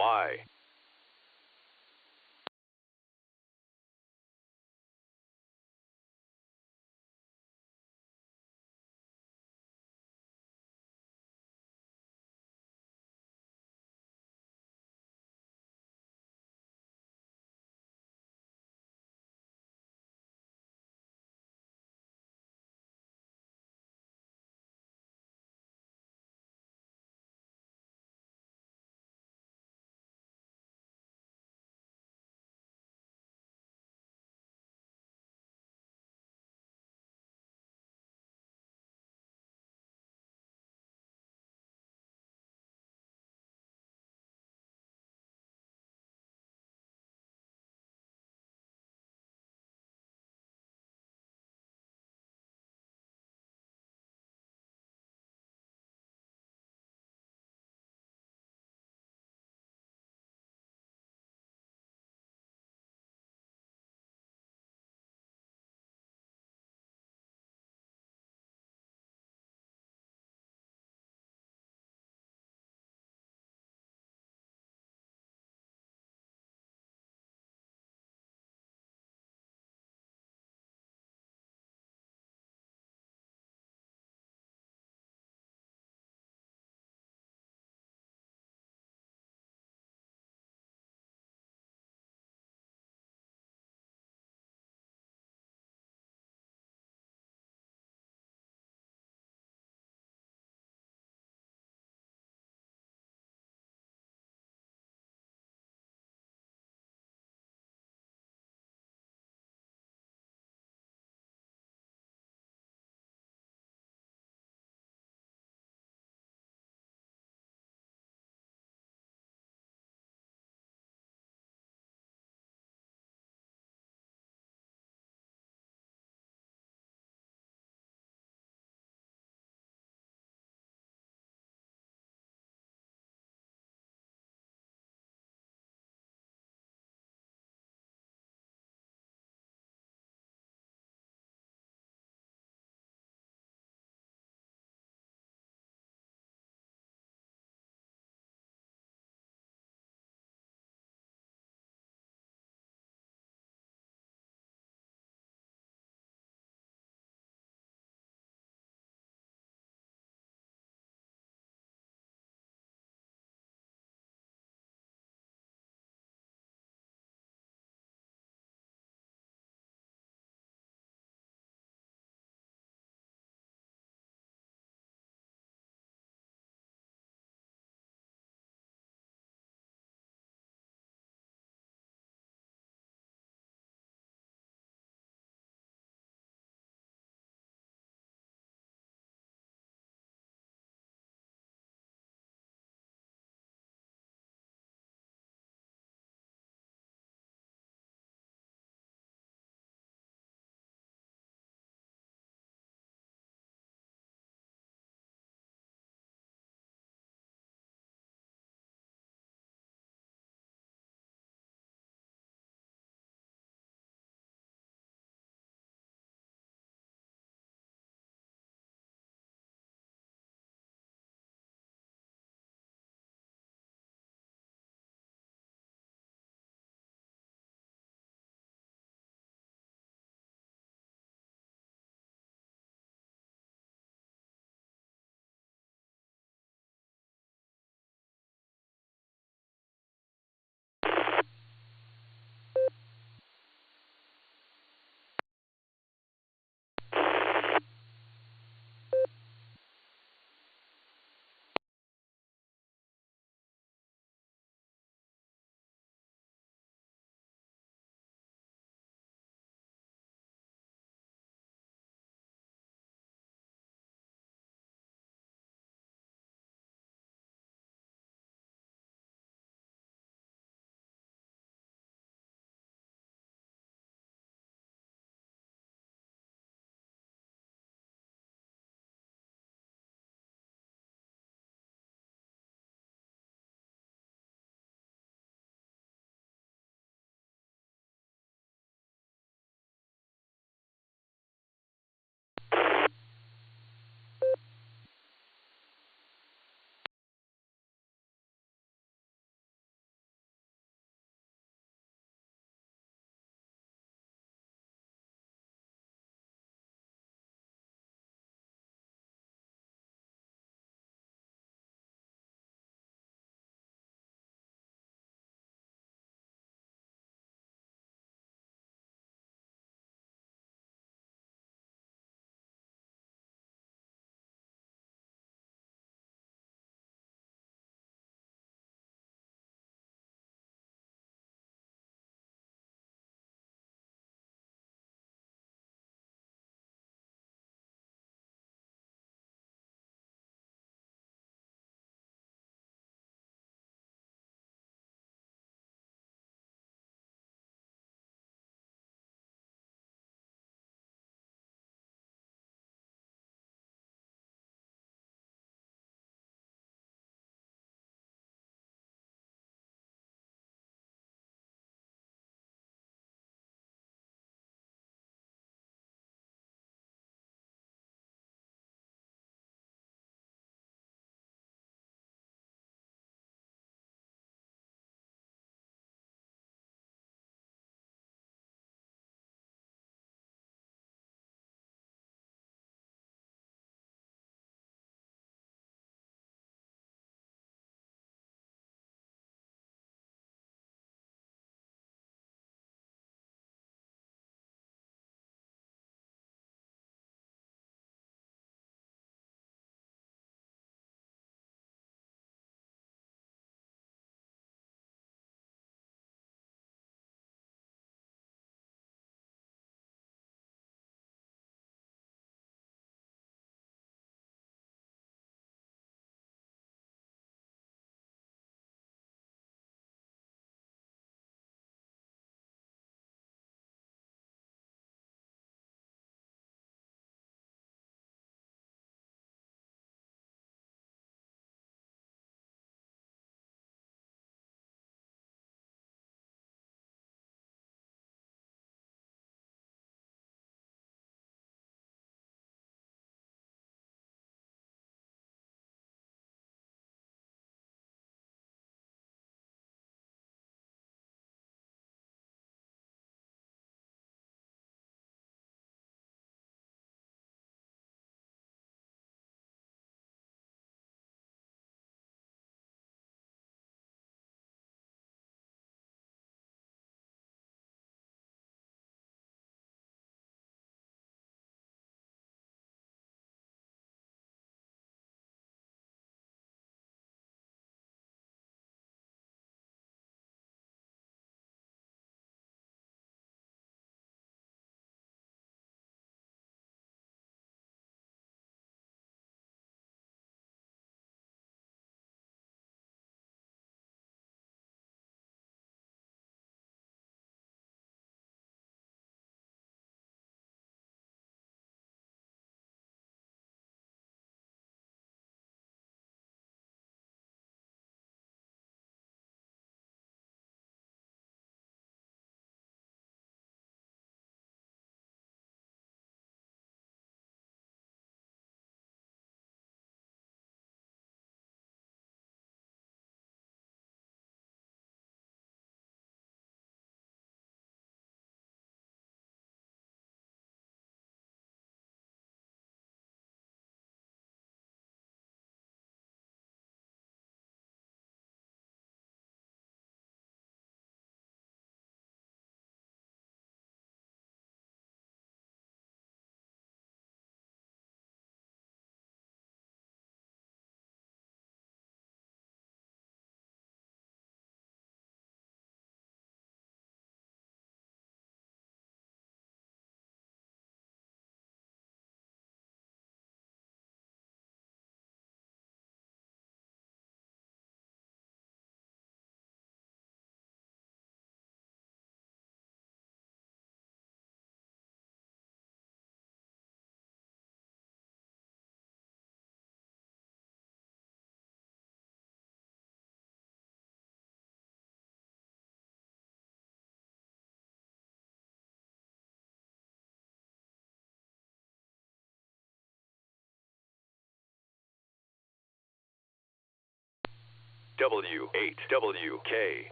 W8WKY.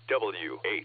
RCWA.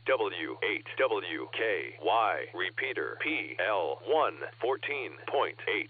W8WKY, repeater PL1 14.8.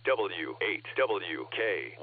W8WKY.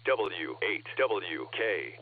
W8WKY.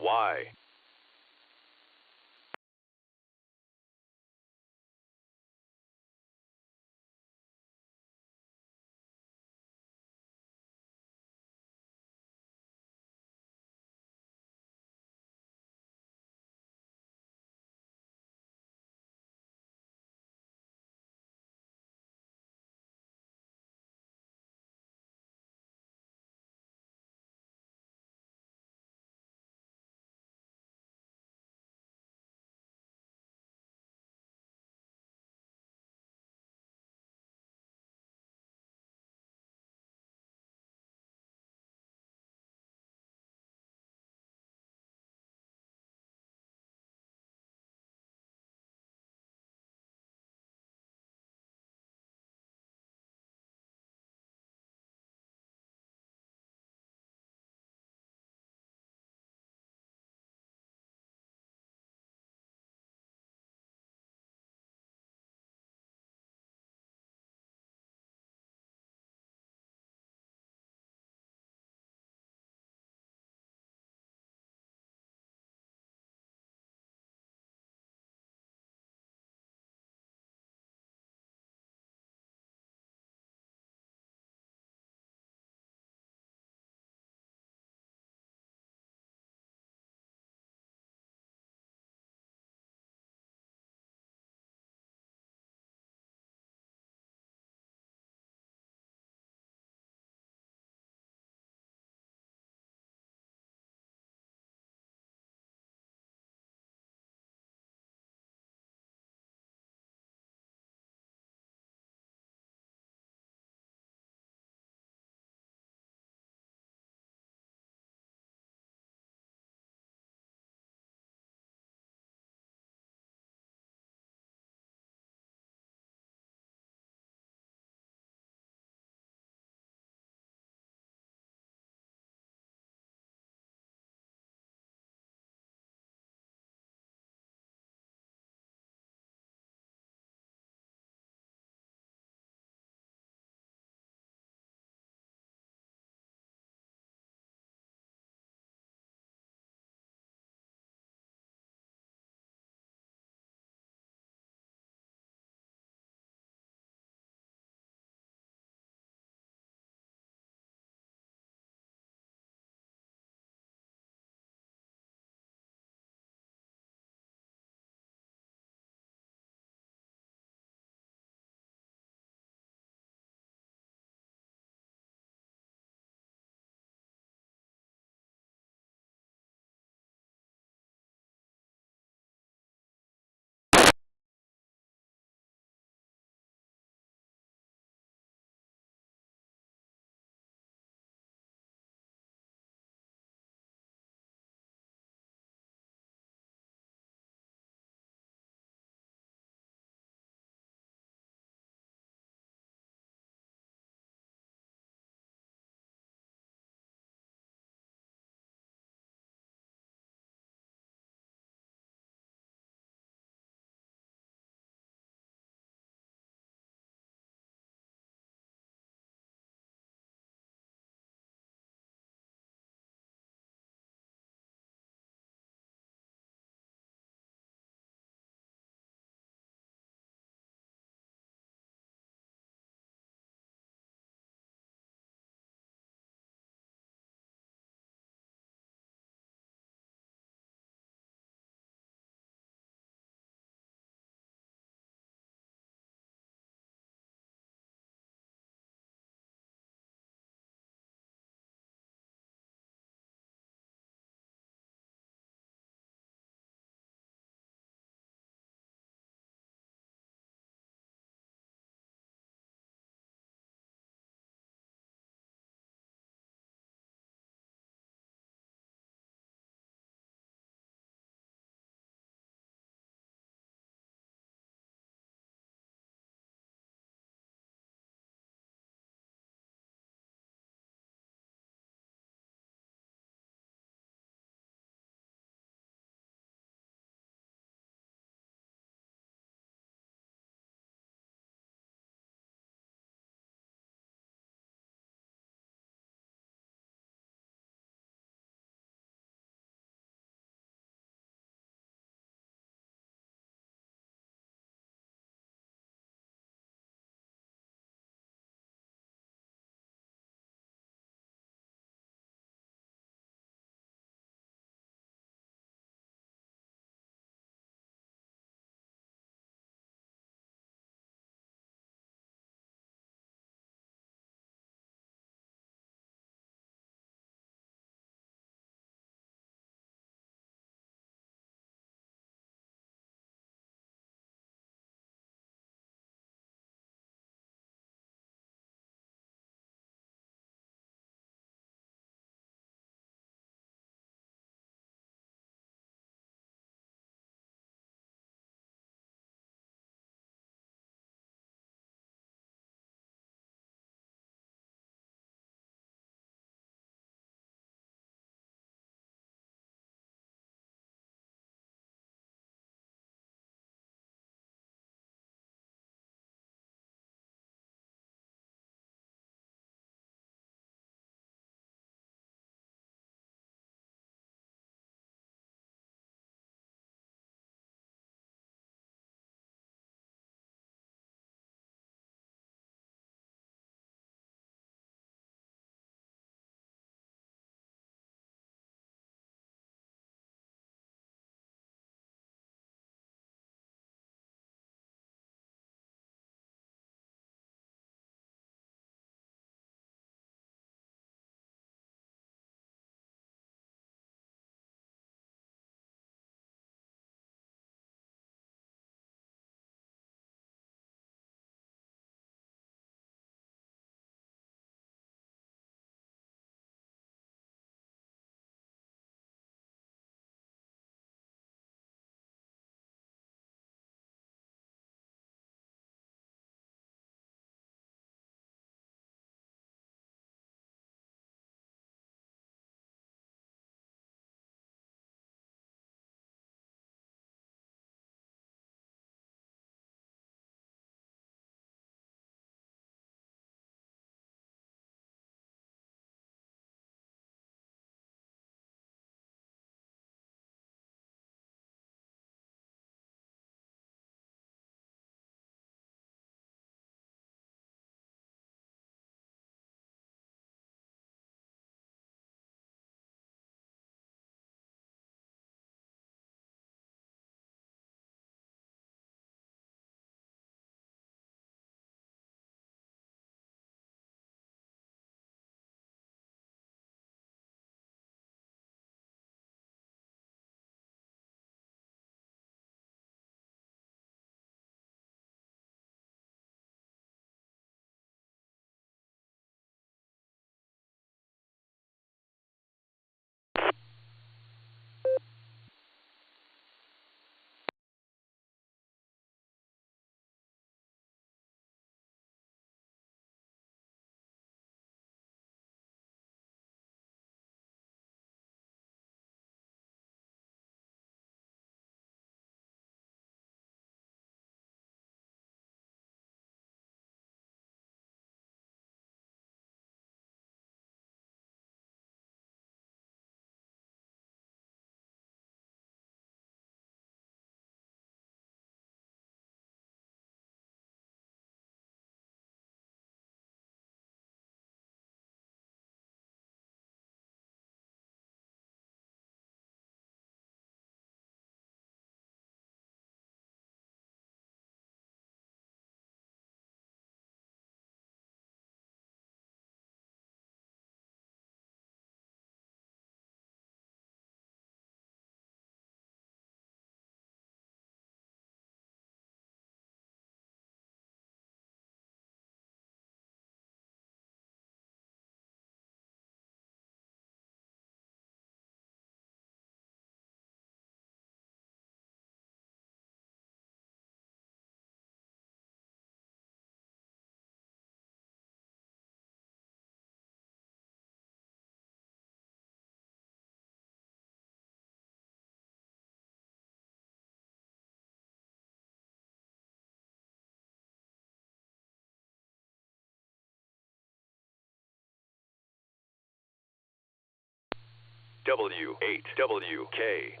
W8WKY.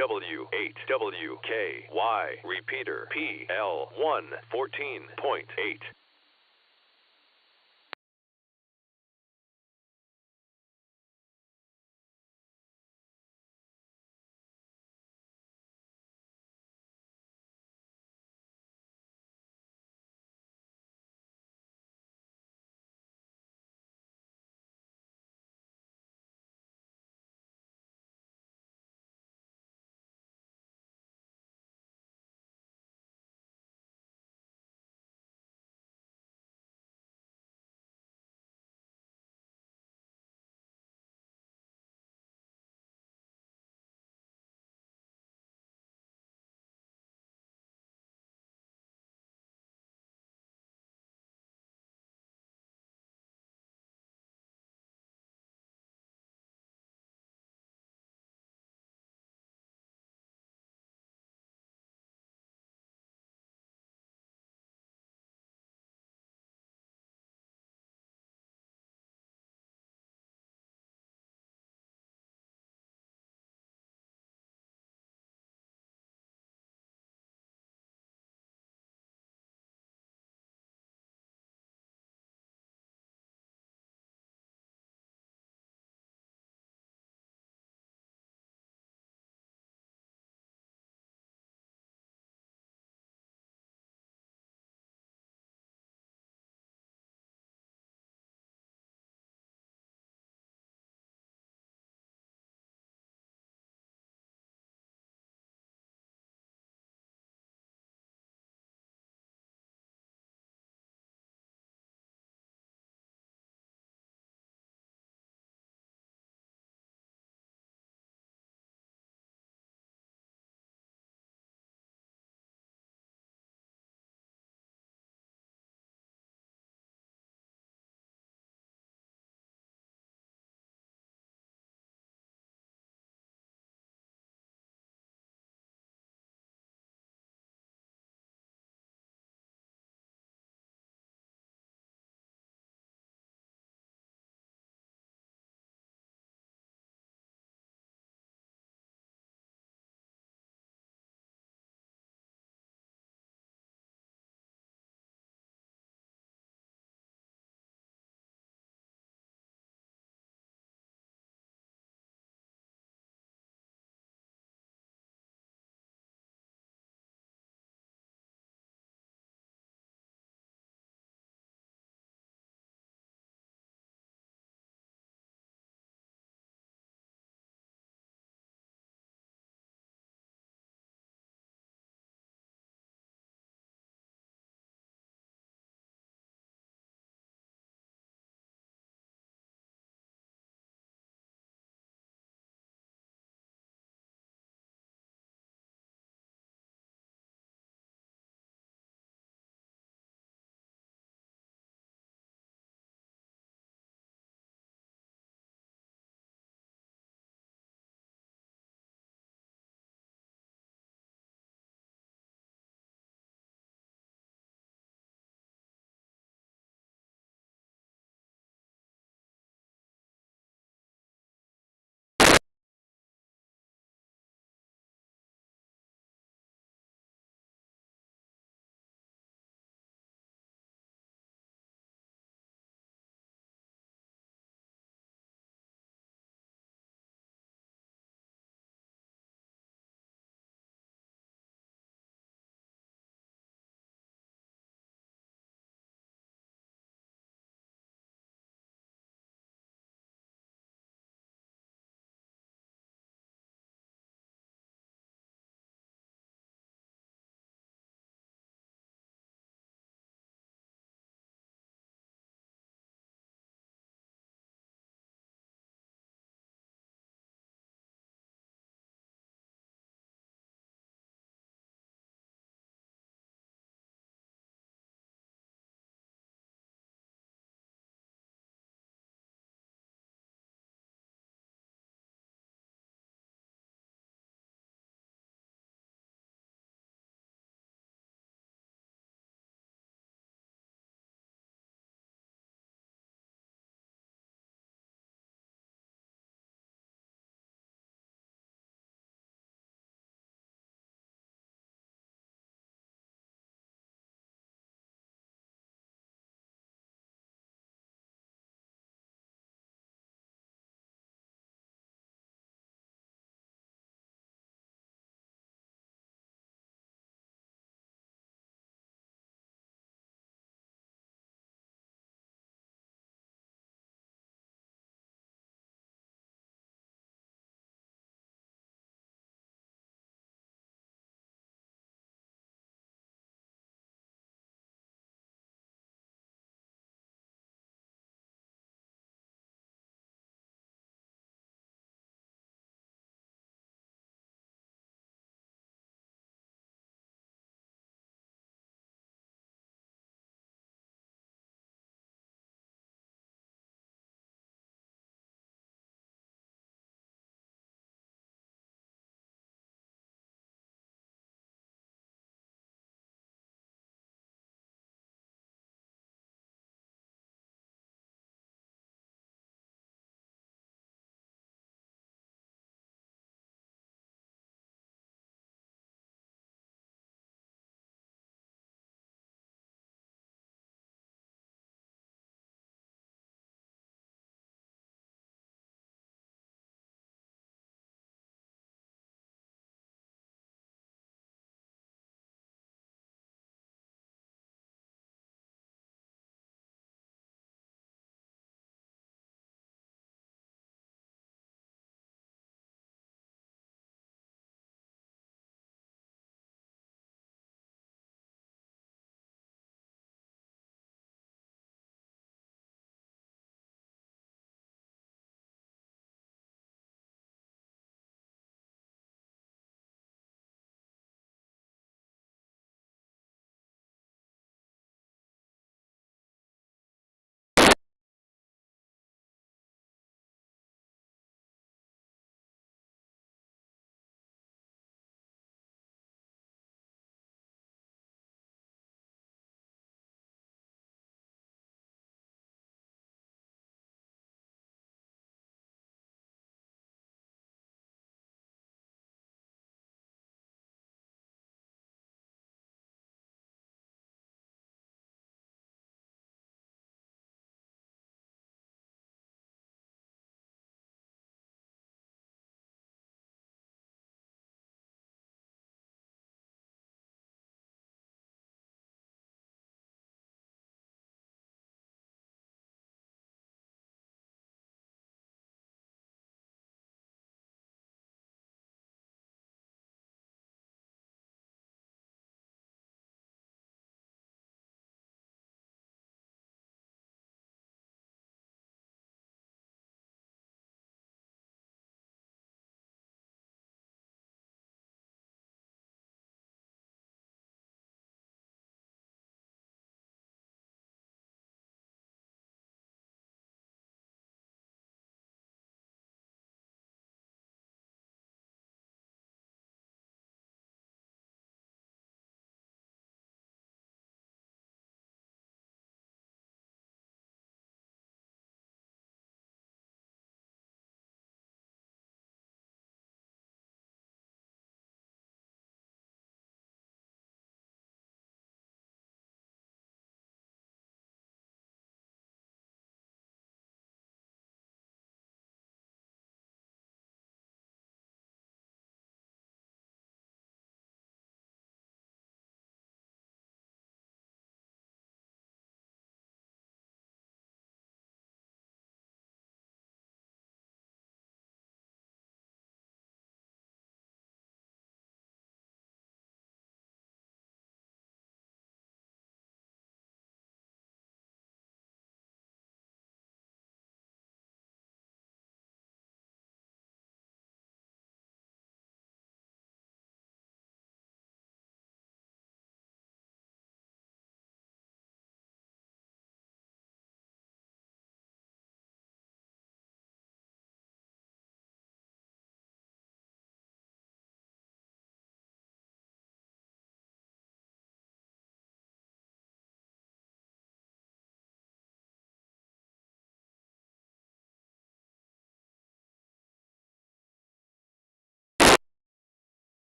W8WKY repeater PL1 14.8.